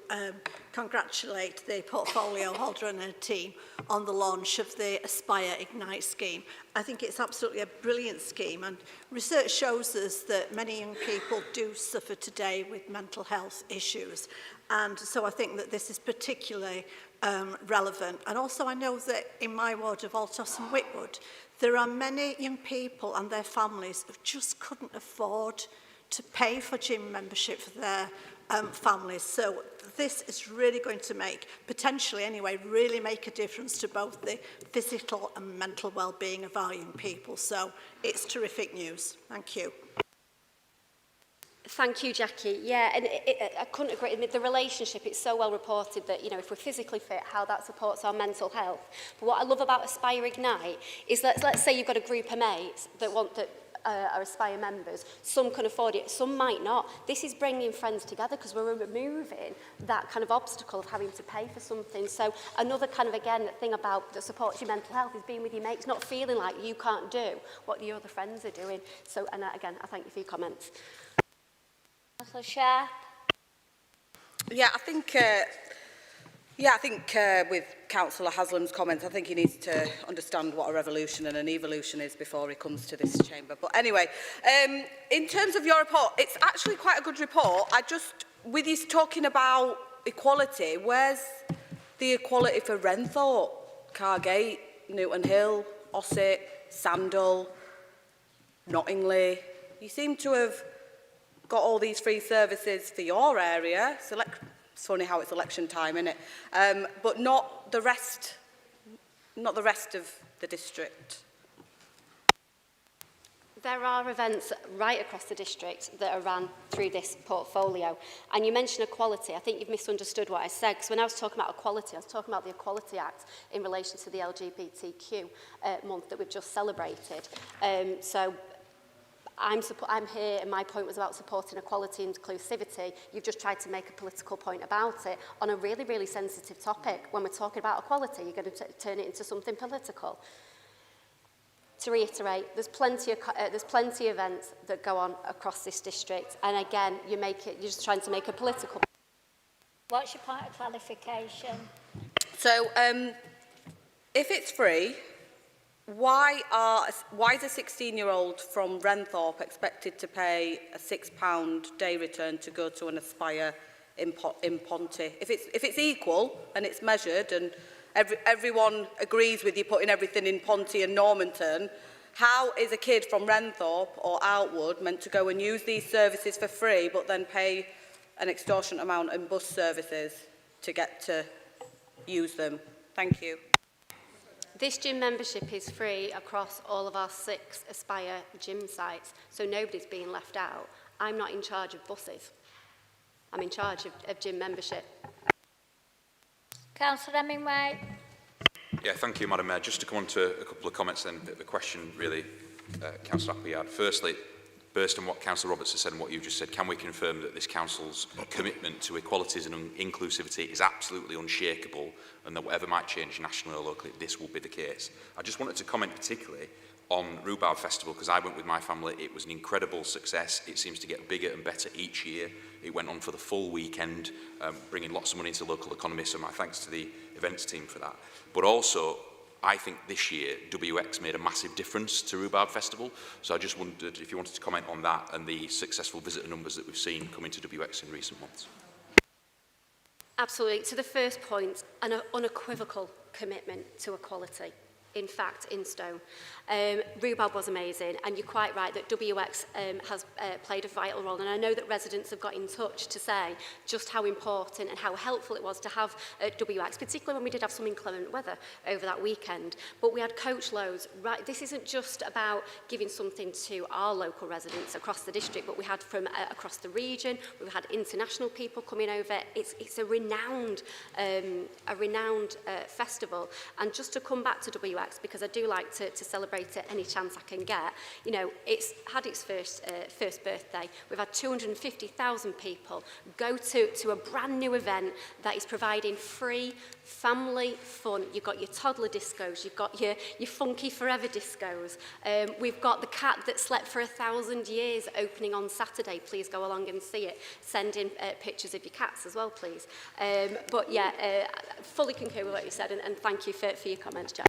congratulate the portfolio holder and her team on the launch of the Aspire Ignite scheme. I think it's absolutely a brilliant scheme, and research shows us that many young people do suffer today with mental health issues. And so I think that this is particularly relevant. And also I know that in my ward of Altos and Whitwood, there are many young people and their families who just couldn't afford to pay for gym membership for their families. So this is really going to make, potentially anyway, really make a difference to both the physical and mental well-being of our young people. So it's terrific news. Thank you. Thank you, Jackie. Yeah, and I couldn't agree. I mean, the relationship, it's so well reported that, you know, if we're physically fit, how that supports our mental health. But what I love about Aspire Ignite is let's say you've got a group of mates that are Aspire members. Some can afford it, some might not. This is bringing friends together because we're removing that kind of obstacle of having to pay for something. So another kind of, again, thing about that supports your mental health is being with your mates, not feeling like you can't do what your other friends are doing. So, and again, I thank you for your comments. Councillor Sharp. Yeah, I think with Councillor Haslam's comments, I think he needs to understand what a revolution and an evolution is before he comes to this chamber. But anyway, in terms of your report, it's actually quite a good report. With you talking about equality, where's the equality for Renthorpe, Cargate, Newton Hill, Ossett, Sandal, Nottingley? You seem to have got all these free services for your area. It's funny how it's election time, isn't it? But not the rest of the district. There are events right across the district that are run through this portfolio. And you mentioned equality. I think you've misunderstood what I said, because when I was talking about equality, I was talking about the Equality Act in relation to the LGBTQ month that we've just celebrated. So I'm here, and my point was about supporting equality and inclusivity. You've just tried to make a political point about it on a really, really sensitive topic. When we're talking about equality, you're going to turn it into something political. to reiterate, there's plenty of events that go on across this district, and again, you're just trying to make a political. What's your point of clarification? So, if it's free, why is a 16-year-old from Renthorpe expected to pay a £6 day return to go to an Aspire in Ponty? If it's equal and it's measured and everyone agrees with you putting everything in Ponty and Normanton, how is a kid from Renthorpe or Outwood meant to go and use these services for free but then pay an extortionate amount in bus services to get to use them? Thank you. This gym membership is free across all of our 6 Aspire gym sites, so nobody's being left out. I'm not in charge of buses. I'm in charge of gym membership. Councillor Hemingway. Yeah, thank you, Madam Mayor. Just to come on to a couple of comments then, the question really, Councillor Appleyard. Firstly, based on what Councillor Roberts has said and what you just said, can we confirm that this Council's commitment to equalities and inclusivity is absolutely unshakable, and that whatever might change nationally or locally, this will be the case? I just wanted to comment particularly on Rhubarb Festival, because I went with my family. It was an incredible success. It seems to get bigger and better each year. It went on for the full weekend, bringing lots of money into the local economy, so my thanks to the events team for that. But also, I think this year WX made a massive difference to Rhubarb Festival, so I just wondered if you wanted to comment on that and the successful visitor numbers that we've seen coming to WX in recent months. Absolutely. To the first point, an unequivocal commitment to equality. In fact, in stone. Rhubarb was amazing, and you're quite right that WX has played a vital role, and I know that residents have got in touch to say just how important and how helpful it was to have WX, particularly when we did have some inclement weather over that weekend. But we had coach loads. Right, this isn't just about giving something to our local residents across the district, but we had from across the region. We've had international people coming over. It's a renowned festival, and just to come back to WX, because I do like to celebrate it any chance I can get. You know, it's had its first birthday. We've had 250,000 people go to a brand new event that is providing free family fun. You've got your toddler discos, you've got your funky forever discos. We've got the cat that slept for 1,000 years opening on Saturday. Please go along and see it. Send in pictures of your cats as well, please. But yeah, fully concur with what you said, and thank you for your comments, Jack.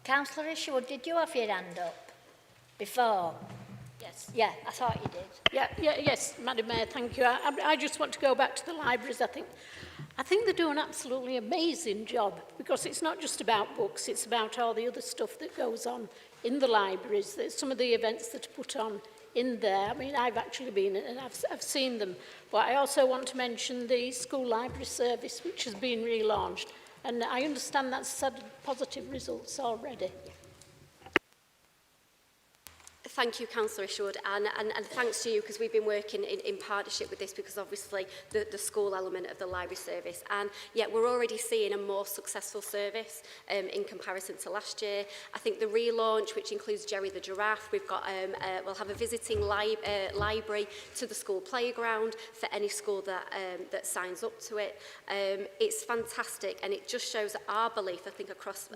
Councillor Isherwood, did you have your hand up before? Yes. Yeah, I thought you did. Yes, Madam Mayor, thank you. I just want to go back to the libraries. I think they do an absolutely amazing job, because it's not just about books, it's about all the other stuff that goes on in the libraries. There's some of the events that are put on in there. I mean, I've actually been and I've seen them. But I also want to mention the school library service, which has been relaunched. And I understand that's had positive results already. Thank you, Councillor Isherwood, and thanks to you, because we've been working in partnership with this, because obviously the school element of the library service, and yet we're already seeing a more successful service in comparison to last year. I think the relaunch, which includes Jerry the Giraffe, we'll have a visiting library to the school playground for any school that signs up to it. It's fantastic, and it just shows our belief, I think, across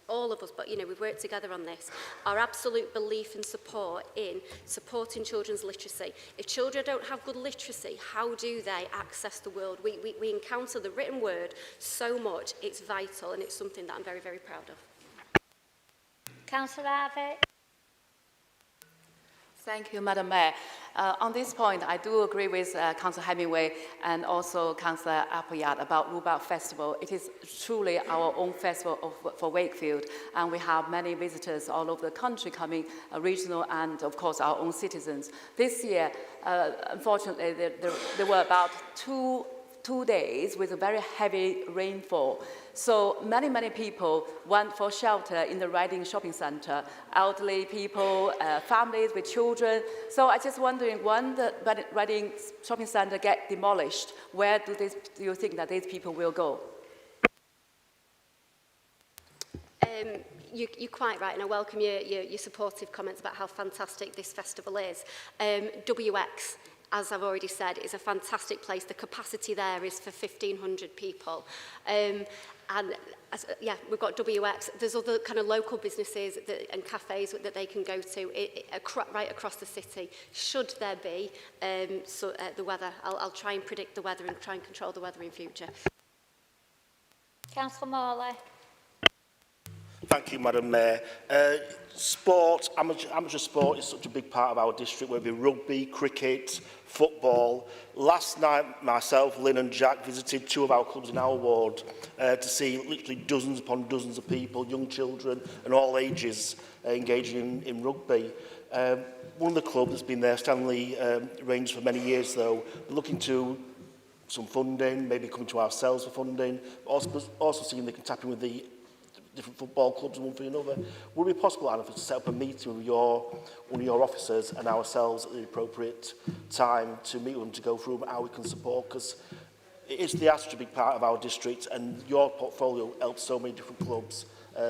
all of us, but you know, we've worked together on this, our absolute belief and support in supporting children's literacy. If children don't have good literacy, how do they access the world? We encounter the written word so much. It's vital, and it's something that I'm very, very proud of. Councillor Harvey. Thank you, Madam Mayor. On this point, I do agree with Councillor Hemingway and also Councillor Appleyard about Rhubarb Festival. It is truly our own festival for Wakefield, and we have many visitors all over the country coming, regional and, of course, our own citizens. This year, unfortunately, there were about two days with a very heavy rainfall. So many people went for shelter in the Reading shopping centre, elderly people, families with children. So I just wondering, when the Reading shopping centre get demolished, where do you think that these people will go? You're quite right, and I welcome your supportive comments about how fantastic this festival is. WX, as I've already said, is a fantastic place. The capacity there is for 1,500 people. Yeah, we've got WX. There's other kind of local businesses and cafes that they can go to right across the city. Should there be the weather, I'll try and predict the weather and try and control the weather in future. Councillor Morley. Thank you, Madam Mayor. Sport, amateur sport is such a big part of our district, whether it be rugby, cricket, football. Last night, myself, Lynn and Jack visited 2 of our clubs in our ward to see literally dozens upon dozens of people, young children and all ages engaging in rugby. One of the clubs that's been there, Stanley Rangers, for many years, though, looking to some funding, maybe coming to ourselves for funding, but also seeing they can tap in with the different football clubs and one for another. Would it be possible, Anna, to set up a meeting with one of your officers and ourselves at the appropriate time to meet with them to go through how we can support? Because it is such a big part of our district, and your portfolio helps so many different clubs.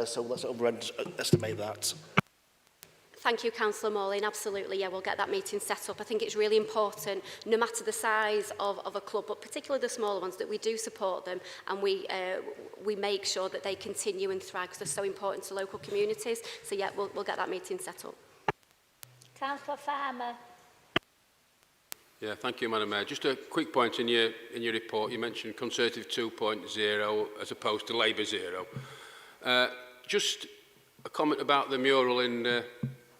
So let's not underestimate that. Thank you, Councillor Morley, and absolutely, yeah, we'll get that meeting set up. I think it's really important, no matter the size of a club, but particularly the smaller ones, that we do support them and we make sure that they continue and thrive, because they're so important to local communities. So yeah, we'll get that meeting set up. Councillor Farmer. Yeah, thank you, Madam Mayor. Just a quick point in your report. You mentioned Conservative 2.0 as opposed to Labour 0. Just a comment about the mural in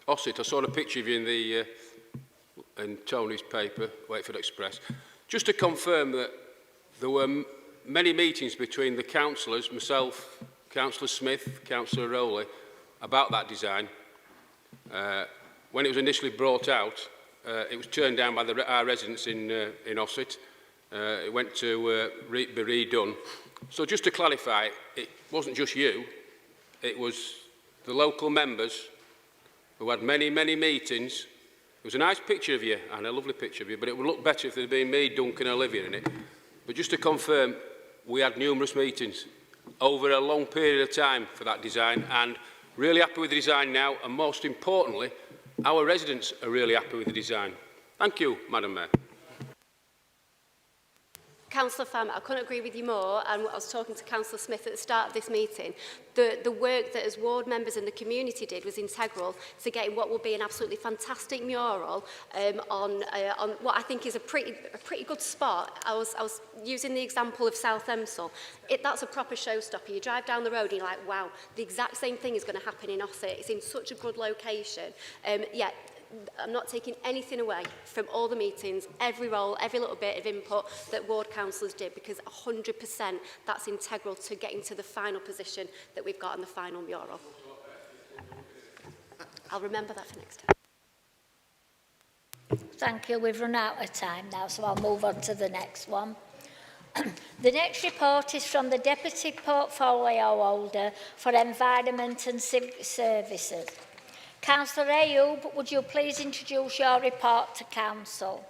Ossett. I saw a picture of you in Tony's paper, Wakefield Express. Just to confirm that there were many meetings between the councillors, myself, Councillor Smith, Councillor Rowley, about that design. When it was initially brought out, it was turned down by our residents in Ossett. It went to be redone. So just to clarify, it wasn't just you, it was the local members who had many, many meetings. It was a nice picture of you, and a lovely picture of you, but it would look better if there had been me, Duncan and Olivia in it. But just to confirm, we had numerous meetings over a long period of time for that design, and really happy with the design now, and most importantly, our residents are really happy with the design. Thank you, Madam Mayor. Councillor Farmer, I couldn't agree with you more, and I was talking to Councillor Smith at the start of this meeting. The work that as ward members and the community did was integral to getting what will be an absolutely fantastic mural on what I think is a pretty good spot. I was using the example of South Emsall. That's a proper showstopper. You drive down the road and you're like, wow, the exact same thing is going to happen in Ossett. It's in such a good location. Yeah. I'm not taking anything away from all the meetings, every role, every little bit of input that ward councillors did, because 100% that's integral to getting to the final position that we've got on the final mural. I'll remember that for next time. Thank you. We've run out of time now, so I'll move on to the next one. The next report is from the Deputy Portfolio Holder for Environment and Civic Services. Councillor Ayoub, would you please introduce your report to Council?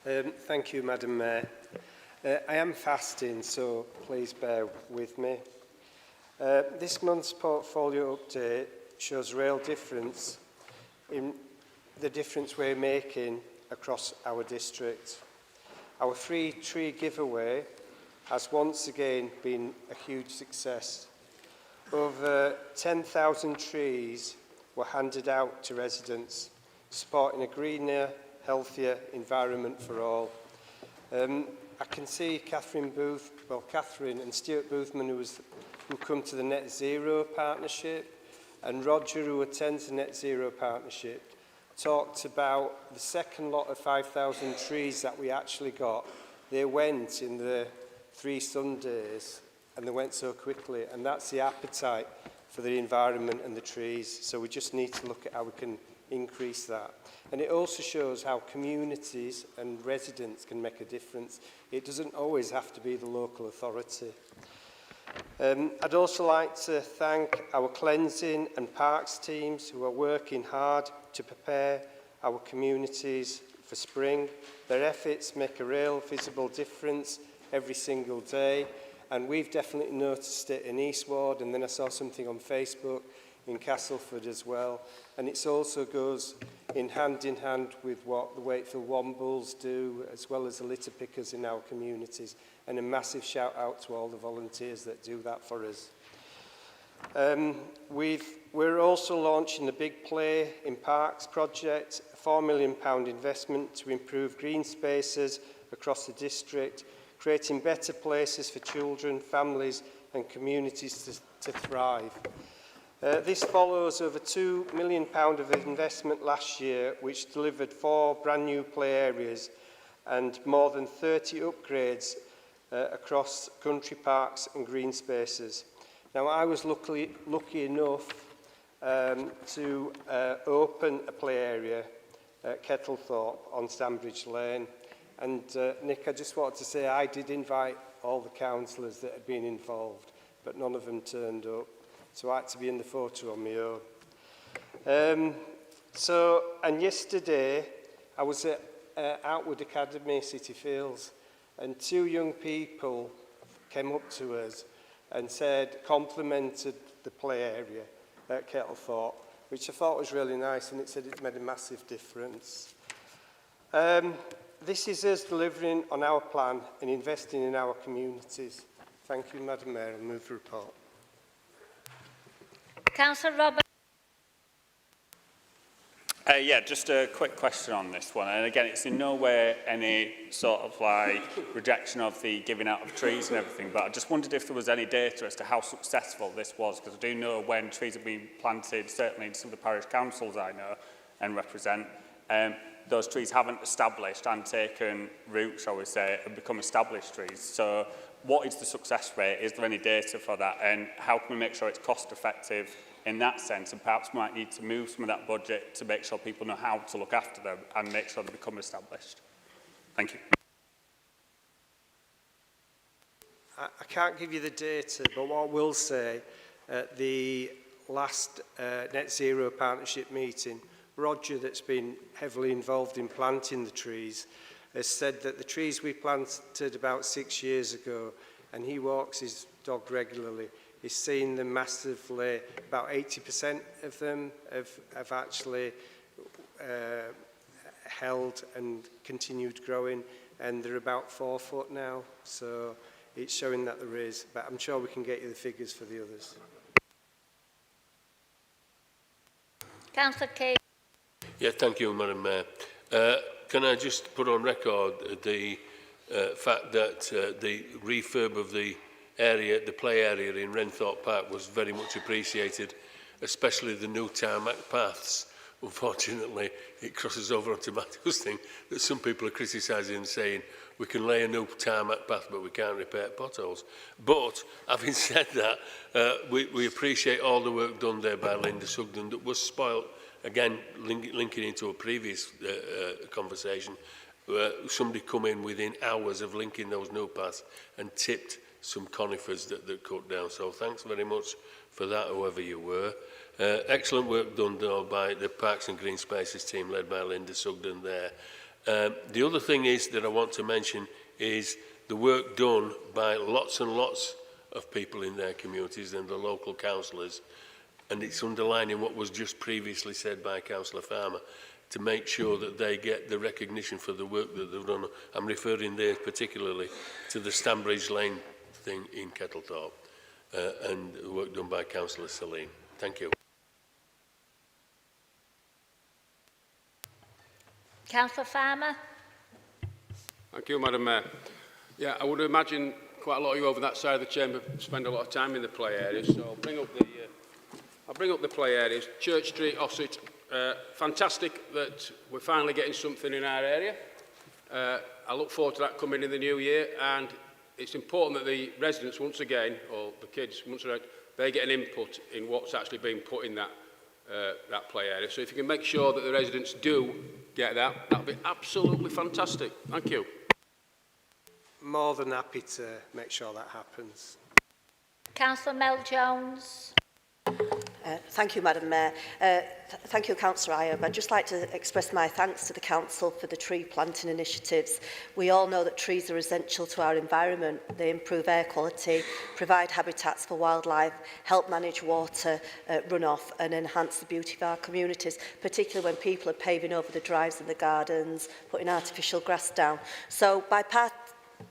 Thank you, Madam Mayor. I am fasting, so please bear with me. This month's portfolio update shows real difference in the difference we're making across our district. Our free tree giveaway has once again been a huge success. Over 10,000 trees were handed out to residents, supporting a greener, healthier environment for all. I can see Catherine and Stuart Boothman, who come to the Net Zero Partnership, and Roger, who attends the Net Zero Partnership, talked about the second lot of 5,000 trees that we actually got. They went in the 3 Sundays, and they went so quickly, and that's the appetite for the environment and the trees. So we just need to look at how we can increase that. And it also shows how communities and residents can make a difference. It doesn't always have to be the local authority. I'd also like to thank our cleansing and parks teams who are working hard to prepare our communities for spring. Their efforts make a real visible difference every single day. And we've definitely noticed it in Eastward, and then I saw something on Facebook in Castleford as well. And it also goes in hand with what the Wakefield Wombles do, as well as the litter pickers in our communities. And a massive shout out to all the volunteers that do that for us. We're also launching the Big Play in Parks project, a £4 million investment to improve green spaces across the district, creating better places for children, families and communities to thrive. This follows over £2 million of investment last year, which delivered 4 brand new play areas and more than 30 upgrades across country parks and green spaces. Now, I was lucky enough to open a play area at Kettlethorpe on Stanbridge Lane. And Nick, I just wanted to say I did invite all the councillors that had been involved, but none of them turned up. So I had to be in the photo on my own. And yesterday, I was at Outwood Academy, City Fields, and 2 young people came up to us and complimented the play area at Kettlethorpe, which I thought was really nice, and it said it's made a massive difference. This is us delivering on our plan and investing in our communities. Thank you, Madam Mayor. I'll move the report. Councillor Robert. Yeah, just a quick question on this one. And again, it's in no way any sort of like rejection of the giving out of trees and everything, but I just wondered if there was any data as to how successful this was, because I do know when trees have been planted, certainly in some of the parish councils I know and represent, those trees haven't established and taken root, shall we say, and become established trees. So what is the success rate? Is there any data for that? And how can we make sure it's cost effective in that sense? And perhaps we might need to move some of that budget to make sure people know how to look after them and make sure they become established. Thank you. I can't give you the data, but what I will say, at the last Net Zero Partnership meeting, Roger, that's been heavily involved in planting the trees, has said that the trees we planted about 6 years ago, and he walks his dog regularly, he's seen them massively. About 80% of them have actually held and continued growing, and they're about 4 foot now. So it's showing that there is, but I'm sure we can get you the figures for the others. Councillor Kay. Yeah, thank you, Madam Mayor. Can I just put on record the fact that the refurb of the area, the play area in Renthorpe Park was very much appreciated, especially the new tarmac paths. Unfortunately, it crosses over onto Matthew's thing that some people are criticising and saying we can lay a new tarmac path but we can't repair potholes. But having said that, we appreciate all the work done there by Linda Sugden that was spoilt. Again, linking into a previous conversation, somebody come in within hours of linking those new paths and tipped some conifers that cut down. So thanks very much for that, whoever you were. Excellent work done though by the Parks and Green Spaces team led by Linda Sugden there. The other thing is that I want to mention is the work done by lots and lots of people in their communities and the local councillors. And it's underlining what was just previously said by Councillor Farmer, to make sure that they get the recognition for the work that they've done. I'm referring there particularly to the Stanbridge Lane thing in Kettlethorpe and the work done by Councillor Salim. Thank you. Councillor Farmer. Thank you, Madam Mayor. Yeah, I would imagine quite a lot of you over that side of the chamber spend a lot of time in the play areas, so I'll bring up the play areas. Church Street, Ossett, fantastic that we're finally getting something in our area. I look forward to that coming in the new year, and it's important that the residents, once again, or the kids, once again, they get an input in what's actually being put in that play area. So if you can make sure that the residents do get that, that'll be absolutely fantastic. Thank you. More than happy to make sure that happens. Councillor Mel Jones. Thank you, Madam Mayor. Thank you, Councillor Iab. I'd just like to express my thanks to the Council for the tree planting initiatives. We all know that trees are essential to our environment. They improve air quality, provide habitats for wildlife, help manage water runoff and enhance the beauty of our communities, particularly when people are paving over the drives and the gardens, putting artificial grass down. So by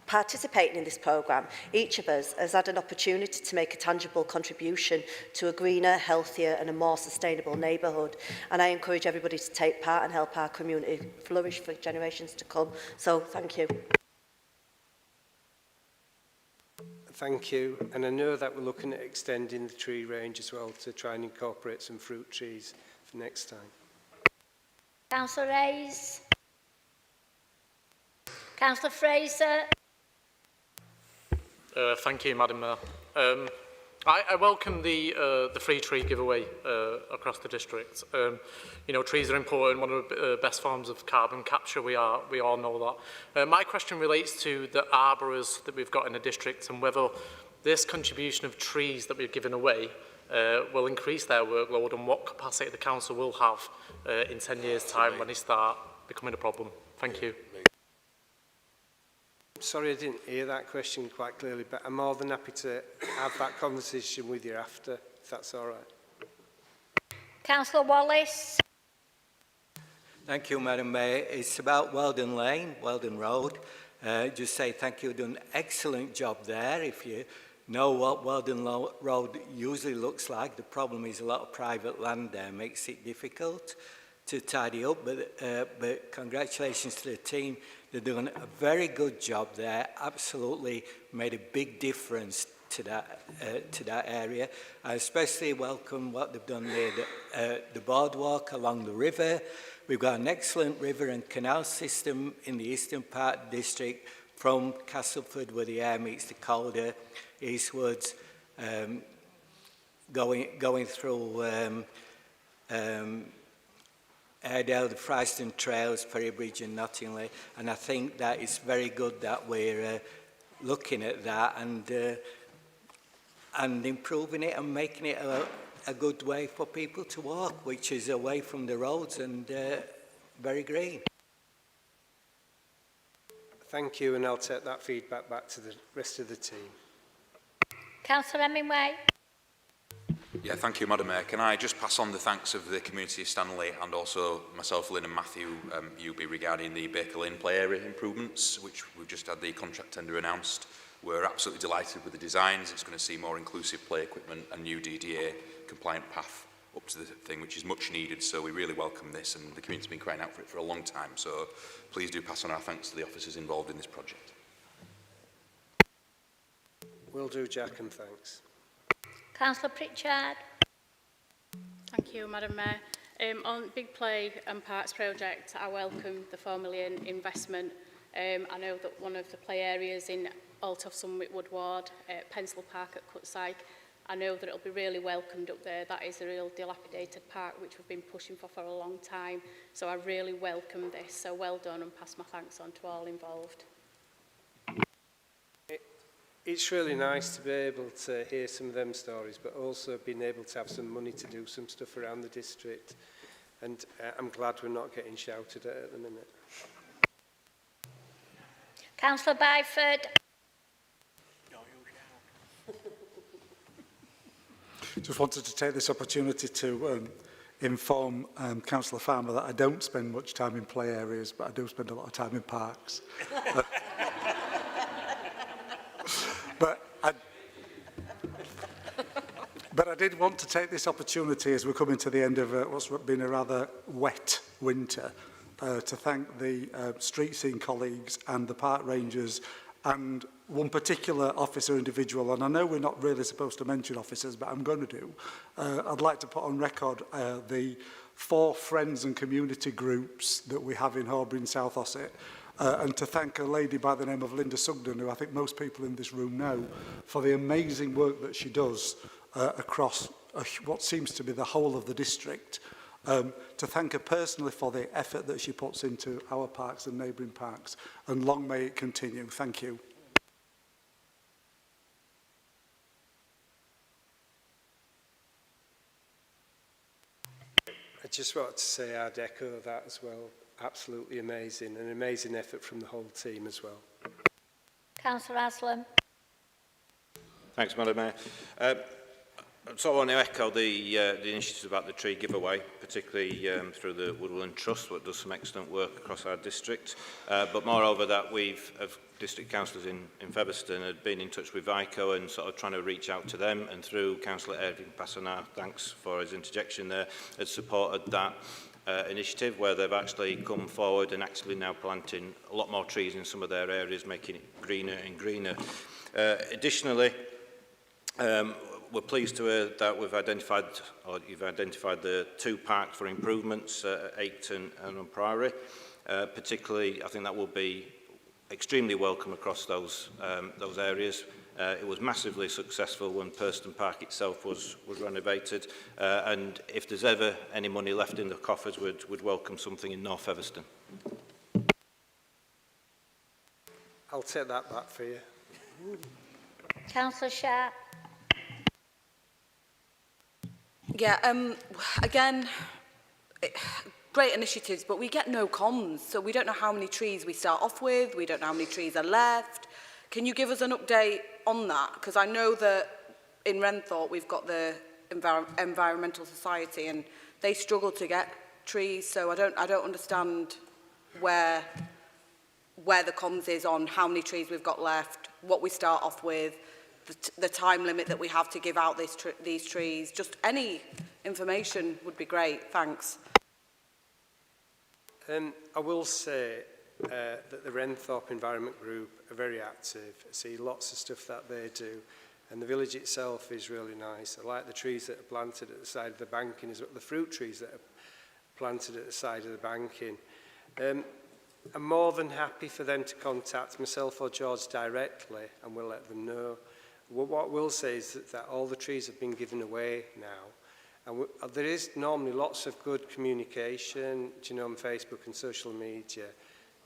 participating in this programme, each of us has had an opportunity to make a tangible contribution to a greener, healthier and a more sustainable neighbourhood. And I encourage everybody to take part and help our community flourish for generations to come. So thank you. Thank you. And I know that we're looking at extending the tree range as well to try and incorporate some fruit trees for next time. Councillor Hayes. Councillor Fraser. Thank you, Madam Mayor. I welcome the free tree giveaway across the district. You know, trees are important, one of the best forms of carbon capture, we all know that. My question relates to the arbourers that we've got in the district and whether this contribution of trees that we've given away will increase their workload and what capacity the council will have in 10 years' time when they start becoming a problem. Thank you. Sorry I didn't hear that question quite clearly, but I'm more than happy to have that conversation with you after, if that's all right. Councillor Wallace. Thank you, Madam Mayor. It's about Weldon Lane, Weldon Road. Just say thank you, you've done an excellent job there. If you know what Weldon Road usually looks like, the problem is a lot of private land there makes it difficult to tidy up, but congratulations to the team. They're doing a very good job there, absolutely made a big difference to that area. I especially welcome what they've done near the boardwalk along the river. We've got an excellent river and canal system in the eastern part of the district from Castleford, where the air meets the Calder, eastwards, going through Airedale, the Fryston Trails, Ferrybridge and Nottingley, and I think that it's very good that we're looking at that and improving it and making it a good way for people to walk, which is away from the roads and very green. Thank you, and I'll take that feedback back to the rest of the team. Councillor Hemingway. Yeah, thank you, Madam Mayor. Can I just pass on the thanks of the community of Stanley and also myself, Lynn and Matthew, UB, regarding the Baker Lane play area improvements, which we've just had the contract tender announced. We're absolutely delighted with the designs. It's going to see more inclusive play equipment and new DDA compliant path up to the thing, which is much needed. So we really welcome this, and the community's been crying out for it for a long time. So please do pass on our thanks to the officers involved in this project. Will do, Jack, and thanks. Councillor Pritchard. Thank you, Madam Mayor. On Big Play and Parks project, I welcome the £4 million investment. I know that one of the play areas in Althoff Sunwit Woodward, Pensel Park at Cutsike, I know that it'll be really welcomed up there. That is a real dilapidated park which we've been pushing for a long time. So I really welcome this. So well done, and pass my thanks on to all involved. It's really nice to be able to hear some of them stories, but also being able to have some money to do some stuff around the district. And I'm glad we're not getting shouted at the minute. Councillor Byford. Just wanted to take this opportunity to inform Councillor Farmer that I don't spend much time in play areas, but I do spend a lot of time in parks. But I did want to take this opportunity as we're coming to the end of what's been a rather wet winter to thank the street scene colleagues and the park rangers and one particular officer individual, and I know we're not really supposed to mention officers, but I'm going to do. I'd like to put on record the 4 friends and community groups that we have in Horbury and South Ossett, and to thank a lady by the name of Linda Sugden, who I think most people in this room know, for the amazing work that she does across what seems to be the whole of the district. To thank her personally for the effort that she puts into our parks and neighbouring parks, and long may it continue. Thank you. just wanted to say I'd echo that as well. Absolutely amazing, an amazing effort from the whole team as well. Councillor Aslam. Thanks, Madam Mayor. So I want to echo the initiatives about the tree giveaway, particularly through the Woodland Trust, which does some excellent work across our district. But moreover, that we've, as district councillors in Featherstone, had been in touch with VICO and sort of trying to reach out to them, and through Councillor Erving Passanar, thanks for his interjection there, had supported that initiative where they've actually come forward and actually now planting a lot more trees in some of their areas, making it greener and greener. Additionally, we're pleased to hear that we've identified, or you've identified the 2 parks for improvements at Aitken and on Priory. Particularly, I think that will be extremely welcome across those areas. It was massively successful when Purston Park itself was renovated, and if there's ever any money left in the coffers, we'd welcome something in North Featherstone. I'll take that back for you. Councillor Sharp. Yeah, again, great initiatives, but we get no comms, so we don't know how many trees we start off with, we don't know how many trees are left. Can you give us an update on that? Because I know that in Renthorpe we've got the Environmental Society and they struggle to get trees, so I don't understand where the comms is on how many trees we've got left, what we start off with, the time limit that we have to give out these trees. Just any information would be great. Thanks. I will say that the Renthorpe Environment Group are very active. I see lots of stuff that they do, and the village itself is really nice. I like the trees that are planted at the side of the banking, as well, the fruit trees that are planted at the side of the banking. I'm more than happy for them to contact myself or George directly, and we'll let them know. What we'll say is that all the trees have been given away now, and there is normally lots of good communication, on Facebook and social media,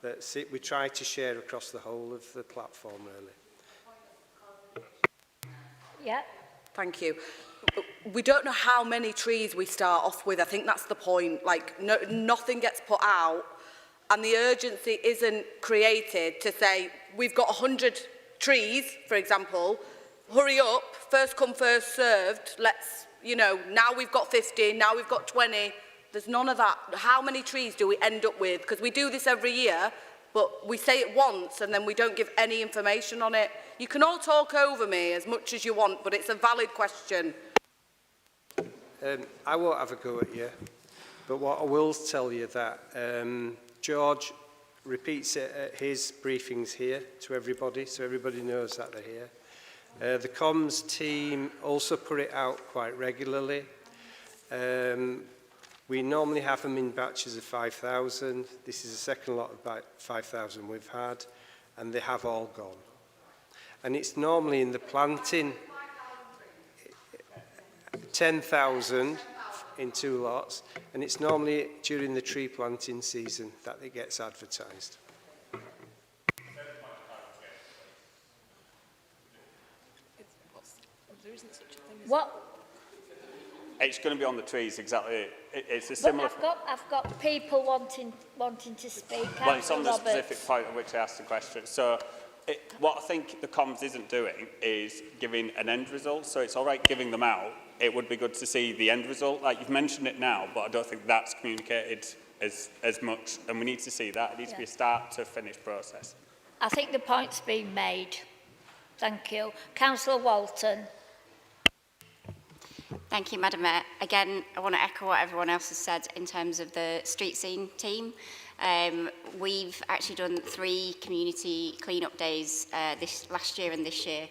that we try to share across the whole of the platform, really. Yeah. Thank you. We don't know how many trees we start off with. I think that's the point. Like, nothing gets put out, and the urgency isn't created to say, we've got 100 trees, for example, hurry up, first come, first served, let's, now we've got 50, now we've got 20. There's none of that. How many trees do we end up with? Because we do this every year, but we say it once and then we don't give any information on it. You can all talk over me as much as you want, but it's a valid question. I won't have a go at you, but what I will tell you that George repeats it at his briefings here to everybody, so everybody knows that they're here. The comms team also put it out quite regularly. We normally have them in batches of 5,000. This is the second lot of 5,000 we've had, and they have all gone. And it's normally in the planting, 10,000 in 2 lots, and it's normally during the tree planting season that it gets advertised. What? It's going to be on the trees, exactly. It's a similar... But I've got people wanting to speak. Well, it's on the specific point at which I asked the question. So what I think the comms isn't doing is giving an end result. So it's all right giving them out. It would be good to see the end result. Like, you've mentioned it now, but I don't think that's communicated as much. And we need to see that. It needs to be a start to finish process. I think the point's been made. Thank you. Councillor Walton. Thank you, Madam Mayor. Again, I want to echo what everyone else has said in terms of the street scene team. We've actually done 3 community clean-up days this last year and this year.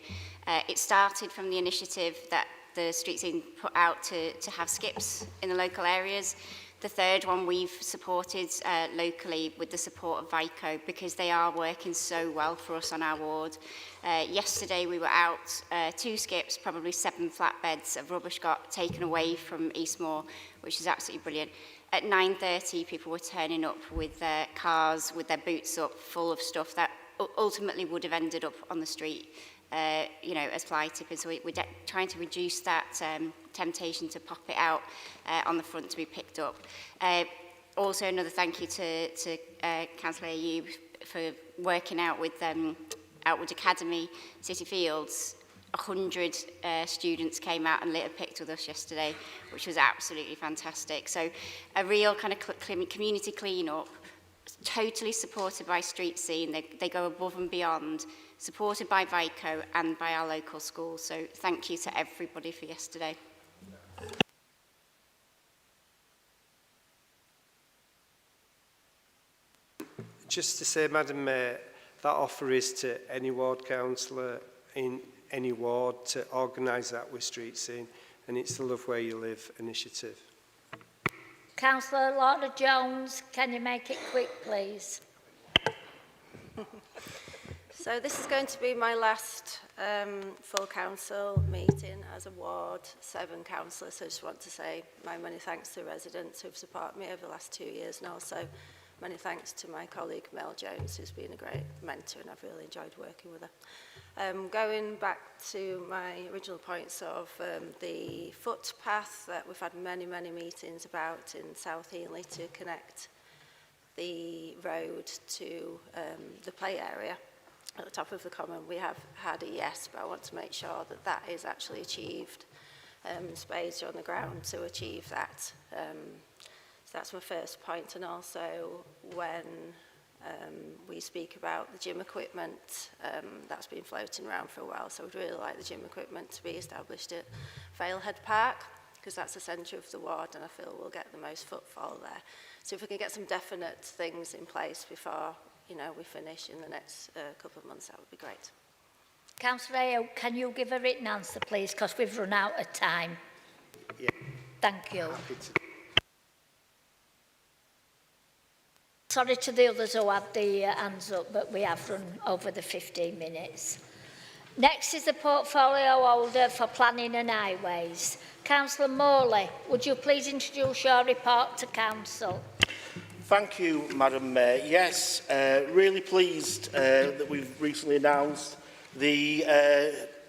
It started from the initiative that the street scene put out to have skips in the local areas. The third one we've supported locally with the support of VICO, because they are working so well for us on our ward. Yesterday we were out, 2 skips, probably 7 flatbeds of rubbish got taken away from Eastmoor, which is absolutely brilliant. At 9:30 people were turning up with their cars, with their boots up, full of stuff that ultimately would have ended up on the street, as fly tippers. So we're trying to reduce that temptation to pop it out on the front to be picked up. Also, another thank you to Councillor Ayub for working out with Outwood Academy City Fields. 100 students came out and lit a pict with us yesterday, which was absolutely fantastic. So a real kind of community clean-up, totally supported by Street Scene. They go above and beyond, supported by Vico and by our local schools. So thank you to everybody for yesterday. Just to say, Madam Mayor, that offer is to any ward councillor in any ward to organise that with Street Scene, and it's the Love Where You Live initiative. Councillor Lorna Jones, can you make it quick, please? So this is going to be my last full council meeting as a Ward 7 councillor, so I just want to say my many thanks to residents who have supported me over the last 2 years, and also many thanks to my colleague Mel Jones, who's been a great mentor, and I've really enjoyed working with her. Going back to my original points of the footpath that we've had many meetings about in South Healy to connect the road to the play area at the top of the common. We have had a yes, but I want to make sure that that is actually achieved. Spades are on the ground to achieve that. So that's my first point. And also when we speak about the gym equipment, that's been floating around for a while, so I'd really like the gym equipment to be established at Valehead Park, because that's the centre of the ward, and I feel we'll get the most footfall there. So if we can get some definite things in place before, you know, we finish in the next couple of months, that would be great. Councillor Ayo, can you give a written answer, please, because we've run out of time. Yeah. Thank you. Sorry to the others who had the hands up, but we have run over the 15 minutes. Next is the portfolio holder for planning and highways. Councillor Morley, would you please introduce your report to council? Thank you, Madam Mayor. Yes, really pleased that we've recently announced the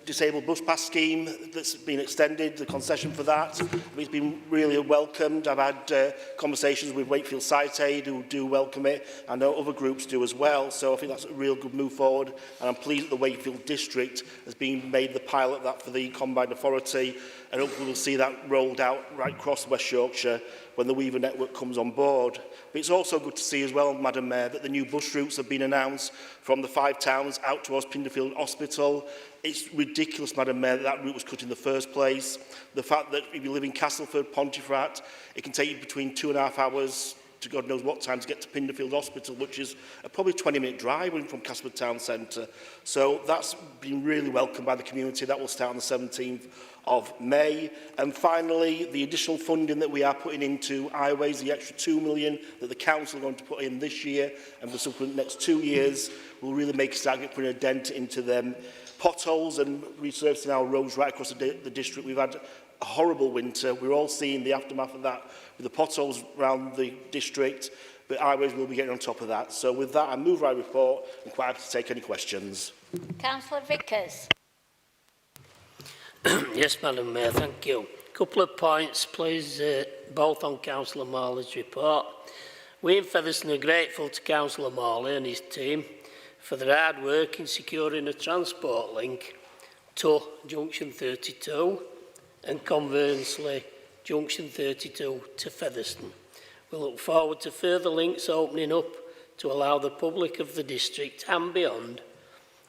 disabled bus pass scheme that's been extended, the concession for that. It's been really welcomed. I've had conversations with Wakefield Site Aid who do welcome it. I know other groups do as well, so I think that's a real good move forward. And I'm pleased that the Wakefield District has been made the pilot of that for the Combined Authority, and hopefully we'll see that rolled out right across West Yorkshire when the Weaver network comes on board. But it's also good to see as well, Madam Mayor, that the new bus routes have been announced from the 5 towns out towards Pinderfield Hospital. It's ridiculous, Madam Mayor, that that route was cut in the first place. The fact that if you live in Castleford, Pontefract, it can take you between 2.5 hours to God knows what time to get to Pinderfield Hospital, which is a probably 20-minute drive from Castleford Town Centre. So that's been really welcomed by the community. That will start on the 17th of May. And finally, the additional funding that we are putting into highways, the extra 2 million that the council are going to put in this year and for the next 2 years, will really make us start putting a dent into them potholes and resurfacing our roads right across the district. We've had a horrible winter. We're all seeing the aftermath of that with the potholes around the district, but highways will be getting on top of that. So with that, I move my report and quite happy to take any questions. Councillor Vickers. Yes, Madam Mayor, thank you. Couple of points, please, both on Councillor Morley's report. We in Featherstone are grateful to Councillor Morley and his team for their hard work in securing a transport link to Junction 32 and conversely Junction 32 to Featherstone. We look forward to further links opening up to allow the public of the district and beyond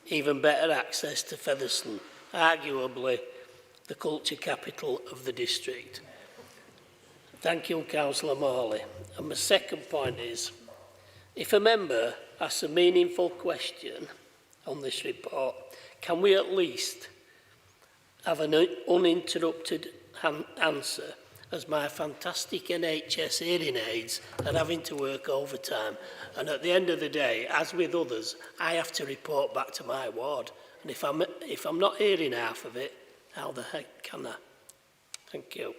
even better access to Featherstone, arguably the culture capital of the district. Thank you, Councillor Morley. And my second point is, if a member asks a meaningful question on this report, can we at least have an uninterrupted answer, as my fantastic NHS hearing aids are having to work overtime. And at the end of the day, as with others, I have to report back to my ward. And if I'm not hearing half of it, how the heck can I? Thank you.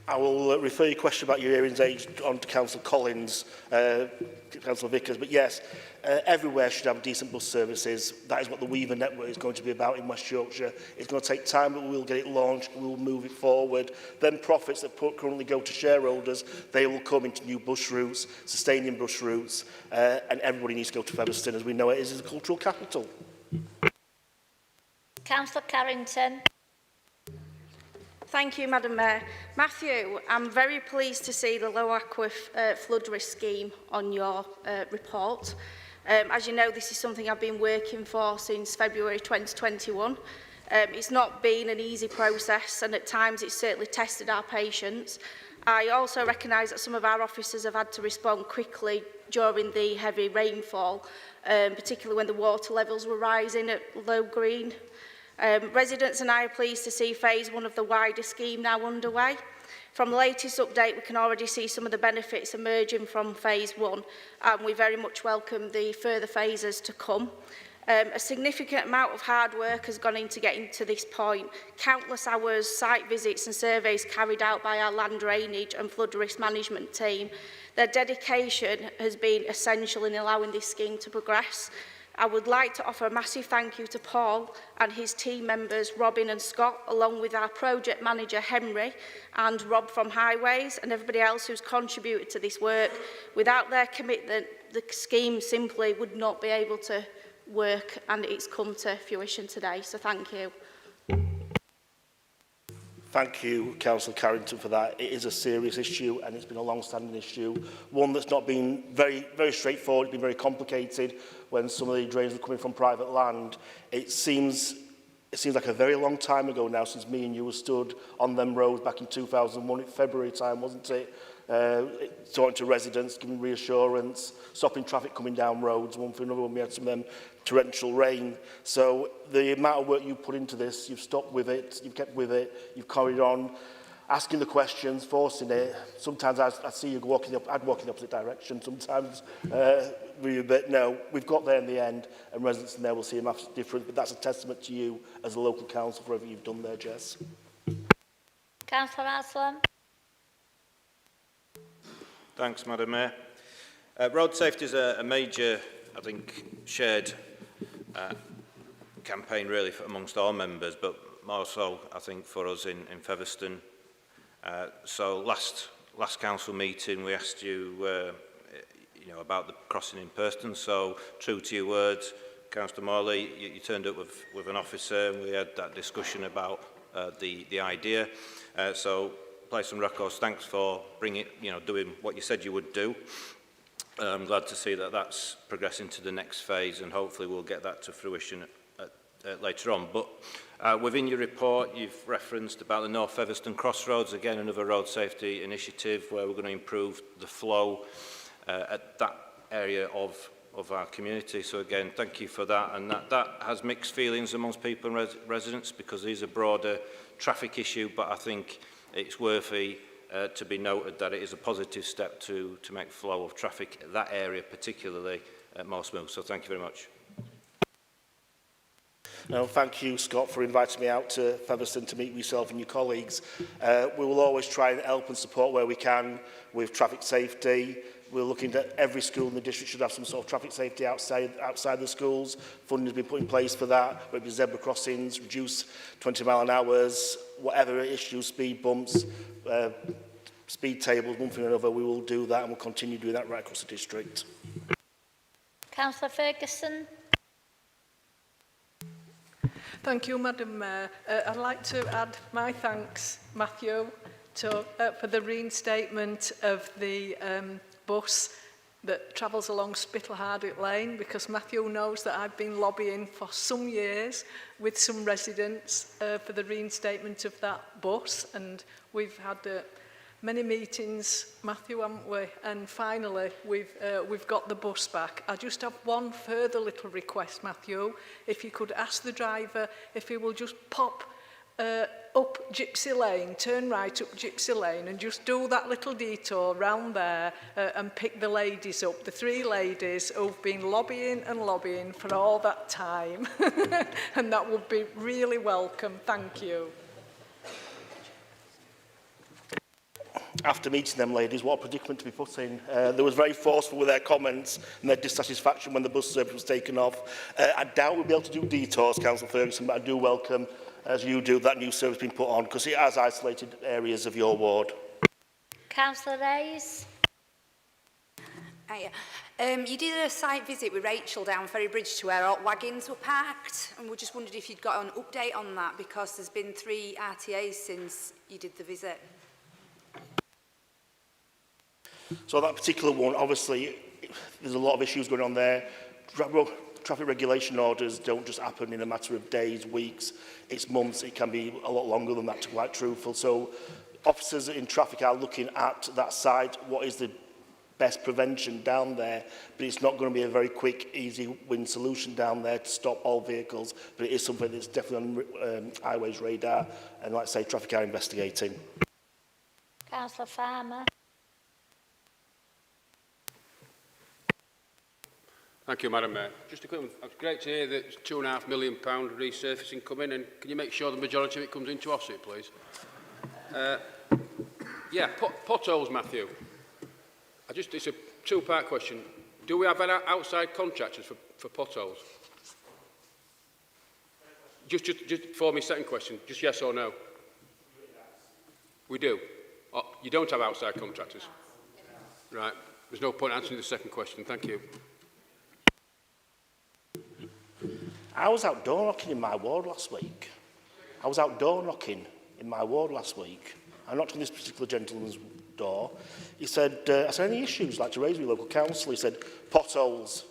I will refer your question about your hearings age on to Councillor Collins, Councillor Vickers, but yes, everywhere should have decent bus services. That is what the Weaver network is going to be about in West Yorkshire. It's going to take time, but we'll get it launched, we'll move it forward. Then profits that currently go to shareholders, they will come into new bus routes, sustaining bus routes, and everybody needs to go to Featherstone, as we know it is a cultural capital. Councillor Carrington. Thank you, Madam Mayor. Matthew, I'm very pleased to see the low aquifer flood risk scheme on your report. As you know, this is something I've been working for since February 2021. It's not been an easy process, and at times it's certainly tested our patience. I also recognise that some of our officers have had to respond quickly during the heavy rainfall, particularly when the water levels were rising at low green. Residents and I are pleased to see phase 1 of the wider scheme now underway. From the latest update, we can already see some of the benefits emerging from phase 1, and we very much welcome the further phases to come. A significant amount of hard work has gone into getting to this point. Countless hours, site visits and surveys carried out by our land drainage and flood risk management team. Their dedication has been essential in allowing this scheme to progress. I would like to offer a massive thank you to Paul and his team members, Robin and Scott, along with our project manager, Henry, and Rob from Highways, and everybody else who's contributed to this work. Without their commitment, the scheme simply would not be able to work, and it's come to fruition today. So thank you. Thank you, Councillor Carrington, for that. It is a serious issue, and it's been a long-standing issue. One that's not been very straightforward. It's been very complicated when some of the drains were coming from private land. It seems like a very long time ago now since me and you were stood on them roads back in 2001, in February time, wasn't it? Talking to residents, giving reassurance, stopping traffic coming down roads, one for another when we had some of them torrential rain. So the amount of work you put into this, you've stuck with it, you've kept with it, you've carried on, asking the questions, forcing it. Sometimes I see you walking up, I'd walk in the opposite direction sometimes, but no, we've got there in the end, and residents in there will see a massive difference, but that's a testament to you as a local council for everything you've done there, Jess. Councillor Aslam. Thanks, Madam Mayor. Road safety is a major, I think, shared campaign really amongst all members, but more so, I think, for us in Featherstone. So last council meeting, we asked you, about the crossing in person. So true to your words, Councillor Morley, you turned up with an officer, and we had that discussion about the idea. So place on records, thanks for bringing, doing what you said you would do. I'm glad to see that that's progressing to the next phase, and hopefully we'll get that to fruition later on. But within your report, you've referenced about the North Featherstone Crossroads, again another road safety initiative where we're going to improve the flow at that area of our community. So again, thank you for that. And that has mixed feelings amongst people and residents, because it is a broader traffic issue, but I think it's worthy to be noted that it is a positive step to make flow of traffic at that area particularly more smooth. So thank you very much. No, thank you, Scott, for inviting me out to Featherstone to meet yourself and your colleagues. We will always try and help and support where we can with traffic safety. We're looking at every school in the district should have some sort of traffic safety outside the schools. Funding has been put in place for that, whether it be zebra crossings, reduce 20-mile-an-hours, whatever issues, speed bumps, speed tables, one thing or another, we will do that, and we'll continue doing that right across the district. Councillor Ferguson. Thank you, Madam Mayor. I'd like to add my thanks, Matthew, for the reinstatement of the bus that travels along Spittle-Hardwick Lane, because Matthew knows that I've been lobbying for some years with some residents for the reinstatement of that bus, and we've had many meetings, Matthew, haven't we? And finally, we've got the bus back. I just have one further little request, Matthew. If you could ask the driver if he will just pop up Gypsy Lane, turn right up Gypsy Lane, and just do that little detour round there and pick the ladies up, the 3 ladies who've been lobbying and lobbying for all that time. And that would be really welcome. Thank you. after meeting them ladies, what a predicament to be put in. They was very forceful with their comments and their dissatisfaction when the bus service was taken off. I doubt we'll be able to do detours, Councillor Ferguson, but I do welcome, as you do, that new service being put on, because it has isolated areas of your ward. Councillor Reyes. You did a site visit with Rachel down Ferry Bridge to where wagons were parked, and we just wondered if you'd got an update on that, because there's been 3 RTAs since you did the visit. So that particular one, obviously, there's a lot of issues going on there. Traffic regulation orders don't just happen in a matter of days, weeks, it's months, it can be a lot longer than that, to be quite truthful. So officers in traffic are looking at that site, what is the best prevention down there, but it's not going to be a very quick, easy win solution down there to stop all vehicles, but it is something that's definitely on Highways radar, and like I say, traffic are investigating. Councillor Farmer. Thank you, Madam Mayor. Just a quick one. It's great to hear that there's £2.5 million resurfacing coming, and can you make sure the majority of it comes into Ossett, please? Yeah, potholes, Matthew. It's a 2-part question. Do we have outside contractors for potholes? Just for me, second question, just yes or no? We do. Oh, you don't have outside contractors? Right. There's no point answering the second question. Thank you. I was outdoor knocking in my ward last week. I knocked on this particular gentleman's door. He said, I said, any issues like to raise with your local council? He said, potholes.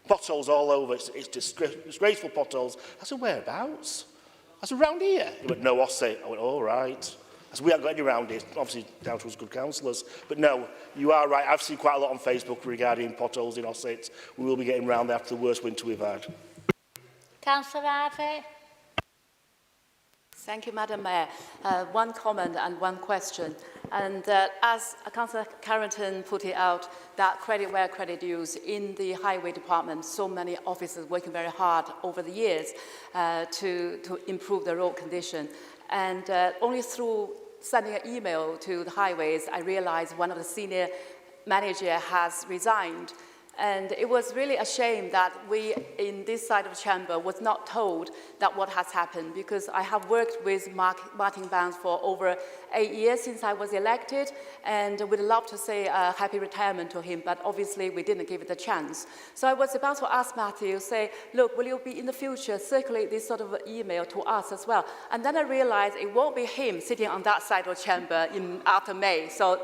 Potholes all over. It's disgraceful potholes. I said, whereabouts? I said, round here. He went, no, Ossett. I went, all right. I said, we haven't got any around here. Obviously, down to us good councillors. But no, you are right. I've seen quite a lot on Facebook regarding potholes in Ossett. We will be getting round there after the worst winter we've had. Councillor Harvey. Thank you, Madam Mayor. One comment and one question. And as Councillor Carrington put it out, that credit where credit due in the highway department, so many officers working very hard over the years to improve the road condition. And only through sending an email to the highways, I realized one of the senior managers has resigned. And it was really a shame that we, in this side of the chamber, was not told that what has happened, because I have worked with Martin Barnes for over 8 years since I was elected, and we'd love to say a happy retirement to him, but obviously we didn't give it a chance. So I was about to ask Matthew, say, look, will you be in the future circulate this sort of email to us as well? And then I realized it won't be him sitting on that side of the chamber after May, so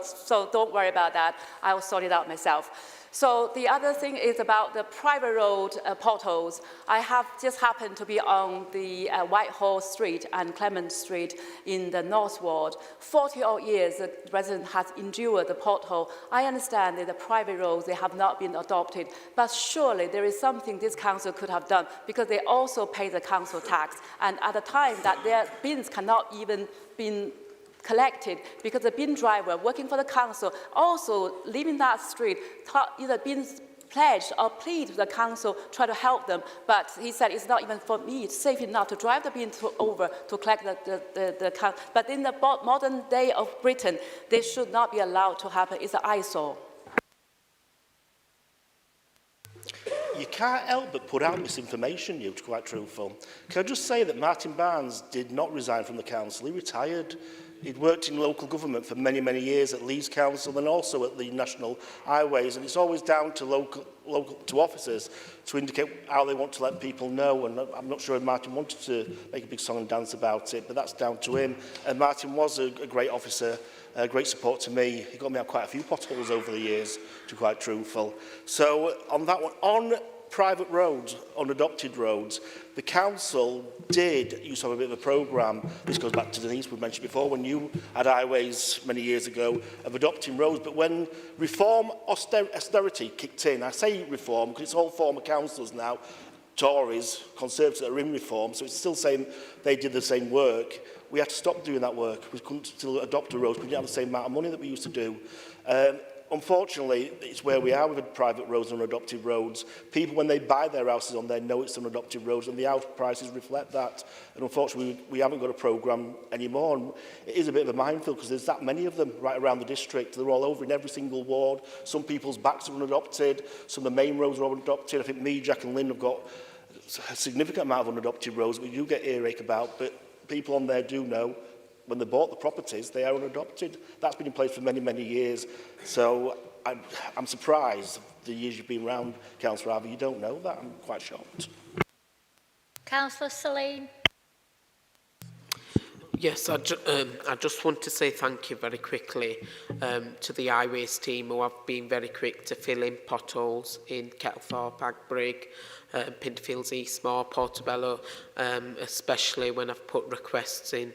don't worry about that. I will sort it out myself. So the other thing is about the private road potholes. I have just happened to be on the Whitehall Street and Clement Street in the North Ward. 40-odd years the resident has endured the pothole. I understand that the private roads, they have not been adopted, but surely there is something this council could have done, because they also pay the council tax. And at the time that their bins cannot even be collected, because the bin driver working for the council also leaving that street, either been pledged or plead to the council, try to help them, but he said it's not even for me, it's safe enough to drive the bin over to collect the council. But in the modern day of Britain, this should not be allowed to happen. It's an eyesore. You can't help but put out misinformation, to be quite truthful. Can I just say that Martin Barnes did not resign from the council, he retired. He'd worked in local government for many, many years at Leeds Council and also at the National Highways, and it's always down to to officers to indicate how they want to let people know, and I'm not sure if Martin wanted to make a big song and dance about it, but that's down to him. And Martin was a great officer, a great support to me. He got me out quite a few potholes over the years, to be quite truthful. So on that one, on private roads, unadopted roads, the council used to have a bit of a programme. This goes back to Denise, we mentioned before, when you had highways many years ago, of adopting roads. But when reform austerity kicked in, I say reform because it's all former councillors now, Tories, Conservatives that are in reform, so it's still saying they did the same work. We had to stop doing that work. We couldn't still adopt the roads because we didn't have the same amount of money that we used to do. Unfortunately, it's where we are with private roads and unadopted roads. People, when they buy their houses on there, know it's unadopted roads, and the house prices reflect that. And unfortunately, we haven't got a programme anymore. And it is a bit of a minefield because there's that many of them right around the district. They're all over in every single ward. Some people's backs are unadopted. Some of the main roads are unadopted. I think me, Jack and Lynn have got a significant amount of unadopted roads, but you get earache about. But people on there do know when they bought the properties, they are unadopted. That's been in place for many, many years. So I'm surprised the years you've been around, Councillor Harvey, you don't know that. I'm quite shocked. Councillor Salim. Yes, I just want to say thank you very quickly to the highways team who have been very quick to fill in potholes in Kettlethorpe, Agbrigg, Pinderfields, Eastmore, Portobello, especially when I've put requests in.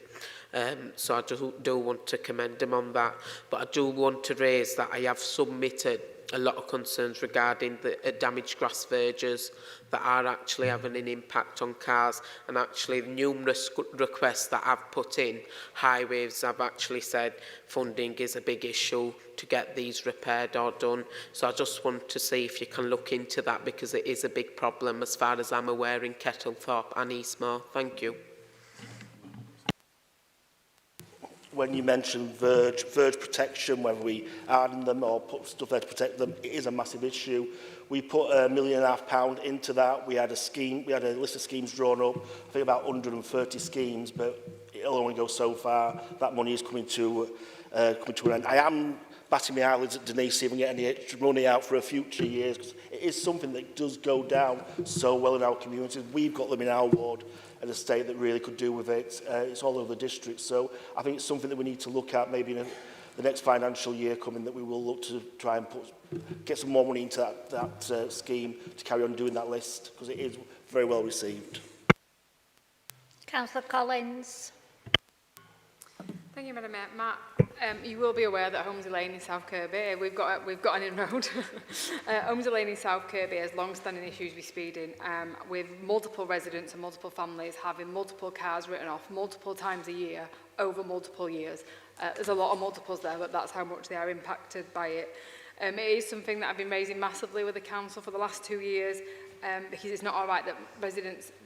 So I do want to commend them on that. But I do want to raise that I have submitted a lot of concerns regarding the damaged grass verges that are actually having an impact on cars, and actually numerous requests that I've put in, highways have actually said funding is a big issue to get these repaired or done. So I just want to see if you can look into that, because it is a big problem as far as I'm aware in Kettlethorpe and Eastmore. Thank you. When you mention verge protection, whether we harden them or put stuff there to protect them, it is a massive issue. We put £1.5 million into that. We had a scheme, we had a list of schemes drawn up, I think about 130 schemes, but it'll only go so far. That money is coming to an end. I am batting my eyelids at Denise, see if we can get any extra money out for a future years, because it is something that does go down so well in our communities. We've got them in our ward, an estate that really could do with it. It's all over the district, so I think it's something that we need to look at maybe in the next financial year coming, that we will look to try and get some more money into that scheme to carry on doing that list, because it is very well received. Councillor Collins. Thank you, Madam Mayor. Matt, you will be aware that Holmesy Lane in South Kirby, we've got an in-road. Holmesy Lane in South Kirby has long-standing issues with speeding, with multiple residents and multiple families having multiple cars written off multiple times a year over multiple years. There's a lot of multiples there, but that's how much they are impacted by it. It is something that I've been raising massively with the council for the last 2 years, because it's not all right that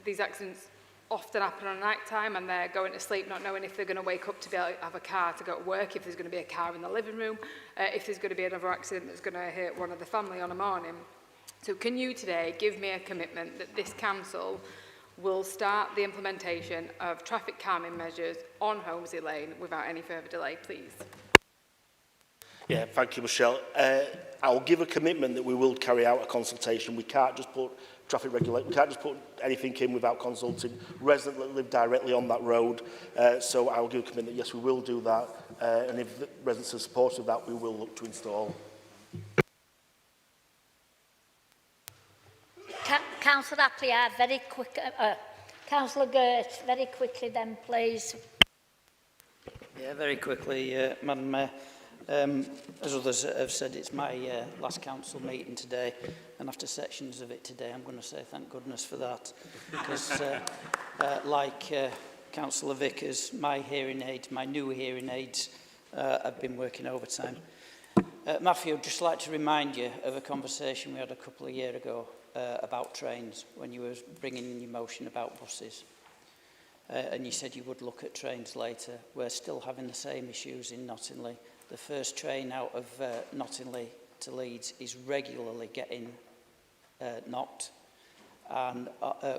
these accidents often happen on night time and they're going to sleep not knowing if they're going to wake up to be able to have a car to go to work, if there's going to be a car in the living room, if there's going to be another accident that's going to hit one of the family on a morning. So can you today give me a commitment that this council will start the implementation of traffic calming measures on Holmesy Lane without any further delay, please? Yeah, thank you, Michelle. I'll give a commitment that we will carry out a consultation. We can't just put traffic regulation, we can't just put anything in without consulting residents that live directly on that road. So I'll give a commitment that yes, we will do that. And if the residents are supportive of that, we will look to install. Councillor Appleyard, very quick. Councillor Gert, very quickly then, please. Yeah, very quickly, Madam Mayor. As others have said, it's my last council meeting today, and after sections of it today, I'm going to say thank goodness for that, because like Councillor Vickers, my new hearing aids, have been working overtime. Matthew, I'd just like to remind you of a conversation we had a couple of years ago about trains, when you were bringing in your motion about buses. And you said you would look at trains later. We're still having the same issues in Nottingham. The first train out of Nottingham to Leeds is regularly getting knocked, and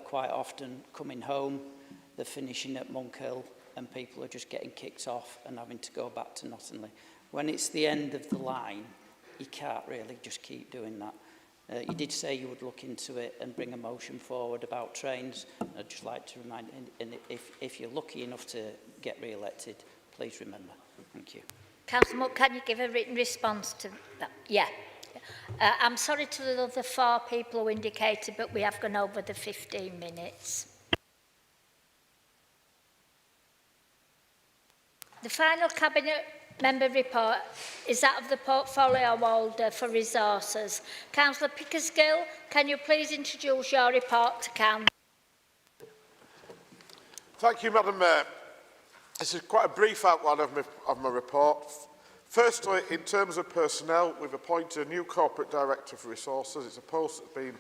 quite often coming home, they're finishing at Monkhill, and people are just getting kicked off and having to go back to Nottingham. When it's the end of the line, you can't really just keep doing that. You did say you would look into it and bring a motion forward about trains. I'd just like to remind, and if you're lucky enough to get re-elected, please remember. Thank you. Councillor Moore, can you give a written response to that? Yeah. I'm sorry to the other 4 people who indicated, but we have gone over the 15 minutes. The final Cabinet member report is that of the portfolio holder for resources. Councillor Pickersgill, can you please introduce your report to Council? Thank you, Madam Mayor. This is quite a brief outline of my report. Firstly, in terms of personnel, we've appointed a new corporate director for resources. It's a post that's been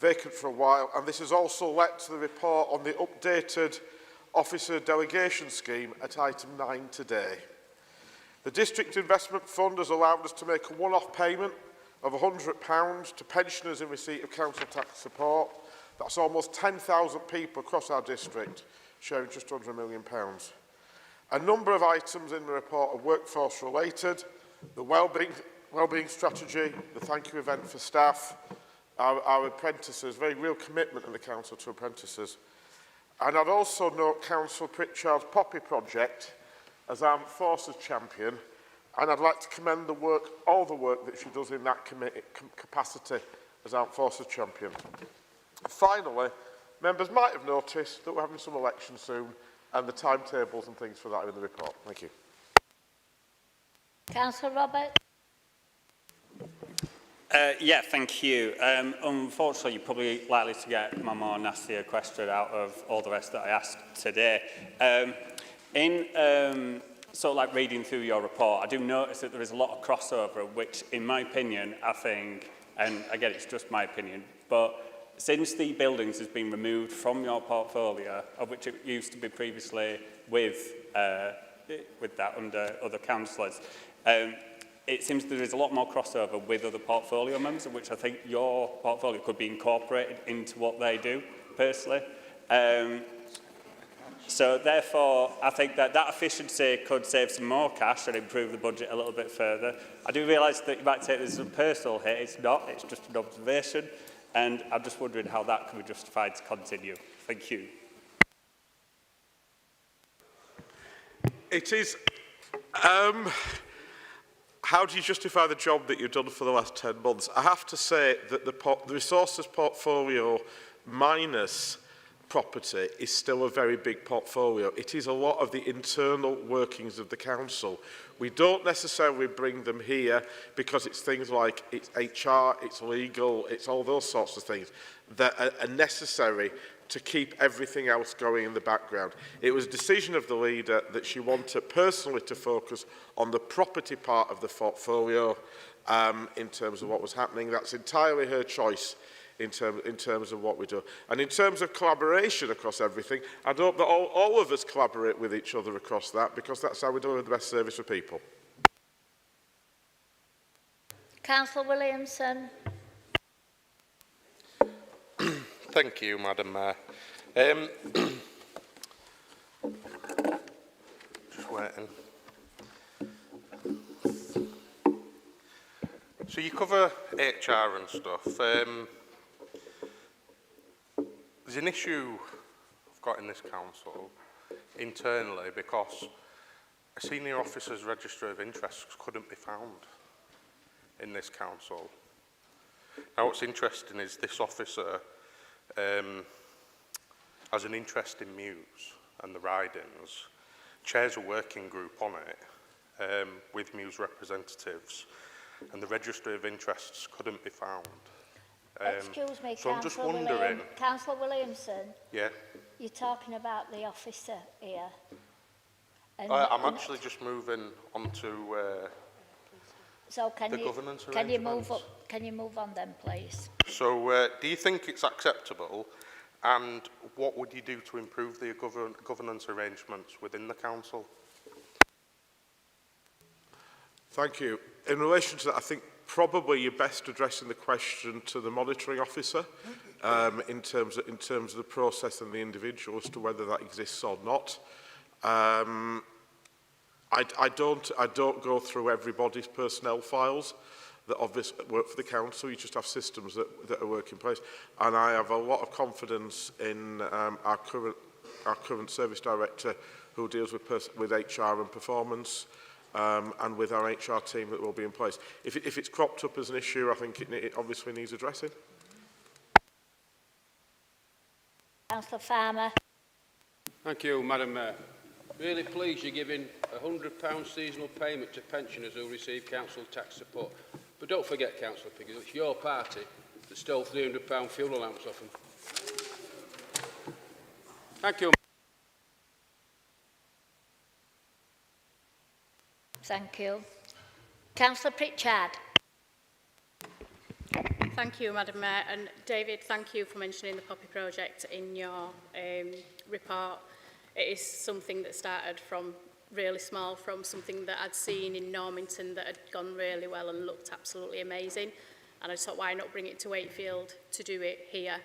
vacant for a while, and this has also led to the report on the updated officer delegation scheme at item 9 today. The District Investment Fund has allowed us to make a one-off payment of £100 to pensioners in receipt of council tax support. That's almost 10,000 people across our district, sharing just under £1 million. A number of items in the report are workforce related, the wellbeing strategy, the thank you event for staff, our apprentices, very real commitment in the council to apprentices. And I'd also note Councillor Pritchard's Poppy project as Armed Forces champion, and I'd like to commend the work, all the work that she does in that capacity as Armed Forces champion. Finally, members might have noticed that we're having some elections soon, and the timetables and things for that are in the report. Thank you. Councillor Robert. Yeah, thank you. Unfortunately, you're probably likely to get my more nastier question out of all the rest that I asked today. Sort of like reading through your report, I do notice that there is a lot of crossover, which in my opinion, I think, and again, it's just my opinion, but since the buildings has been removed from your portfolio, of which it used to be previously with that under other councillors, it seems there is a lot more crossover with other portfolio members, of which I think your portfolio could be incorporated into what they do, personally. So therefore, I think that efficiency could save some more cash and improve the budget a little bit further. I do realise that you might take this as a personal hit. It's not, it's just an observation. And I'm just wondering how that can be justified to continue. Thank you. It is... how do you justify the job that you've done for the last 10 months? I have to say that the resources portfolio minus property is still a very big portfolio. It is a lot of the internal workings of the council. We don't necessarily bring them here because it's things like it's HR, it's legal, it's all those sorts of things that are necessary to keep everything else going in the background. It was a decision of the leader that she wanted personally to focus on the property part of the portfolio in terms of what was happening. That's entirely her choice in terms of what we do. And in terms of collaboration across everything, I hope that all of us collaborate with each other across that, because that's how we deliver the best service for people. Councillor Williamson. Thank you, Madam Mayor. Just waiting. So you cover HR and stuff. There's an issue I've got in this council internally because a senior officer's register of interests couldn't be found in this council. Now what's interesting is this officer has an interest in Muse and the ridings, chairs a working group on it with Muse representatives, and the register of interests couldn't be found. Excuse me, so I'm just wondering... Councillor Williamson. Yeah. You're talking about the officer here. And I'm actually just moving on to so the governance can you arrangements. Can you move on then, please? So do you think it's acceptable, and what would you do to improve the governance arrangements within the council? Thank you. In relation to that, I think probably you're best addressing the question to the monitoring officer in terms of the process and the individual as to whether that exists or not. I don't go through everybody's personnel files that obviously work for the council. You just have systems that are work in place, and I have a lot of confidence in our current service director, who deals with HR and performance. And with our HR team that will be in place. If it's cropped up as an issue, I think it obviously needs addressing. Councillor Farmer. Thank you, Madam Mayor. Really pleased you're giving £100 seasonal payment to pensioners who receive council tax support. But don't forget, Councillor Piggott, it's your party that stole £300 fuel allowance off them. Thank you. Thank you. Councillor Pritchard. Thank you, Madam Mayor. And David, thank you for mentioning the Poppy project in your report. It is something that started from really small, from something that I'd seen in Normanton that had gone really well and looked absolutely amazing. And I just thought, why not bring it to Wakefield to do it here?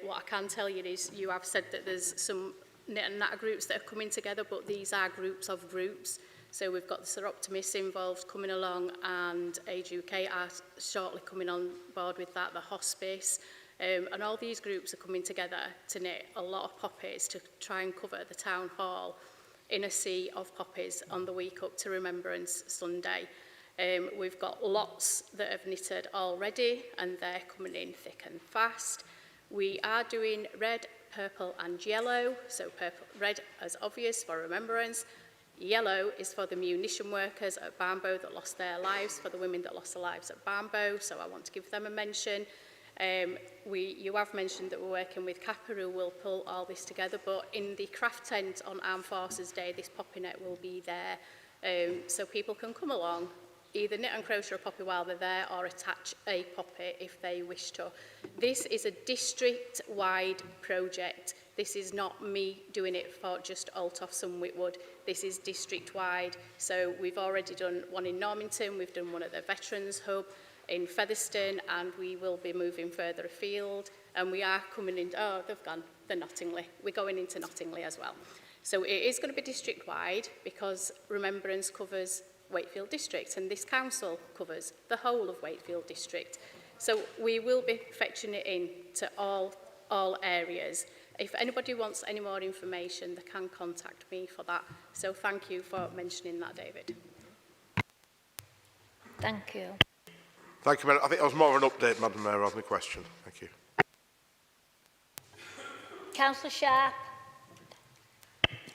What I can tell you is you have said that there's some knit and natter groups that are coming together, but these are groups of groups. So we've got the Sir Optimists involved coming along, and Age UK are shortly coming on board with that, the hospice. And all these groups are coming together to knit a lot of poppies to try and cover the town hall in a sea of poppies on the week up to Remembrance Sunday. We've got lots that have knitted already, and they're coming in thick and fast. We are doing red, purple and yellow. So purple, red as obvious for remembrance. Yellow is for the munition workers at Barnbow that lost their lives, for the women that lost their lives at Barnbow, so I want to give them a mention. You have mentioned that we're working with Kappa, who will pull all this together, but in the craft tent on Armed Forces Day, this poppy net will be there, so people can come along, either knit and crochet a poppy while they're there, or attach a poppy if they wish to. This is a district-wide project. This is not me doing it for just Altofs and Whitwood. This is district-wide. So we've already done one in Normanton, we've done one at the Veterans Hub in Featherstone, and we will be moving further afield. And we are coming in, oh, they've gone, the Nottingley. We're going into Nottingley as well. So it is going to be district-wide because Remembrance covers Wakefield District, and this council covers the whole of Wakefield District. So we will be fetching it in to all areas. If anybody wants any more information, they can contact me for that. So thank you for mentioning that, David. Thank you. Thank you, Madam. I think that was more of an update, Madam Mayor, rather than a question. Thank you. Councillor Sharp.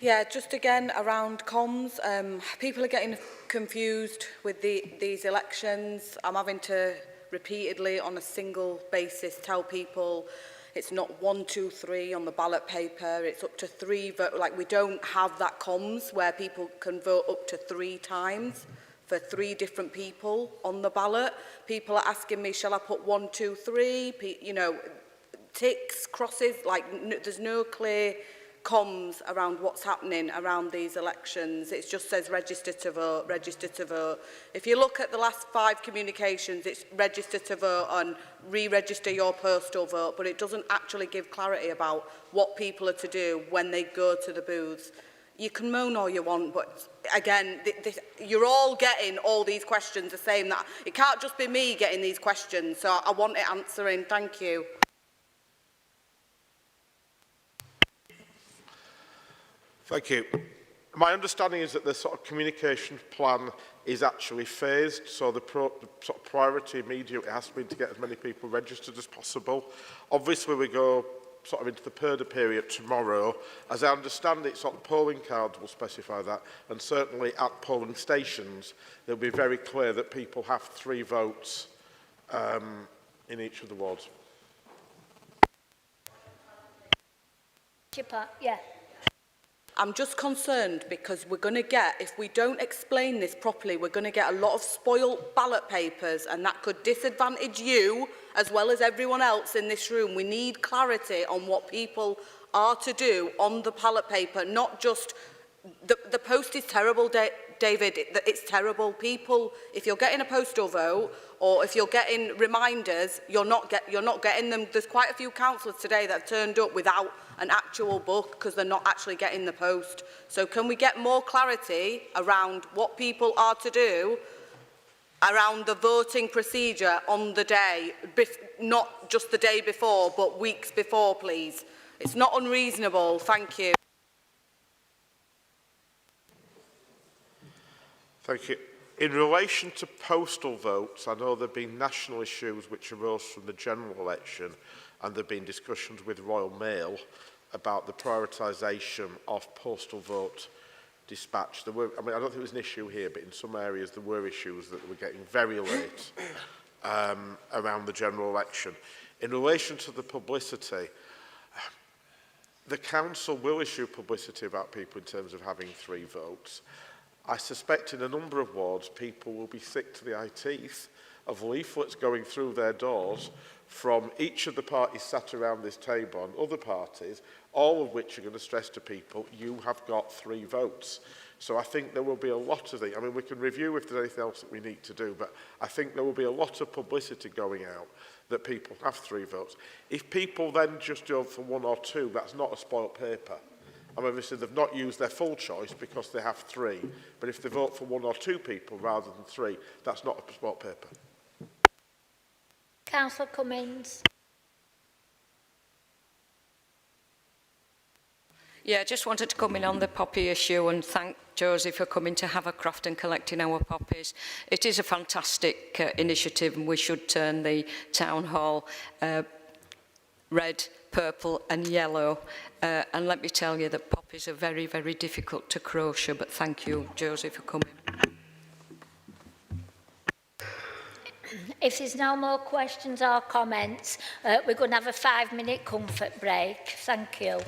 Yeah, just again around comms, people are getting confused with these elections. I'm having to repeatedly on a single basis tell people it's not 1, 2, 3 on the ballot paper, it's up to 3 vote. Like, we don't have that comms where people can vote up to 3 times for 3 different people on the ballot. People are asking me, shall I put 1, 2, 3? You know, ticks, crosses, like there's no clear comms around what's happening around these elections. It just says register to vote, register to vote. If you look at the last 5 communications, it's register to vote and re-register your postal vote, but it doesn't actually give clarity about what people are to do when they go to the booths. You can moan all you want, but again, you're all getting all these questions the same. That it can't just be me getting these questions, so I want it answering. Thank you. Thank you. My understanding is that the sort of communication plan is actually phased, so the sort of priority immediately has been to get as many people registered as possible. Obviously, we go sort of into the purdah period tomorrow. As I understand it, sort of polling cards will specify that, and certainly at polling stations, they'll be very clear that people have 3 votes in each of the wards. Yeah. I'm just concerned because we're going to get, if we don't explain this properly, we're going to get a lot of spoiled ballot papers, and that could disadvantage you as well as everyone else in this room. We need clarity on what people are to do on the ballot paper, not just... The post is terrible, David. It's terrible. People, if you're getting a postal vote or if you're getting reminders, you're not getting them. There's quite a few councillors today that have turned up without an actual book because they're not actually getting the post. So can we get more clarity around what people are to do around the voting procedure on the day, not just the day before, but weeks before, please? It's not unreasonable. Thank you. Thank you. In relation to postal votes, I know there have been national issues which arose from the general election, and there have been discussions with Royal Mail about the prioritisation of postal vote dispatch. There were, I mean, I don't think it was an issue here, but in some areas there were issues that were getting very late around the general election. In relation to the publicity, the council will issue publicity about people in terms of having 3 votes. I suspect in a number of wards people will be sick to the eye teeth of leaflets going through their doors from each of the parties sat around this table and other parties, all of which are going to stress to people, you have got 3 votes. So I think there will be a lot of things. I mean, we can review if there's anything else that we need to do, but I think there will be a lot of publicity going out that people have 3 votes. If people then just go for 1 or 2, that's not a spoilt paper. I mean, obviously, they've not used their full choice because they have 3. But if they vote for 1 or 2 people rather than 3, that's not a spoilt paper. Councillor Cummins. Yeah, I just wanted to come in on the poppy issue and thank Josie for coming to Havercroft and collecting our poppies. It is a fantastic initiative, and we should turn the town hall red, purple and yellow. And let me tell you that poppies are very, very difficult to crochet, but thank you, Josie, for coming. If there's no more questions or comments, we're going to have a 5-minute comfort break. Thank you.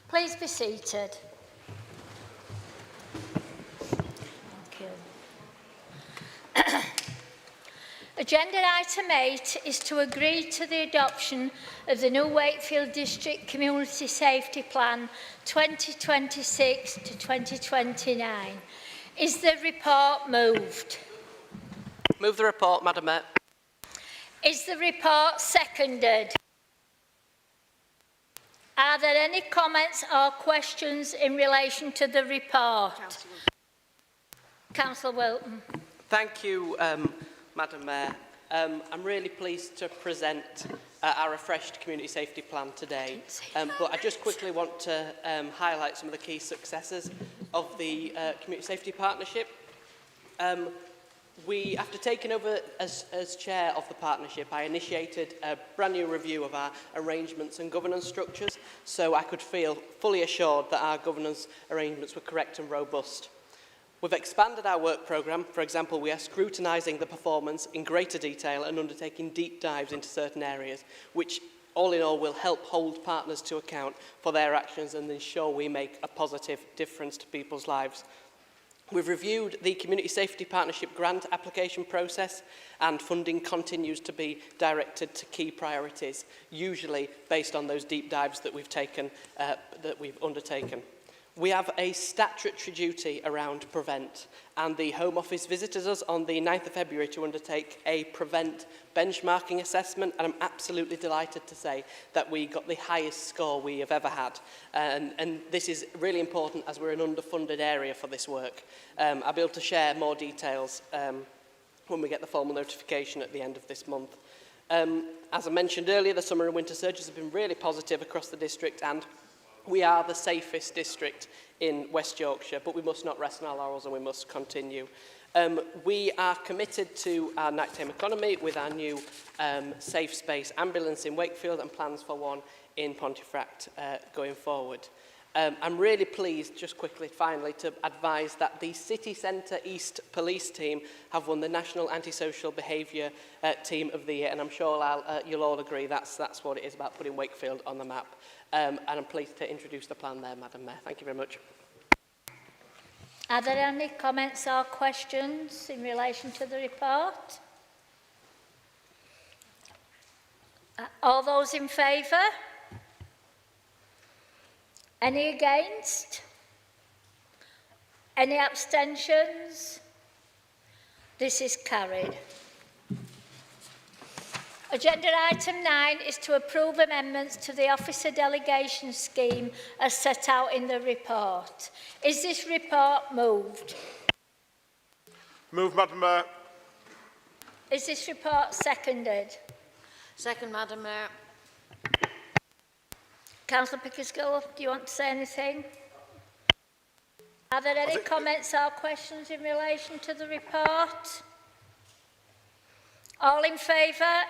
Please be seated. Thank you. Agenda item 8 is to agree to the adoption of the new Wakefield District Community Safety Plan 2026 to 2029. Is the report moved? Move the report, Madam Mayor. Is the report seconded? Are there any comments or questions in relation to the report? Councillor Wilton. Thank you, Madam Mayor. I'm really pleased to present our refreshed community safety plan today, but I just quickly want to highlight some of the key successes of the community safety partnership. After taking over as chair of the partnership, I initiated a brand new review of our arrangements and governance structures, so I could feel fully assured that our governance arrangements were correct and robust. We've expanded our work programme. For example, we are scrutinising the performance in greater detail and undertaking deep dives into certain areas, which all in all will help hold partners to account for their actions and ensure we make a positive difference to people's lives. We've reviewed the Community Safety Partnership grant application process, and funding continues to be directed to key priorities, usually based on those deep dives that we've undertaken. We have a statutory duty around Prevent, and the Home Office visited us on the 9th of February to undertake a Prevent benchmarking assessment, and I'm absolutely delighted to say that we got the highest score we have ever had. And this is really important as we're an underfunded area for this work. I'll be able to share more details when we get the formal notification at the end of this month. As I mentioned earlier, the summer and winter surges have been really positive across the district, and we are the safest district in West Yorkshire, but we must not rest on our laurels and we must continue. We are committed to our nighttime economy with our new safe space ambulance in Wakefield and plans for one in Pontefract going forward. I'm really pleased, just quickly, finally, to advise that the City Centre East Police team have won the National Antisocial Behaviour Team of the Year, and I'm sure you'll all agree that's what it is about putting Wakefield on the map. And I'm pleased to introduce the plan there, Madam Mayor. Thank you very much. Are there any comments or questions in relation to the report? All those in favour? Any against? Any abstentions? This is carried. Agenda item 9 is to approve amendments to the officer delegation scheme as set out in the report. Is this report moved? Move, Madam Mayor. Is this report seconded? Second, Madam Mayor. Councillor Pickersgill, do you want to say anything? Are there any comments or questions in relation to the report? All in favour?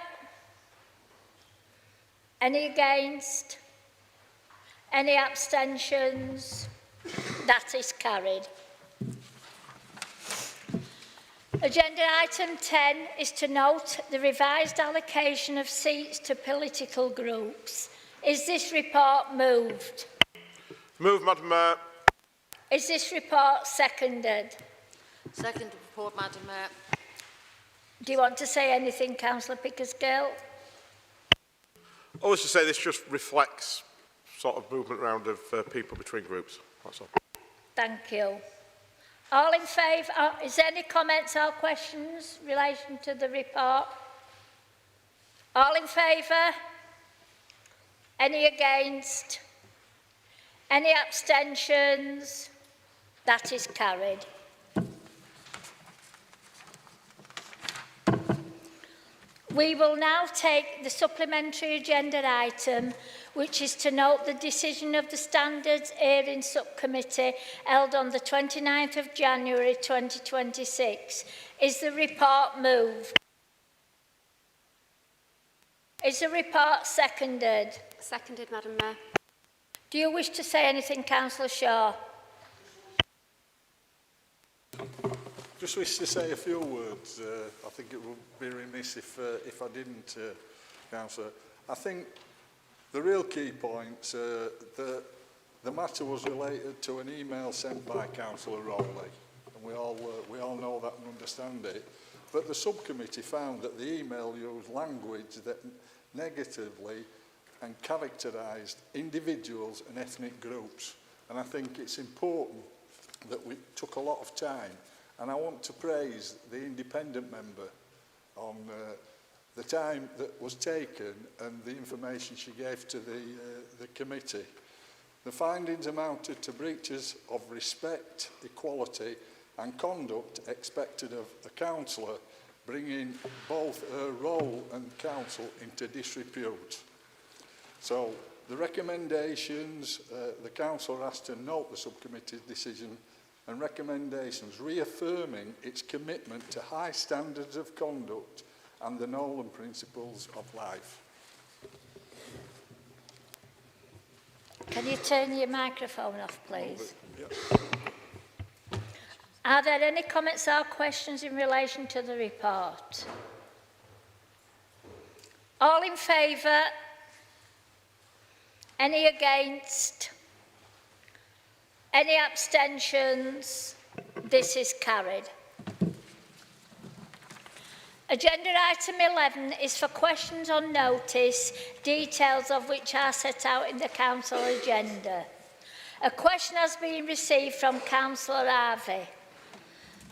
Any against? Any abstentions? That is carried. Agenda item 10 is to note the revised allocation of seats to political groups. Is this report moved? Move, Madam Mayor. Is this report seconded? Second report, Madam Mayor. Do you want to say anything, Councillor Pickersgill? I was to say this just reflects sort of movement around of people between groups. That's all. Thank you. All in favour? Is there any comments or questions in relation to the report? All in favour? Any against? Any abstentions? That is carried. We will now take the supplementary agenda item, which is to note the decision of the Standards Hearing Subcommittee held on the 29th of January 2026. Is the report moved? Is the report seconded? Seconded, Madam Mayor. Do you wish to say anything, Councillor Shaw? just wish to say a few words. I think it would be remiss if I didn't, Councillor. I think the real key points, the matter was related to an email sent by Councillor Rowley, and we all know that and understand it. But the subcommittee found that the email used language that negatively and characterised individuals and ethnic groups. And I think it's important that we took a lot of time. And I want to praise the independent member on the time that was taken and the information she gave to the committee. The findings amounted to breaches of respect, equality and conduct expected of a councillor, bringing both her role and council into disrepute. So the recommendations, the council are asked to note the subcommittee's decision and recommendations, reaffirming its commitment to high standards of conduct and the Nolan principles of life. Can you turn your microphone off, please? Yeah. Are there any comments or questions in relation to the report? All in favour? Any against? Any abstentions? This is carried. Agenda item 11 is for questions on notice, details of which are set out in the council agenda. A question has been received from Councillor Harvey.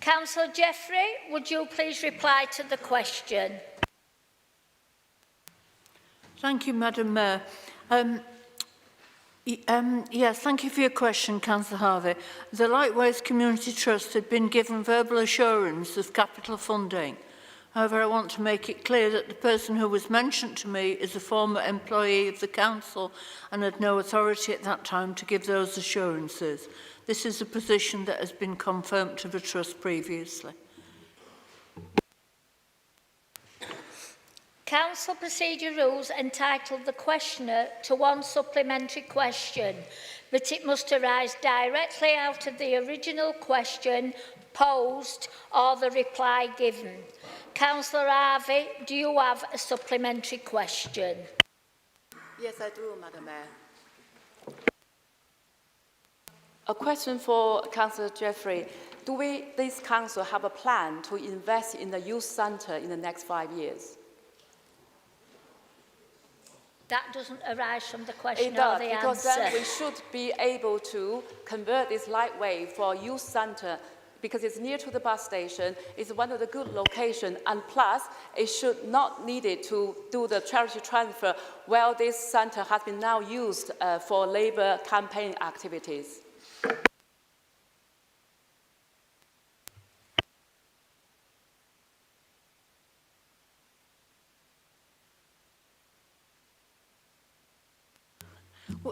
Councillor Jeffrey, would you please reply to the question? Thank you, Madam Mayor. Yes, thank you for your question, Councillor Harvey. The Lightways Community Trust had been given verbal assurance of capital funding. However, I want to make it clear that the person who was mentioned to me is a former employee of the council and had no authority at that time to give those assurances. This is a position that has been confirmed to the trust previously. Council procedure rules entitle the questioner to one supplementary question, but it must arise directly out of the original question posed or the reply given. Councillor Harvey, do you have a supplementary question? Yes, I do, Madam Mayor. A question for Councillor Jeffrey. Do this council have a plan to invest in the youth centre in the next 5 years? That doesn't arise from the question it does, or the because answer. Then we should be able to convert this Lightway for youth centre because it's near to the bus station, it's one of the good locations, and plus it should not need it to do the charity transfer while this centre has been now used for Labour campaign activities.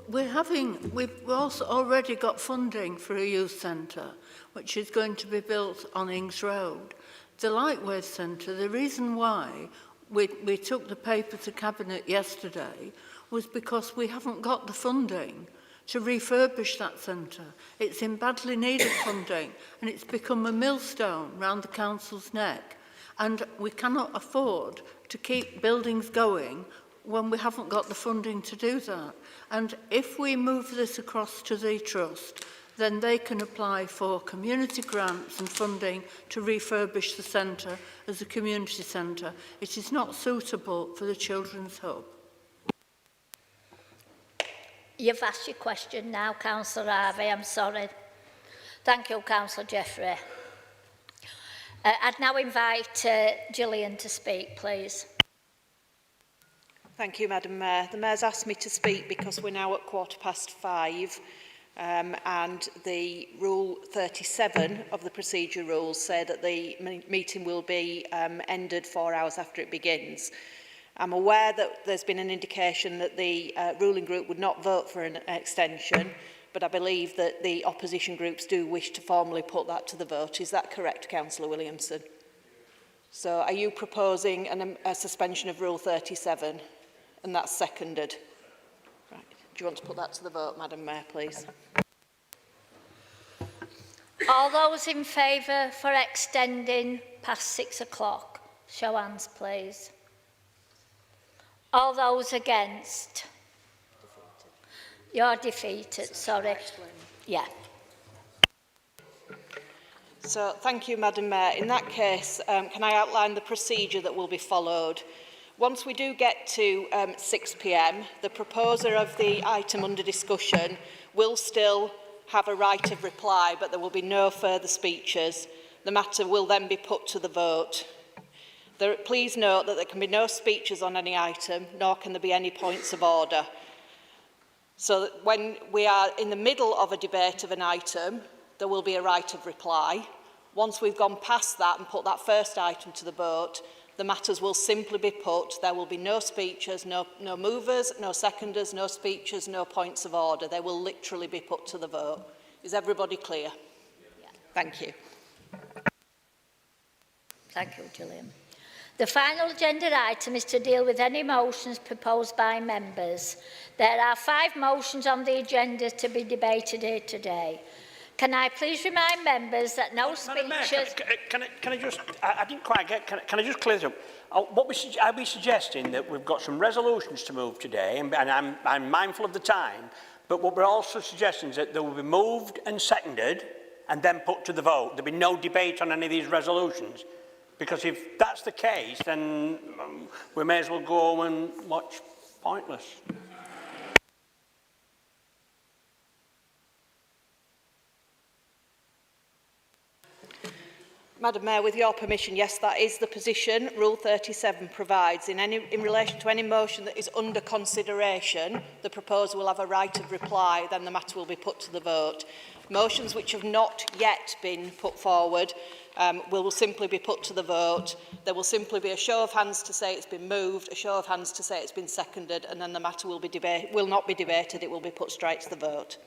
We've also already got funding for a youth centre, which is going to be built on Ings Road. The Lightways Centre, the reason why we took the paper to Cabinet yesterday was because we haven't got the funding to refurbish that centre. It's in badly needed funding, and it's become a millstone round the council's neck. And we cannot afford to keep buildings going when we haven't got the funding to do that. And if we move this across to the trust, then they can apply for community grants and funding to refurbish the centre as a community centre. It is not suitable for the Children's Hub. You've asked your question now, Councillor Harvey, I'm sorry. Thank you, Councillor Jeffrey. I'd now invite Gillian to speak, please. Thank you, Madam Mayor. The Mayor's asked me to speak because we're now at 5:15 and the Rule 37 of the procedure rules say that the meeting will be ended 4 hours after it begins. I'm aware that there's been an indication that the ruling group would not vote for an extension, but I believe that the opposition groups do wish to formally put that to the vote. Is that correct, Councillor Williamson? So are you proposing a suspension of Rule 37? And that's seconded. Right. Do you want to put that to the vote, Madam Mayor, please? All those in favour for extending past 6 o'clock, show hands please. All those against? You're defeated, sorry. Yeah. So, thank you, Madam Mayor. In that case, can I outline the procedure that will be followed? Once we do get to 6 p.m, the proposer of the item under discussion will still have a right of reply, but there will be no further speeches. The matter will then be put to the vote. Please note that there can be no speeches on any item, nor can there be any points of order. So that when we are in the middle of a debate of an item, there will be a right of reply. Once we've gone past that and put that first item to the vote, the matters will simply be put. There will be no speeches, no movers, no seconders, no speeches, no points of order. They will literally be put to the vote. Is everybody clear? Yeah. Thank you. Thank you, Gillian. The final agenda item is to deal with any motions proposed by members. There are 5 motions on the agenda to be debated here today. Can I please remind members that no speeches... Can I just... I didn't quite get... Can I just clear this up? Are we suggesting that we've got some resolutions to move today, and I'm mindful of the time, but what we're also suggesting is that they will be moved and seconded and then put to the vote. There'll be no debate on any of these resolutions. Because if that's the case, then we may as well go home and watch Pointless. Madam Mayor, with your permission, yes, that is the position Rule 37 provides. In relation to any motion that is under consideration, the proposer will have a right of reply, then the matter will be put to the vote. Motions which have not yet been put forward will simply be put to the vote. There will simply be a show of hands to say it's been moved, a show of hands to say it's been seconded, and then the matter will not be debated, it will be put straight to the vote.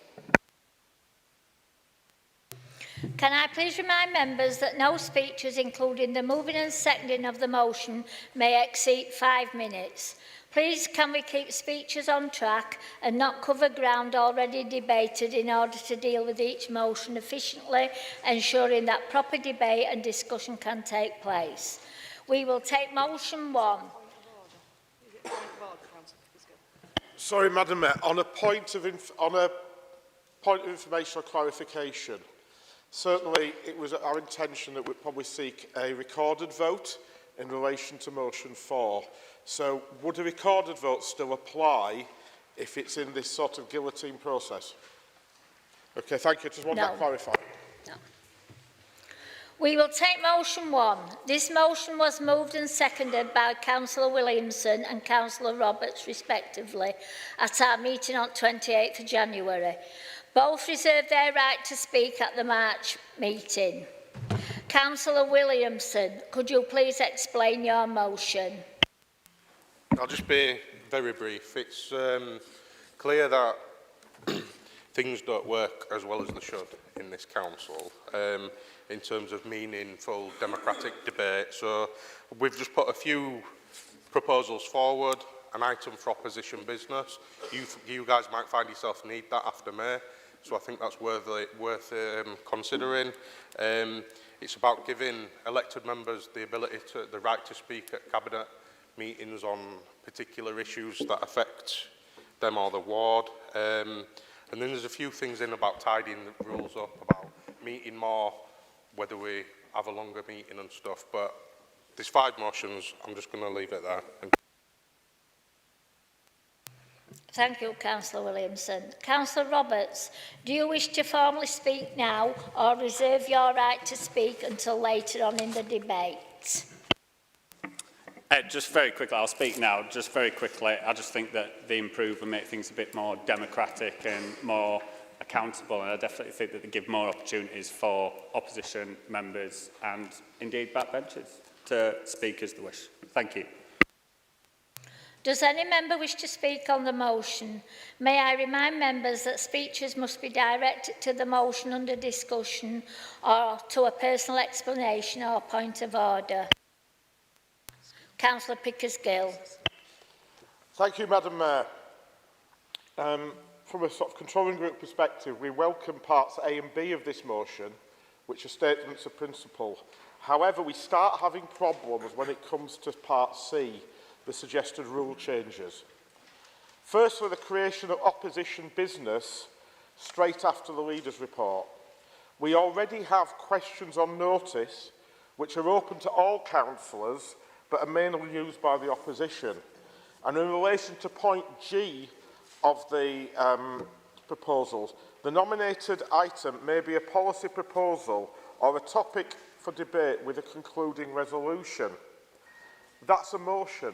Can I please remind members that no speeches, including the moving and seconding of the motion, may exceed 5 minutes. Please can we keep speeches on track and not cover ground already debated in order to deal with each motion efficiently, ensuring that proper debate and discussion can take place. We will take motion 1. Sorry, Madam Mayor, on a point of information or clarification, certainly it was our intention that we'd probably seek a recorded vote in relation to motion 4. So would a recorded vote still apply if it's in this sort of guillotine process? Okay, thank you. Just want that clarified. No. We will take motion 1. This motion was moved and seconded by Councillor Williamson and Councillor Roberts, respectively, at our meeting on 28th of January. Both reserved their right to speak at the March meeting. Councillor Williamson, could you please explain your motion? I'll just be very brief. It's clear that things don't work as well as they should in this council in terms of meaningful democratic debate. So we've just put a few proposals forward, an item for opposition business. You guys might find yourself need that after May. So I think that's worth considering. It's about giving elected members the right to speak at cabinet meetings on particular issues that affect them or the ward. And then there's a few things in about tidying the rules up, about meeting more, whether we have a longer meeting and stuff. But there's 5 motions. I'm just going to leave it there. Thank you, Councillor Williamson. Councillor Roberts, do you wish to formally speak now or reserve your right to speak until later on in the debate? Just very quickly, I'll speak now. Just very quickly, I just think that they improve and make things a bit more democratic and more accountable, and I definitely think that they give more opportunities for opposition members and indeed backbenchers to speak as they wish. Thank you. Does any member wish to speak on the motion? May I remind members that speeches must be directed to the motion under discussion or to a personal explanation or point of order. Councillor Pickers-Gill. Thank you, Madam Mayor. From a sort of controlling group perspective, we welcome parts A and B of this motion, which are statements of principle. However, we start having problems when it comes to Part C, the suggested rule changes. Firstly, the creation of opposition business straight after the Leaders' Report. We already have questions on notice which are open to all councillors but are mainly used by the opposition. And in relation to point G of the proposals, the nominated item may be a policy proposal or a topic for debate with a concluding resolution. That's a motion.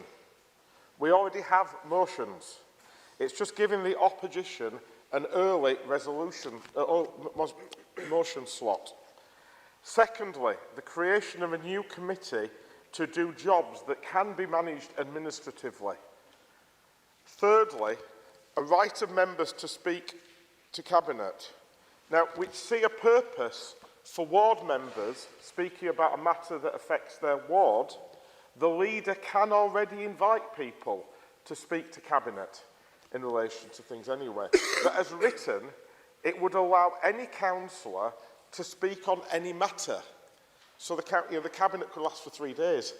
We already have motions. It's just giving the opposition an early resolution, motion slot. Secondly, the creation of a new committee to do jobs that can be managed administratively. Thirdly, a right of members to speak to Cabinet. Now, we see a purpose for ward members speaking about a matter that affects their ward. The leader can already invite people to speak to Cabinet in relation to things anyway. But as written, it would allow any councillor to speak on any matter. So the Cabinet could last for 3 days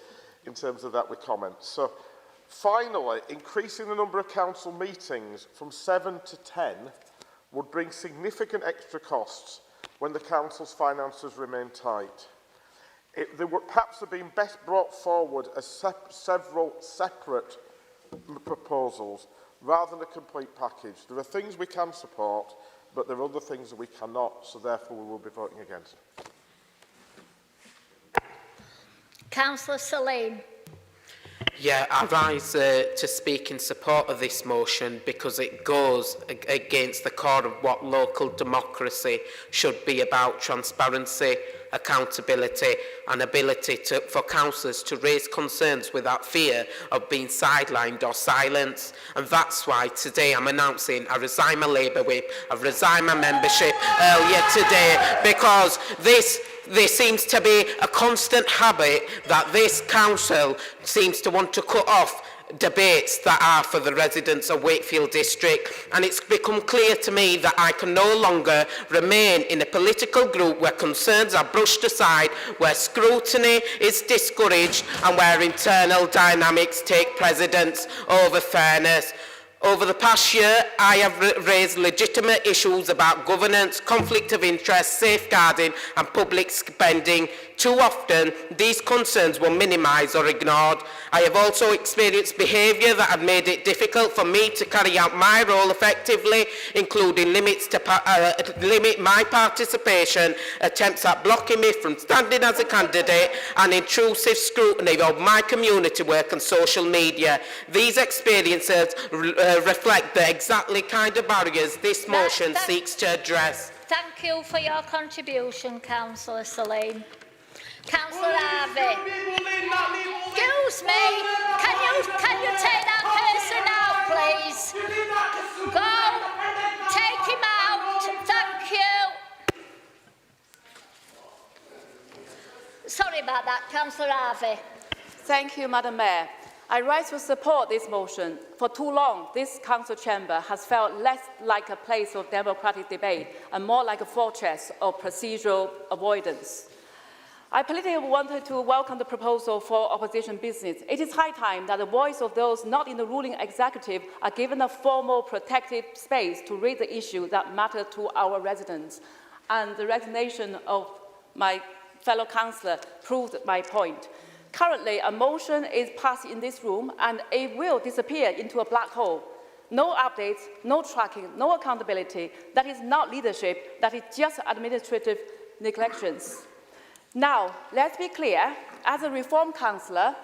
in terms of that with comments. So finally, increasing the number of council meetings from 7 to 10 would bring significant extra costs when the council's finances remain tight. They would perhaps have been best brought forward as several separate proposals rather than a complete package. There are things we can support, but there are other things that we cannot, so therefore we will be voting against. Councillor Salim. Yeah, I rise to speak in support of this motion because it goes against the core of what local democracy should be about: transparency, accountability and ability for councillors to raise concerns without fear of being sidelined or silenced. And that's why today I'm announcing I resign my Labour whip, I've resigned my membership earlier today, because there seems to be a constant habit that this council seems to want to cut off debates that are for the residents of Wakefield district, and it's become clear to me that I can no longer remain in a political group where concerns are brushed aside, where scrutiny is discouraged and where internal dynamics take precedence over fairness. Over the past year, I have raised legitimate issues about governance, conflict of interest, safeguarding and public spending. Too often, these concerns were minimised or ignored. I have also experienced behaviour that had made it difficult for me to carry out my role effectively, including limit my participation, attempts at blocking me from standing as a candidate, and intrusive scrutiny of my community work and social media. These experiences reflect the exactly kind of barriers this motion seeks to address. Thank you for your contribution, Councillor Salim. Councillor Harvey. Excuse me, can you take that person out, please? Go, take him out. Thank you. Sorry about that, Councillor Harvey. Thank you, Madam Mayor. I rise to support this motion. For too long, this council chamber has felt less like a place of democratic debate and more like a fortress of procedural avoidance. I politically wanted to welcome the proposal for opposition business. It is high time that the voice of those not in the ruling executive are given a formal protected space to raise the issues that matter to our residents. And the resignation of my fellow councillor proved my point. Currently, a motion is passed in this room and it will disappear into a black hole. No updates, no tracking, no accountability. That is not leadership, that is just administrative neglections. Now, let's be clear, as a Reform councillor,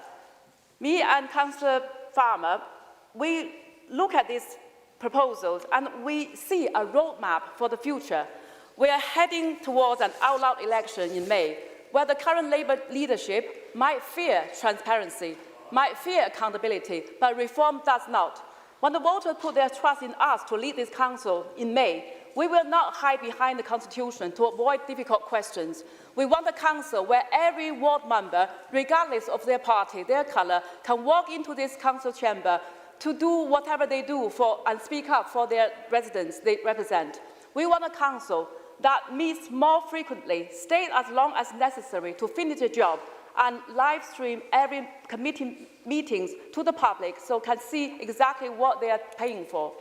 me and Councillor Farmer, we look at these proposals and we see a roadmap for the future. We are heading towards an out-loud election in May, where the current Labour leadership might fear transparency, might fear accountability, but Reform does not. When the voters put their trust in us to lead this council in May, we will not hide behind the Constitution to avoid difficult questions. We want a council where every ward member, regardless of their party, their colour, can walk into this council chamber to do whatever they do and speak up for their residents they represent. We want a council that meets more frequently, stay as long as necessary to finish the job, and live stream every committee meetings to the public so can see exactly what they are paying for.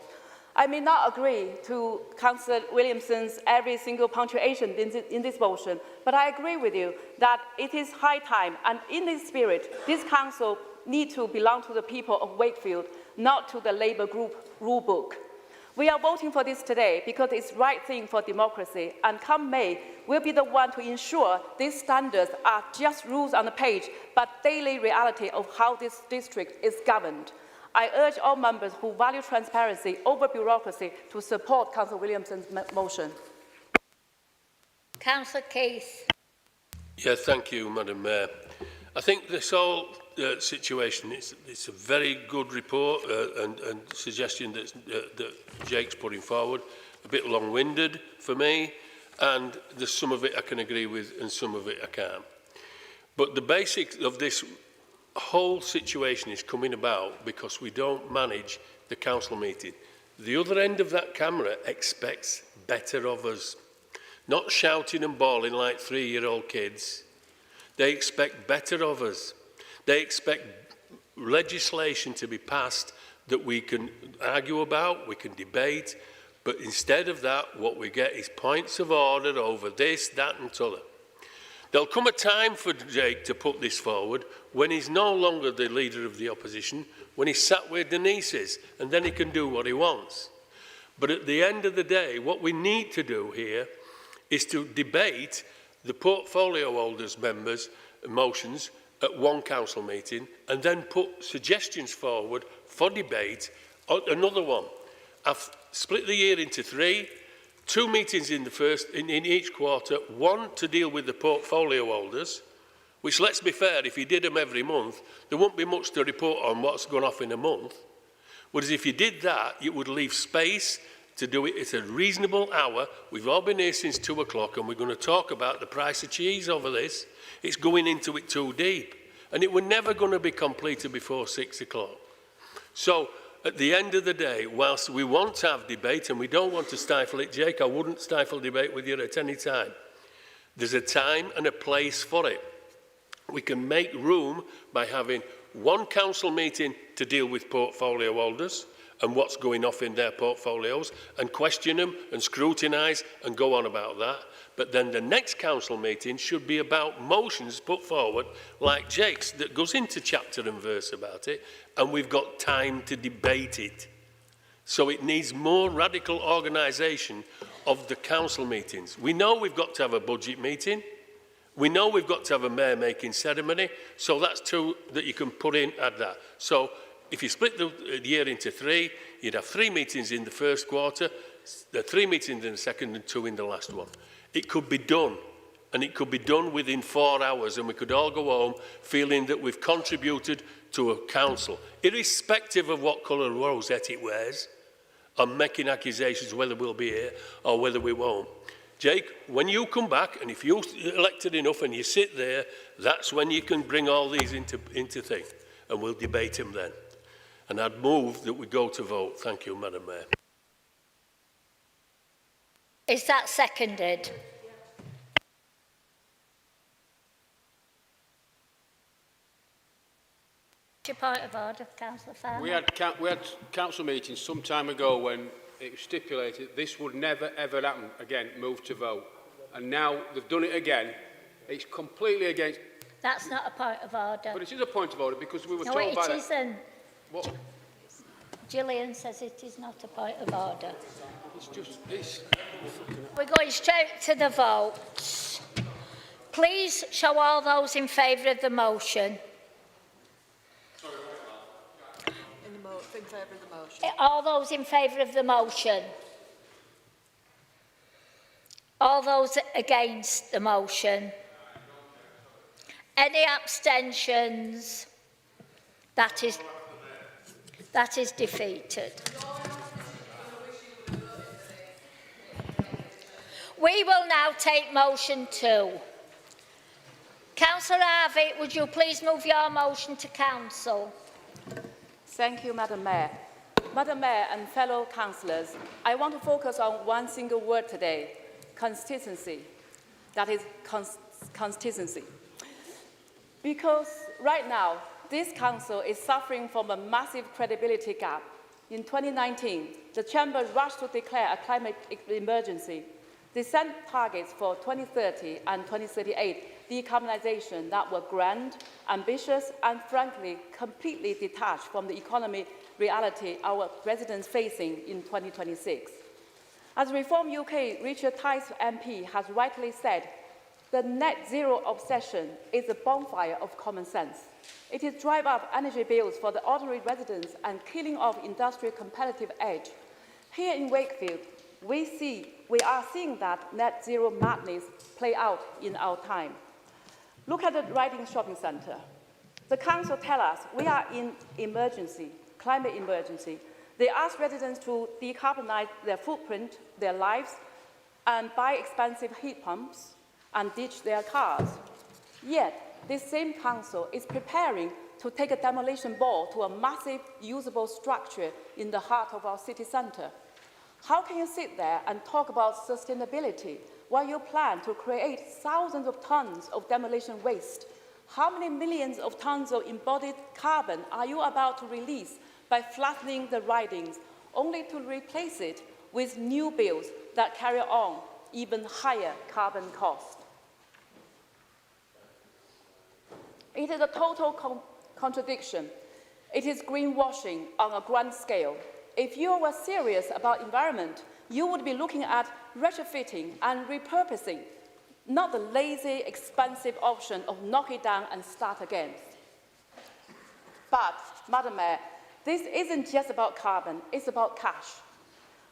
I may not agree to Councillor Williamson's every single punctuation in this motion, but I agree with you that it is high time, and in this spirit, this council needs to belong to the people of Wakefield, not to the Labour group rule book. We are voting for this today because it's the right thing for democracy, and come May, we'll be the one to ensure these standards are just rules on the page, but daily reality of how this district is governed. I urge all members who value transparency over bureaucracy to support Councillor Williamson's motion. Councillor Keith. Yeah, thank you, Madam Mayor. I think this whole situation, it's a very good report and suggestion that Jake's putting forward. A bit long-winded for me, and there's some of it I can agree with and some of it I can't. But the basics of this whole situation is coming about because we don't manage the council meeting. The other end of that camera expects better of us, not shouting and bawling like 3-year-old kids. They expect better of us. They expect legislation to be passed that we can argue about, we can debate, but instead of that, what we get is points of order over this, that and t'other. There'll come a time for Jake to put this forward when he's no longer the leader of the opposition, when he's sat where Denise is, and then he can do what he wants. But at the end of the day, what we need to do here is to debate the portfolio holders' members' motions at one council meeting and then put suggestions forward for debate on another one. I've split the year into 3. 2 meetings in each quarter, 1 to deal with the portfolio holders, which, let's be fair, if you did them every month, there wouldn't be much to report on what's gone off in a month. Whereas if you did that, it would leave space to do it at a reasonable hour. We've all been here since 2 o'clock and we're going to talk about the price of cheese over this. It's going into it too deep. And it was never going to be completed before 6 o'clock. So, at the end of the day, whilst we want to have debate and we don't want to stifle it, Jake, I wouldn't stifle debate with you at any time. There's a time and a place for it. We can make room by having one council meeting to deal with portfolio holders and what's going off in their portfolios and question them and scrutinise and go on about that. But then the next council meeting should be about motions put forward like Jake's that goes into chapter and verse about it, and we've got time to debate it. So it needs more radical organisation of the council meetings. We know we've got to have a budget meeting. We know we've got to have a mayor-making ceremony. So that's 2 that you can put in at that. So if you split the year into 3, you'd have 3 meetings in the first quarter, 3 meetings in the second and 2 in the last one. It could be done, and it could be done within 4 hours, and we could all go home feeling that we've contributed to a council, irrespective of what colour rosette it wears, and making accusations whether we'll be here or whether we won't. Jake, when you come back, and if you're elected enough and you sit there, that's when you can bring all these into thing, and we'll debate them then. And I'd move that we go to vote. Thank you, Madam Mayor. Is that seconded? Your point of order, Councillor Farmer. We had council meetings some time ago when it was stipulated this would never ever happen again, move to vote. And now they've done it again. It's completely against... That's not a point of order. But it is a point of order because we were told by... No, it isn't. What? Gillian says it is not a point of order. It's just... It's... We're going straight to the vote. Please show all those in favour of the motion. In favour of the motion. All those in favour of the motion. All those against the motion. Any abstentions? That is defeated. We will now take motion 2. Councillor Harvey, would you please move your motion to council? Thank you, Madam Mayor. Madam Mayor and fellow councillors, I want to focus on one single word today. consistency. That is consistency. Because right now, this council is suffering from a massive credibility gap. In 2019, the Chamber rushed to declare a climate emergency. They set targets for 2030 and 2038 decarbonisation that were grand, ambitious, and frankly, completely detached from the economic reality our residents facing in 2026. As Reform UK Richard Tice MP has rightly said, the net zero obsession is a bonfire of common sense. It is driving up energy bills for the ordinary residents and killing off industrial competitive edge. Here in Wakefield, we are seeing that net zero madness play out in our time. Look at the Riding Shopping Centre. The council tells us we are in emergency, climate emergency. They ask residents to decarbonise their footprint, their lives, and buy expensive heat pumps and ditch their cars. Yet, this same council is preparing to take a demolition ball to a massive usable structure in the heart of our city centre. How can you sit there and talk about sustainability while you plan to create thousands of tons of demolition waste? How many millions of tons of embodied carbon are you about to release by flattening the ridings, only to replace it with new builds that carry on even higher carbon cost? It is a total contradiction. It is greenwashing on a grand scale. If you were serious about environment, you would be looking at retrofitting and repurposing, not the lazy, expensive option of knock it down and start again. But, Madam Mayor, this isn't just about carbon, it's about cash.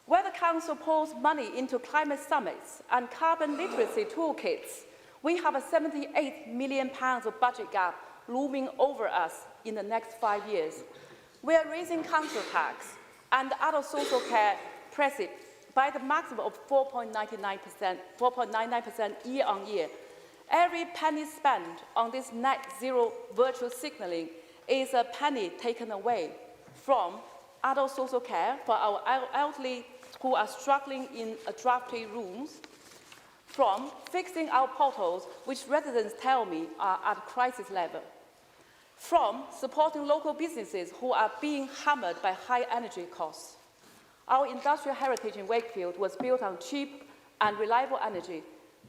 Where the Council pours money into climate summits and carbon literacy toolkits, we have a £78 million of budget gap looming over us in the next 5 years. We are raising council tax and adult social care pricing by the maximum of 4.99% year on year. Every penny spent on this net zero virtual signalling is a penny taken away from adult social care for our elderly who are struggling in drafty rooms, from fixing our potholes, which residents tell me are at crisis level, from supporting local businesses who are being hammered by high energy costs. Our industrial heritage in Wakefield was built on cheap and reliable energy.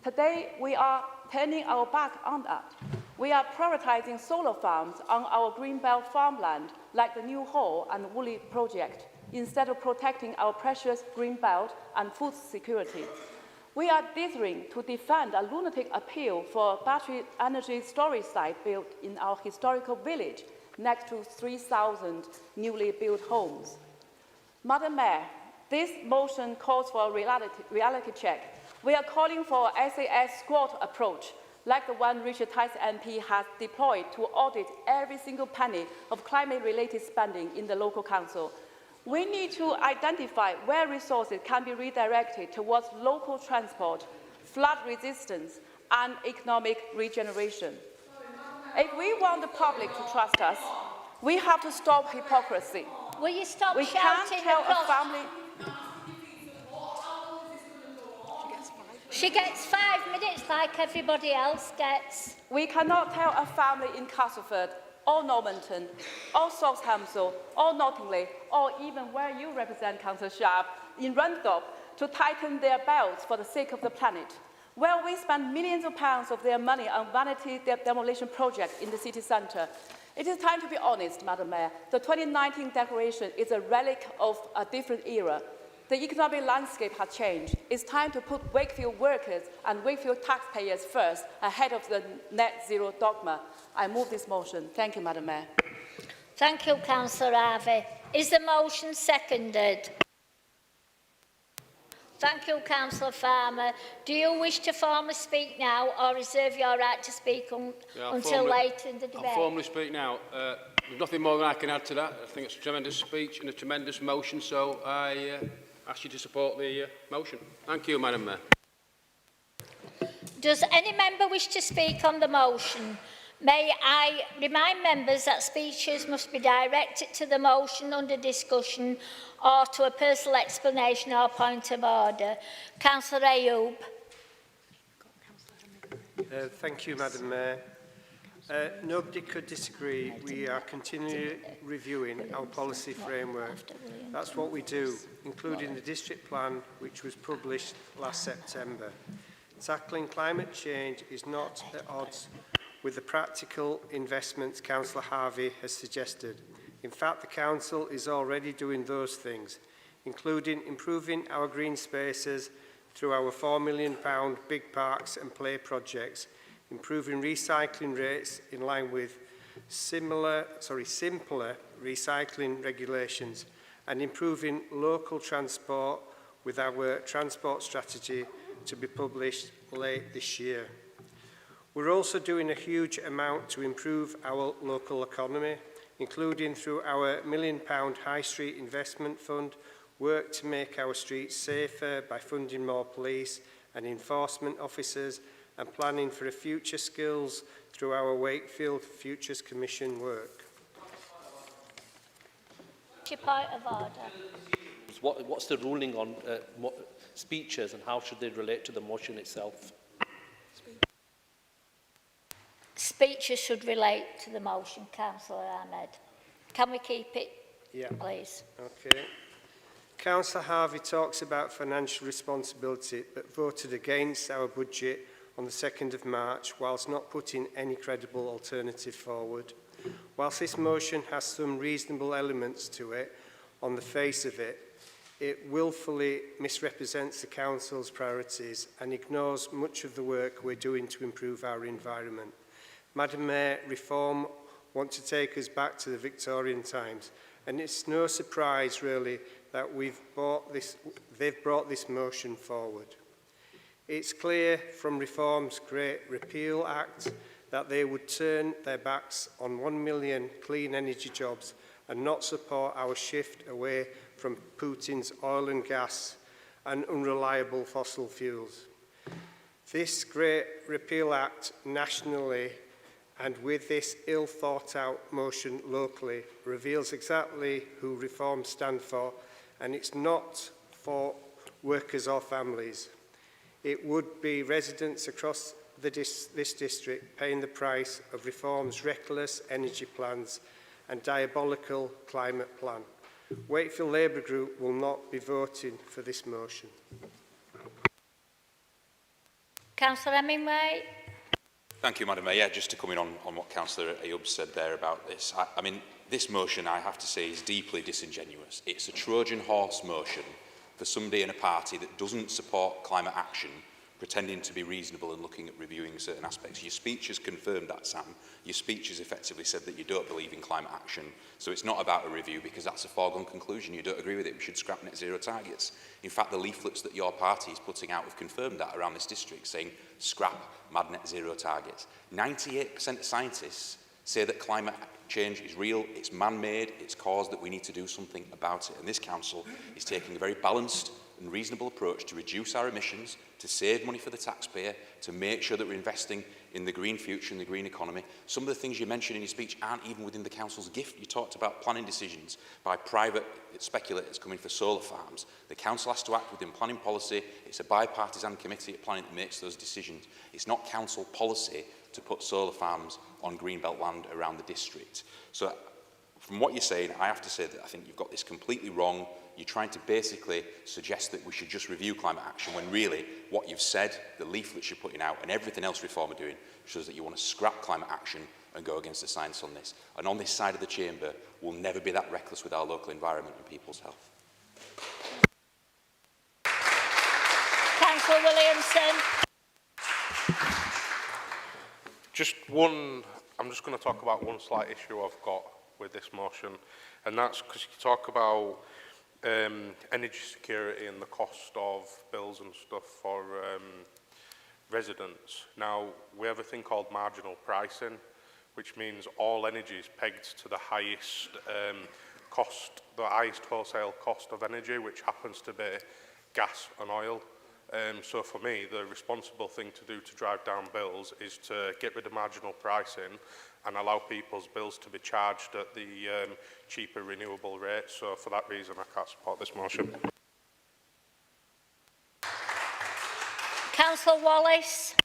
Today, we are turning our back on that. We are prioritising solar farms on our greenbelt farmland, like the New Hall and Woolly project, instead of protecting our precious greenbelt and food security. We are dithering to defend a lunatic appeal for a battery energy storage site built in our historical village next to 3,000 newly built homes. Madam Mayor, this motion calls for a reality check. We are calling for a SAS squad approach, like the one Richard Tice MP has deployed to audit every single penny of climate-related spending in the local council. We need to identify where resources can be redirected towards local transport, flood resistance, and economic regeneration. If we want the public to trust us, we have to stop hypocrisy. Will you stop we shouting can't tell across? a family... She gets 5 minutes like everybody else gets. We cannot tell a family in Castleford, or Normanton, or Southampton, or Nottingham, or even where you represent, Councillor Sharp, in Runthorpe, to tighten their belts for the sake of the planet. Well, we spend millions of pounds of their money on vanity demolition projects in the city centre. It is time to be honest, Madam Mayor. The 2019 declaration is a relic of a different era. The economic landscape has changed. It's time to put Wakefield workers and Wakefield taxpayers first, ahead of the net zero dogma. I move this motion. Thank you, Madam Mayor. Thank you, Councillor Harvey. Is the motion seconded? Thank you, Councillor Farmer. Do you wish to formally speak now or reserve your right to speak until later in the debate? I'll formally speak now. There's nothing more than I can add to that. I think it's a tremendous speech and a tremendous motion, so I ask you to support the motion. Thank you, Madam Mayor. Does any member wish to speak on the motion? May I remind members that speeches must be directed to the motion under discussion or to a personal explanation or point of order. Councillor Ayoub. Thank you, Madam Mayor. Nobody could disagree. We are continually reviewing our policy framework. That's what we do, including the district plan, which was published last September. Tackling climate change is not at odds with the practical investments Councillor Harvey has suggested. In fact, the Council is already doing those things, including improving our green spaces through our £4 million big parks and play projects, improving recycling rates in line with simpler recycling regulations, and improving local transport with our transport strategy to be published late this year. We're also doing a huge amount to improve our local economy, including through our £1 million High Street Investment Fund, work to make our streets safer by funding more police and enforcement officers, and planning for a future skills through our Wakefield Futures Commission work. Point of order. What's the ruling on speeches and how should they relate to the motion itself? Speeches should relate to the motion, Councillor Ahmed. Can we keep it, please? Okay. Councillor Harvey talks about financial responsibility but voted against our budget on the 2nd of March whilst not putting any credible alternative forward. Whilst this motion has some reasonable elements to it, on the face of it, it willfully misrepresents the Council's priorities and ignores much of the work we're doing to improve our environment. Madam Mayor, Reform want to take us back to the Victorian times, and it's no surprise really that they've brought this motion forward. It's clear from Reform's Great Repeal Act that they would turn their backs on 1 million clean energy jobs and not support our shift away from Putin's oil and gas and unreliable fossil fuels. This Great Repeal Act nationally and with this ill-thought-out motion locally reveals exactly who Reform stand for, and it's not for workers or families. It would be residents across this district paying the price of Reform's reckless energy plans and diabolical climate plan. Wakefield Labour Group will not be voting for this motion. Councillor Hemingway. Thank you, Madam Mayor. Yeah, just to come in on what Councillor Ayub said there about this. I mean, this motion, I have to say, is deeply disingenuous. It's a Trojan horse motion for somebody in a party that doesn't support climate action, pretending to be reasonable and looking at reviewing certain aspects. Your speech has confirmed that, Sam. Your speech has effectively said that you don't believe in climate action. So it's not about a review because that's a foregone conclusion. You don't agree with it. We should scrap net zero targets. In fact, the leaflets that your party is putting out have confirmed that around this district, saying scrap mad net zero targets. 98% of scientists say that climate change is real, it's man-made, it's caused, that we need to do something about it. And this council is taking a very balanced and reasonable approach to reduce our emissions, to save money for the taxpayer, to make sure that we're investing in the green future and the green economy. Some of the things you mentioned in your speech aren't even within the council's gift. You talked about planning decisions by private speculators coming for solar farms. The council has to act within planning policy. It's a bipartisan committee at planning that makes those decisions. It's not council policy to put solar farms on greenbelt land around the district. So from what you're saying, I have to say that I think you've got this completely wrong. You're trying to basically suggest that we should just review climate action when really what you've said, the leaflets you're putting out and everything else Reform are doing shows that you want to scrap climate action and go against the science on this. And on this side of the chamber, we'll never be that reckless with our local environment and people's health. Councillor Williamson. I'm just going to talk about one slight issue I've got with this motion, and that's because you talk about energy security and the cost of bills and stuff for residents. Now, we have a thing called marginal pricing, which means all energy is pegged to the highest cost, the highest wholesale cost of energy, which happens to be gas and oil. So for me, the responsible thing to do to drive down bills is to get rid of marginal pricing and allow people's bills to be charged at the cheaper renewable rate. So for that reason, I can't support this motion. Councillor Wallace.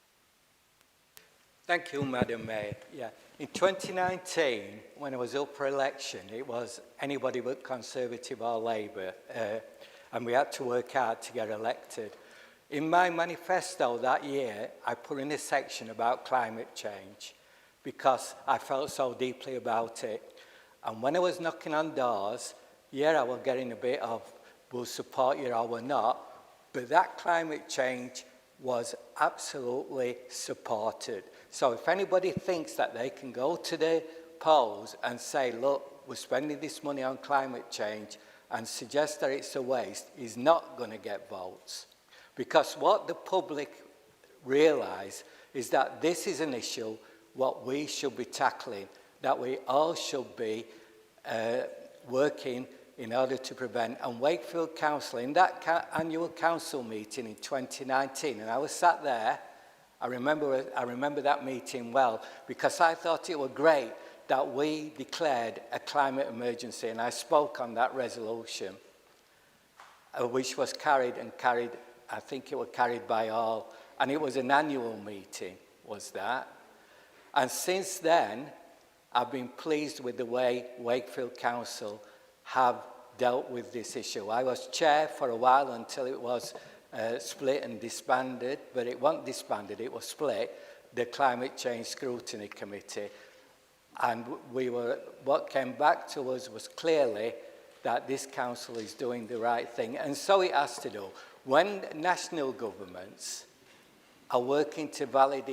Thank you, Madam Mayor. Yeah. In 2019, when I was up for election, it was anybody but Conservative or Labour, and we had to work hard to get elected. In my manifesto that year, I put in a section about climate change because I felt so deeply about it. And when I was knocking on doors, I was getting a bit of, we'll support you or we're not, but that climate change was absolutely supported. So if anybody thinks that they can go to the polls and say, look, we're spending this money on climate change and suggest that it's a waste, is not going to get votes. Because what the public realise is that this is an issue what we should be tackling, that we all should be working in order to prevent. And Wakefield Council, in that annual council meeting in 2019, and I was sat there, I remember that meeting well, because I thought it was great that we declared a climate emergency, and I spoke on that resolution, which was carried, I think it was carried by all, and it was an annual meeting, was that. And since then, I've been pleased with the way Wakefield Council have dealt with this issue. I was chair for a while until it was split and disbanded, but it wasn't disbanded, it was split, the Climate Change Scrutiny Committee. And what came back to us was clearly that this council is doing the right thing, and so it has to do. When national governments are working to valid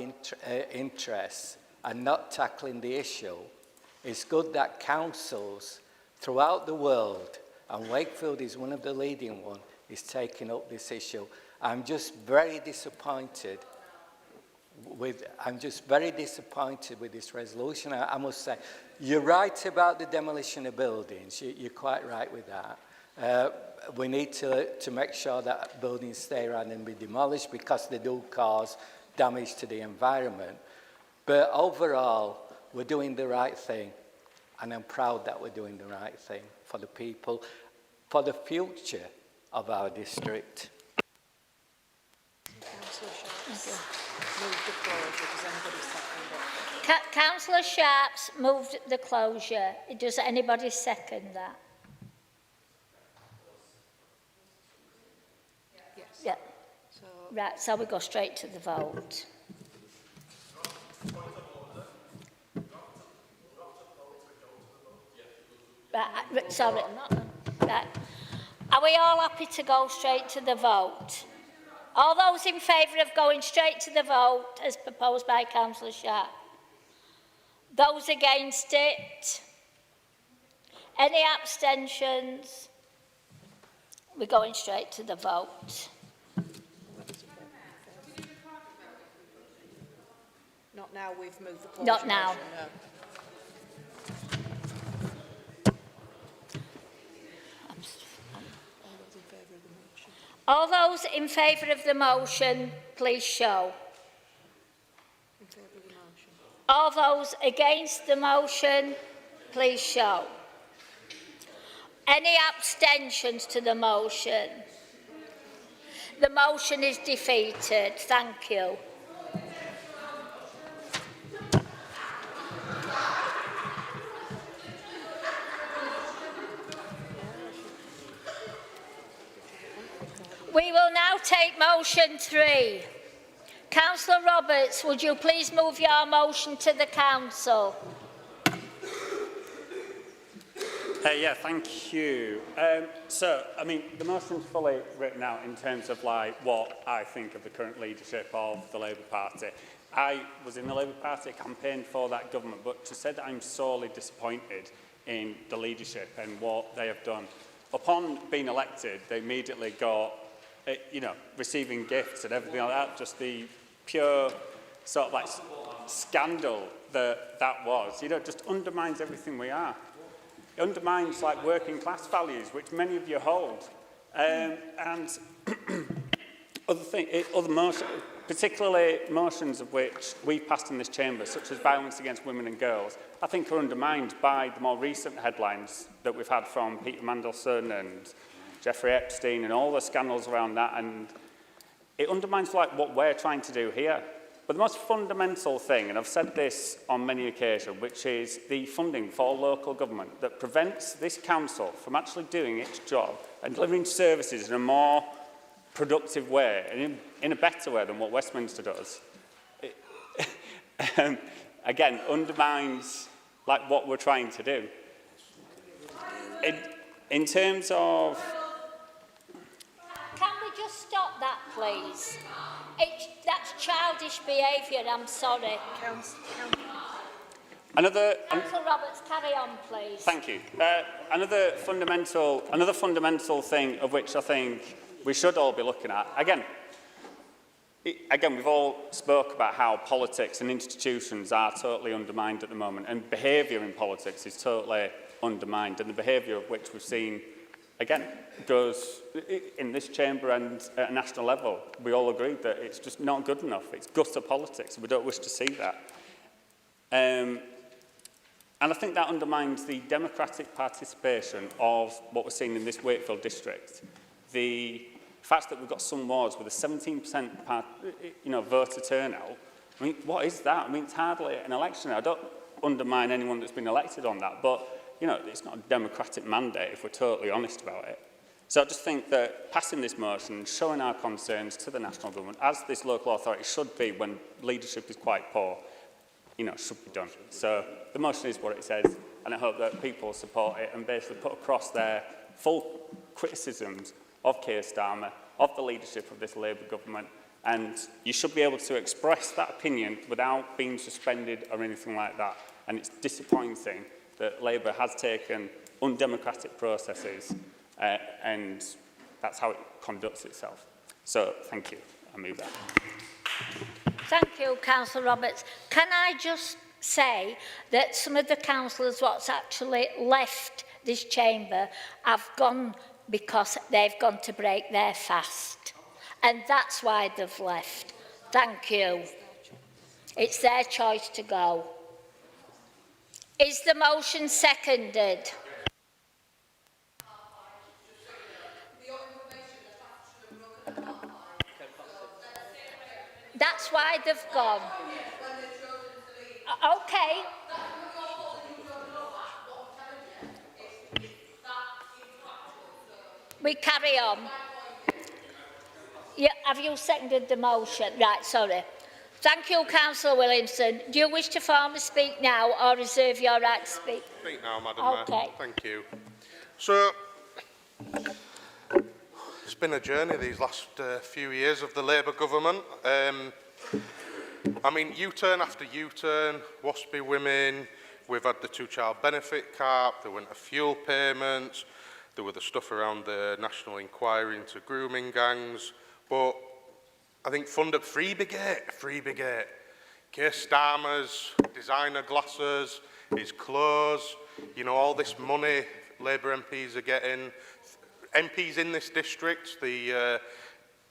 interests and not tackling the issue, it's good that councils throughout the world, and Wakefield is one of the leading ones, is taking up this issue. I'm just very disappointed with this resolution. I must say, you're right about the demolition of buildings. You're quite right with that. We need to make sure that buildings stay around and be demolished because they do cause damage to the environment. But overall, we're doing the right thing, and I'm proud that we're doing the right thing for the people, for the future of our district. Councillor Sharp's moved the closure. Does anybody second that? Yes. Yeah. Right, so we go straight to the vote. Right, sorry. Right. Are we all happy to go straight to the vote? All those in favour of going straight to the vote as proposed by Councillor Sharp? Those against it? Any abstentions? We're going straight to the vote. Not now we've moved the closure. Not now. Motion, no. All those in favour of the motion, please show. In favour of the motion. All those against the motion, please show. Any abstentions to the motion? The motion is defeated. Thank you. We will now take motion 3. Councillor Roberts, would you please move your motion to the council? Yeah, thank you. So, I mean, the motion's fully written out in terms of like what I think of the current leadership of the Labour Party. I was in the Labour Party, campaigned for that government, but to say that I'm sorely disappointed in the leadership and what they have done. Upon being elected, they immediately got, receiving gifts and everything like that, just the pure sort of like scandal that was, just undermines everything we are. It undermines like working class values, which many of you hold. And other motions, particularly motions of which we've passed in this chamber, such as violence against women and girls, I think are undermined by the more recent headlines that we've had from Peter Mandelson and Jeffrey Epstein and all the scandals around that. And it undermines like what we're trying to do here. But the most fundamental thing, and I've said this on many occasions, which is the funding for local government that prevents this council from actually doing its job and delivering services in a more productive way, and in a better way than what Westminster does, again, undermines like what we're trying to do. In terms of... Can we just stop that, please? That's childish behaviour, I'm sorry. Councillor Roberts, carry on, please. Thank you. Another fundamental thing of which I think we should all be looking at, again, we've all spoke about how politics and institutions are totally undermined at the moment, and behaviour in politics is totally undermined, and the behaviour of which we've seen, again, goes in this chamber and at a national level. We all agree that it's just not good enough. It's gutter politics, and we don't wish to see that. And I think that undermines the democratic participation of what we're seeing in this Wakefield district. The fact that we've got some wards with a 17% voter turnout, I mean, what is that? I mean, it's hardly an election. I don't undermine anyone that's been elected on that, but, it's not a democratic mandate if we're totally honest about it. So I just think that passing this motion, showing our concerns to the national government, as this local authority should be when leadership is quite poor, should be done. So the motion is what it says, and I hope that people support it and basically put across their full criticisms of Keir Starmer, of the leadership of this Labour government, and you should be able to express that opinion without being suspended or anything like that. And it's disappointing that Labour has taken undemocratic processes and that's how it conducts itself. So, thank you. I move that. Thank you, Councillor Roberts. Can I just say that some of the councillors what's actually left this chamber have gone because they've gone to break their fast. And that's why they've left. Thank you. It's their choice to go. Is the motion seconded? That's why they've gone. Okay. We carry on. Yeah, have you seconded the motion? Right, sorry. Thank you, Councillor Williamson. Do you wish to formally speak now or reserve your right to speak? Speak now, Madam Mayor. Thank you. So, it's been a journey these last few years of the Labour government. I mean, U-turn after U-turn, WASPy women, we've had the two-child benefit cap, there went a fuel payments, there were the stuff around the national inquiry into grooming gangs, but I think Freebigate, Keir Starmer's designer glasses, his clothes, all this money Labour MPs are getting. MPs in this district, the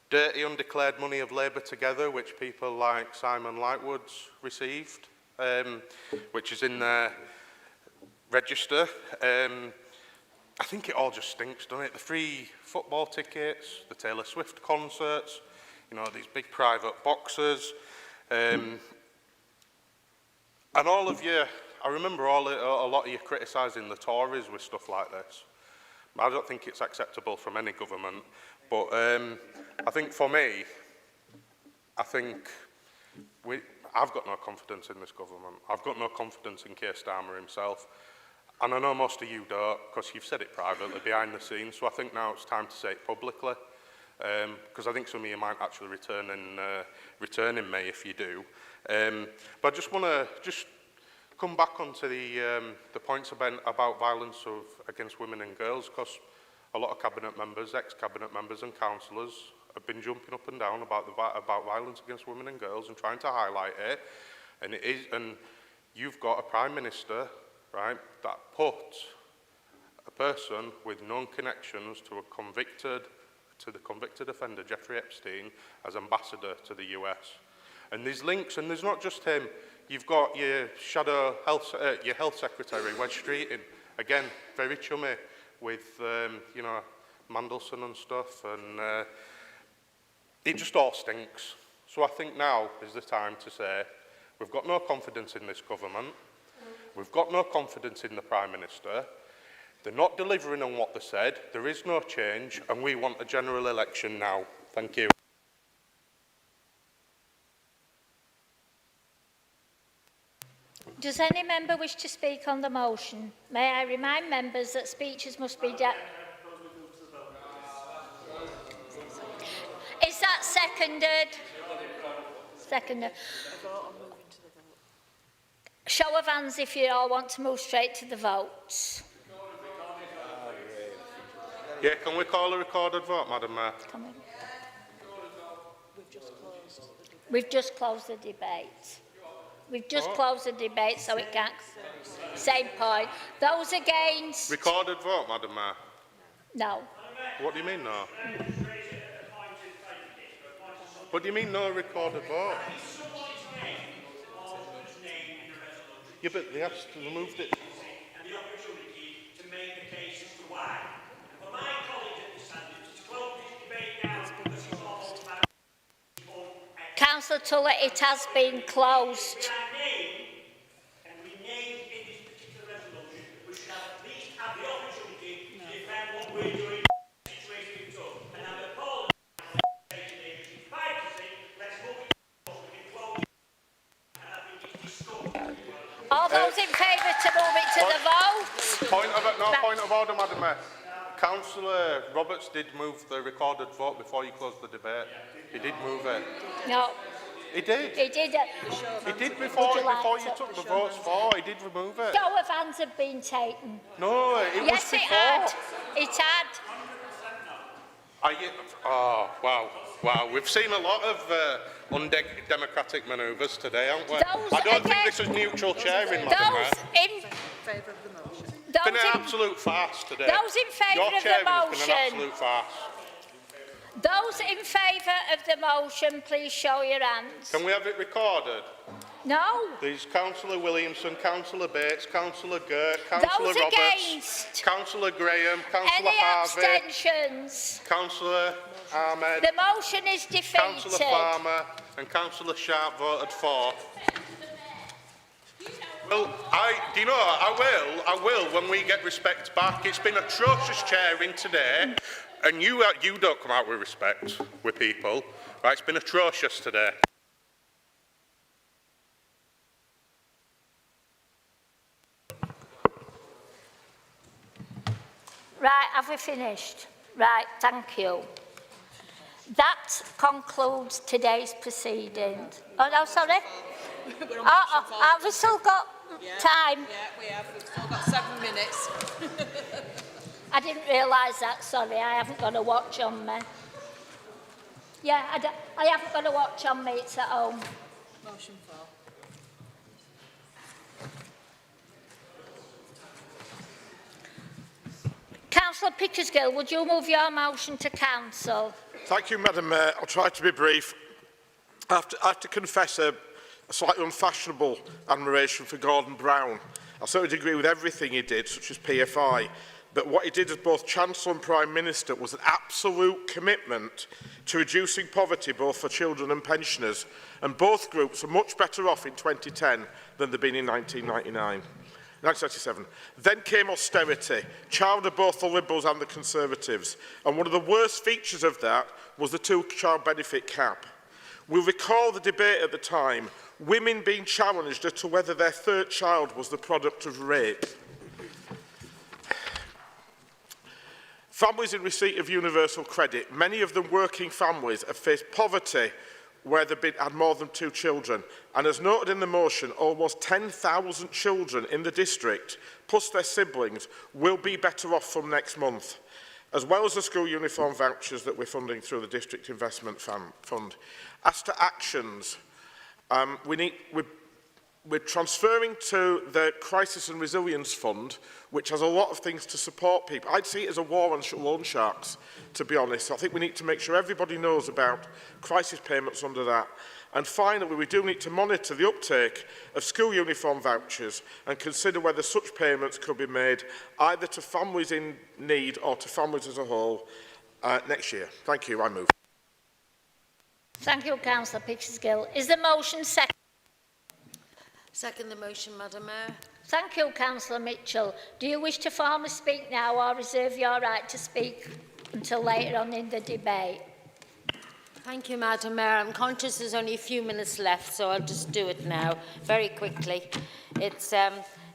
dirty undeclared money of Labour Together, which people like Simon Lightwood's received, which is in their register. I think it all just stinks, doesn't it? The free football tickets, the Taylor Swift concerts, these big private boxes. And all of you, I remember a lot of you criticising the Tories with stuff like this. I don't think it's acceptable from any government. But I think for me, I've got no confidence in this government. I've got no confidence in Keir Starmer himself. And I know most of you don't, because you've said it privately, behind the scenes. So I think now it's time to say it publicly. Because I think some of you might actually return in May if you do. But I just want to come back onto the points about violence against women and girls, because a lot of cabinet members, ex-cabinet members and councillors have been jumping up and down about violence against women and girls and trying to highlight it. And you've got a Prime Minister, right, that put a person with known connections to the convicted offender, Jeffrey Epstein, as ambassador to the US. And there's links, and there's not just him. You've got your your health secretary, Wes Streeting, again, very chummy with, Mandelson and stuff, and it just all stinks. So I think now is the time to say we've got no confidence in this government, we've got no confidence in the Prime Minister, they're not delivering on what they said, there is no change, and we want a general election now. Thank you. Does any member wish to speak on the motion? May I remind members that speeches must be... Is that seconded? Seconded. Show of hands if you all want to move straight to the votes. Yeah, can we call a recorded vote, Madam Mayor? We've just closed the debate. We've just closed the debate, so it can't... Same point. Those against... Recorded vote, Madam Mayor? No. What do you mean, no? What do you mean, no recorded vote? Yeah, but they have removed it. And the opportunity to make a case as to why. And for my colleagues at the standards to close this debate down because it's all about... Councillor Tulloch, it has been closed. And we named in this particular resolution, we should have at least have the opportunity to defend what we're doing in the situation we've done. And I'm appalled at today, which is 5 to 6, let's move it to we can close it. And I think it's disgusting. All those in favour to move it to the vote? Point of order, Madam Mayor. Councillor Roberts did move the recorded vote before you closed the debate. He did move it. No. He did. He did. He did before you took the votes for. He did remove it. Show of hands have been taken. No, it was yes, before. Yes, it had. Oh, wow. Wow, we've seen a lot of undemocratic manoeuvres today, haven't we? I don't think this is neutral chairing, Madam Mayor. In favour of the motion. It's been an absolute farce today. Those in favour of the motion. Your chairing has been an absolute farce. Those in favour of the motion, please show your hands. Can we have it recorded? No. There's Councillor Williamson, Councillor Bates, Councillor Gert, Councillor Roberts, against. Councillor Graham, Councillor Any Harvey, abstentions? Councillor Ahmed, the motion is defeated. Councillor Farmer and Councillor Sharp voted for. Well, do you know, I will when we get respect back. It's been atrocious chairing today, and you don't come out with respect with people. Right, it's been atrocious today. Right, have we finished? Right, thank you. That concludes today's proceedings. Oh, no, sorry. Have we still got time? Yeah, we have. We've still got 7 minutes. I didn't realise that, sorry. I haven't got a watch on me. Yeah, I haven't got a watch on me. It's at home. Motion for. Councillor Pickersgill, would you move your motion to council? Thank you, Madam Mayor. I'll try to be brief. I have to confess a slightly unfashionable admiration for Gordon Brown. I certainly agree with everything he did, such as PFI, but what he did as both Chancellor and Prime Minister was an absolute commitment to reducing poverty both for children and pensioners, and both groups are much better off in 2010 than they've been in 1997. Then came austerity, child of both the Liberals and the Conservatives, and one of the worst features of that was the two-child benefit cap. We'll recall the debate at the time, women being challenged as to whether their third child was the product of rape. Families in receipt of universal credit, many of them working families, have faced poverty where they've had more than 2 children. And as noted in the motion, almost 10,000 children in the district, plus their siblings, will be better off from next month, as well as the school uniform vouchers that we're funding through the District Investment Fund. As to actions, we're transferring to the Crisis and Resilience Fund, which has a lot of things to support people. I'd see it as a war on loan sharks, to be honest. I think we need to make sure everybody knows about crisis payments under that. And finally, we do need to monitor the uptake of school uniform vouchers and consider whether such payments could be made either to families in need or to families as a whole next year. Thank you. I move. Thank you, Councillor Pickersgill. Is the motion second? Second the motion, Madam Mayor. Thank you, Councillor Mitchell. Do you wish to formally speak now or reserve your right to speak until later on in the debate? Thank you, Madam Mayor. I'm conscious there's only a few minutes left, so I'll just do it now, very quickly. It's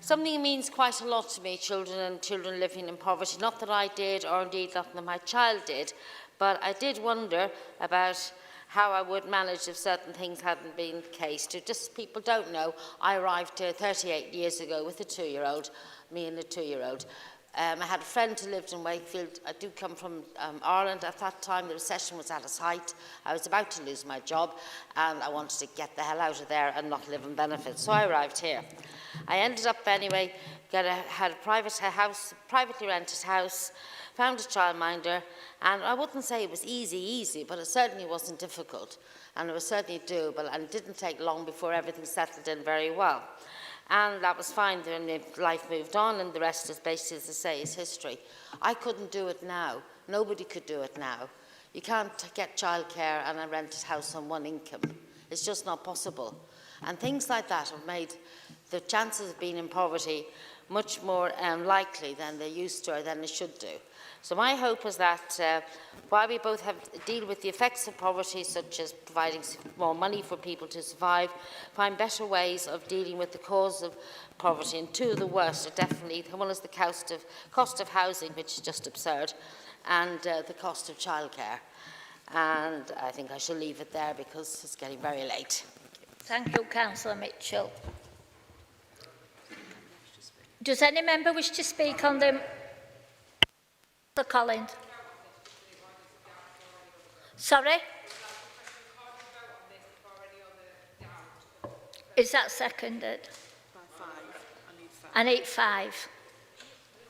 something that means quite a lot to me, children living in poverty. Not that I did, or indeed not that my child did, but I did wonder about how I would manage if certain things hadn't been the case. Just people don't know, I arrived here 38 years ago with a 2-year-old, me and a 2-year-old. I had a friend who lived in Wakefield. I do come from Ireland. At that time, the recession was at its height. I was about to lose my job, and I wanted to get the hell out of there and not live on benefits. So I arrived here. I ended up anyway, had a private house, privately rented house, found a childminder, and I wouldn't say it was easy, but it certainly wasn't difficult, and it was certainly doable, and it didn't take long before everything settled in very well. And that was fine, then life moved on, and the rest is basically, as I say, is history. I couldn't do it now. Nobody could do it now. You can't get childcare and a rented house on one income. It's just not possible. And things like that have made the chances of being in poverty much more likely than they used to or than they should do. So my hope is that while we both deal with the effects of poverty, such as providing more money for people to survive, find better ways of dealing with the cause of poverty. And two of the worst are definitely, one is the cost of housing, which is just absurd, and the cost of childcare. And I think I shall leave it there because it's getting very late. Thank you, Councillor Mitchell. Does any member wish to speak on the... Councillor Collins. Sorry? Is that seconded? By 5. I need 5.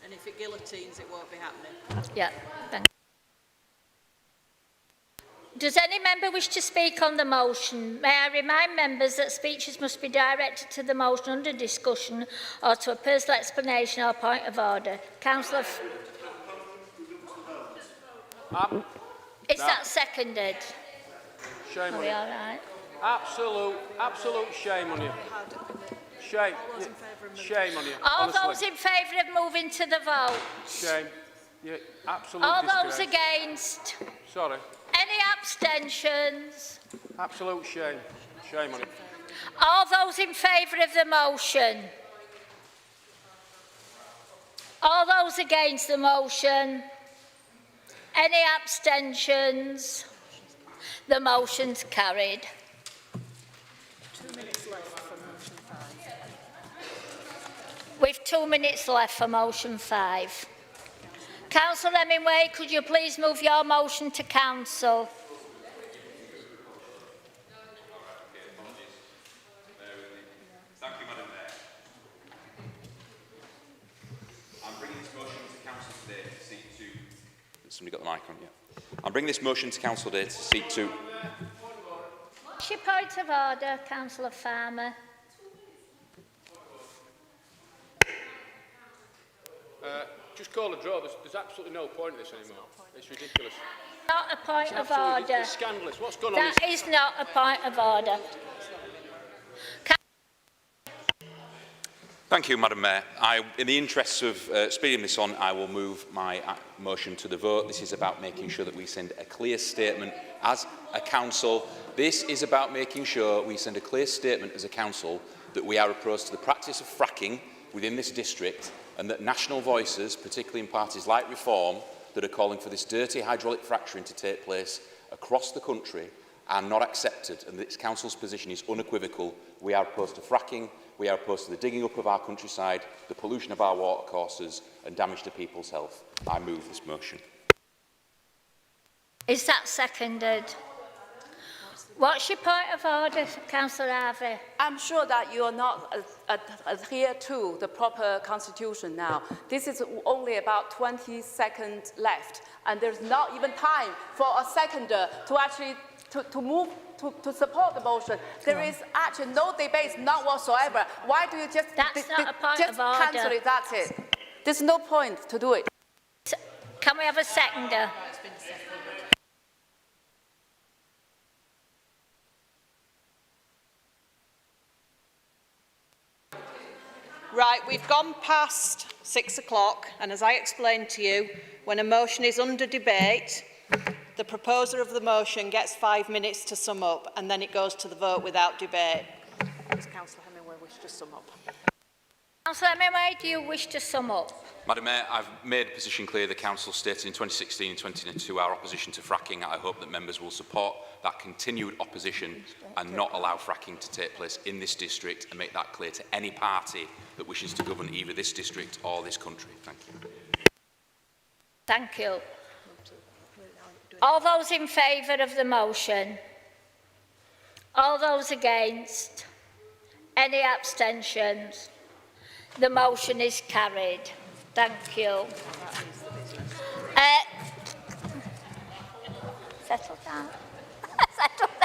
And if it guillotines, it won't be happening. Yeah, thank you. Does any member wish to speak on the motion? May I remind members that speeches must be directed to the motion under discussion or to a personal explanation or point of order. Councillor... Is that seconded? Shame Are on we you. all right? Absolute shame on you. Shame. Shame on you. All honestly. those in favour of moving to the vote? Shame. Yeah, absolute All those disgrace. against? Sorry. Any abstentions? Absolute shame. Shame on you. All those in favour of the motion? All those against the motion? Any abstentions? The motion's carried. 2 minutes left for motion 5. We've 2 minutes left for motion 5. Councillor Hemingway, could you please move your motion to council? Thank you, Madam Mayor. I'm bringing this motion to council today to seek to... Somebody got the mic on? Yeah. I'm bringing this motion to council today to seek to... What's your point of order, Councillor Farmer? Just call a draw. There's absolutely no point in this anymore. It's ridiculous. Not a point It's of absolutely order. It's scandalous. What's going on? That is not a point of order. Thank you, Madam Mayor. In the interests of speeding this on, I will move my motion to the vote. This is about making sure that we send a clear statement as a council. This is about making sure we send a clear statement as a council that we are opposed to the practice of fracking within this district, and that national voices, particularly in parties like Reform, that are calling for this dirty hydraulic fracturing to take place across the country, are not accepted, and this council's position is unequivocal. We are opposed to fracking, we are opposed to the digging up of our countryside, the pollution of our watercourses and damage to people's health. I move this motion. Is that seconded? What's your point of order, Councillor Harvey? I'm sure that you are not adhere to the proper constitution now. This is only about 20 seconds left, and there's not even time for a seconder to actually to move to support the motion. There is actually no debate, not whatsoever. Why do you just That's not a point just of order. cancel it? That's it. There's no point to do it. Can we have a seconder? Right, we've gone past 6 o'clock, and as I explained to you, when a motion is under debate, the proposer of the motion gets 5 minutes to sum up, and then it goes to the vote without debate. Does Councillor Hemingway wish to sum up? Councillor Hemingway, do you wish to sum up? Madam Mayor, I've made the position clear. The Council stated in 2016 and 2022 our opposition to fracking. I hope that members will support that continued opposition and not allow fracking to take place in this district, and make that clear to any party that wishes to govern either this district or this country. Thank you. Thank you. All those in favour of the motion? All those against? Any abstentions? The motion is carried. Thank you. Settle down. Settle down.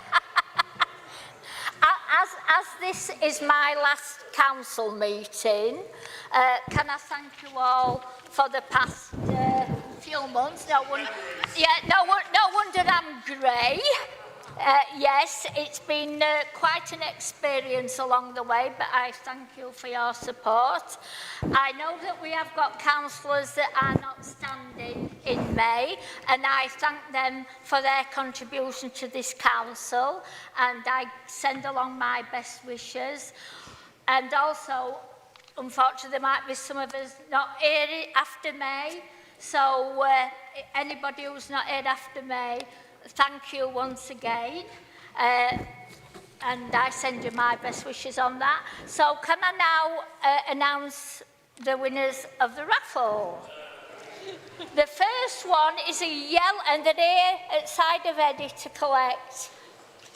As this is my last council meeting, can I thank you all for the past few months? No wonder I'm grey. Yes, it's been quite an experience along the way, but I thank you for your support. I know that we have got councillors that are not standing in May, and I thank them for their contribution to this council, and I send along my best wishes. And also, unfortunately, there might be some of us not here after May, so anybody who's not here after May, thank you once again, and I send you my best wishes on that. So can I now announce the winners of the raffle? The first one is a yellow, and they're here at side of Eddie to collect.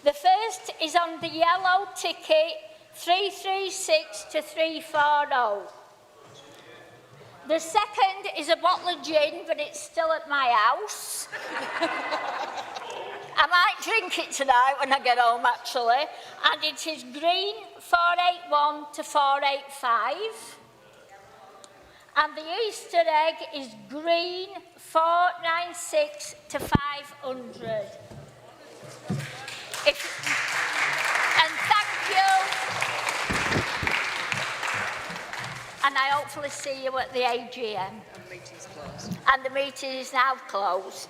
The first is on the yellow ticket 336 to 340. The second is a bottle of gin, but it's still at my house. I might drink it tonight when I get home, actually. And it is green 481 to 485. And the Easter egg is green 496 to 500. And thank you. And I hopefully see you at the AGM. And the meeting is closed. And the meeting is now closed.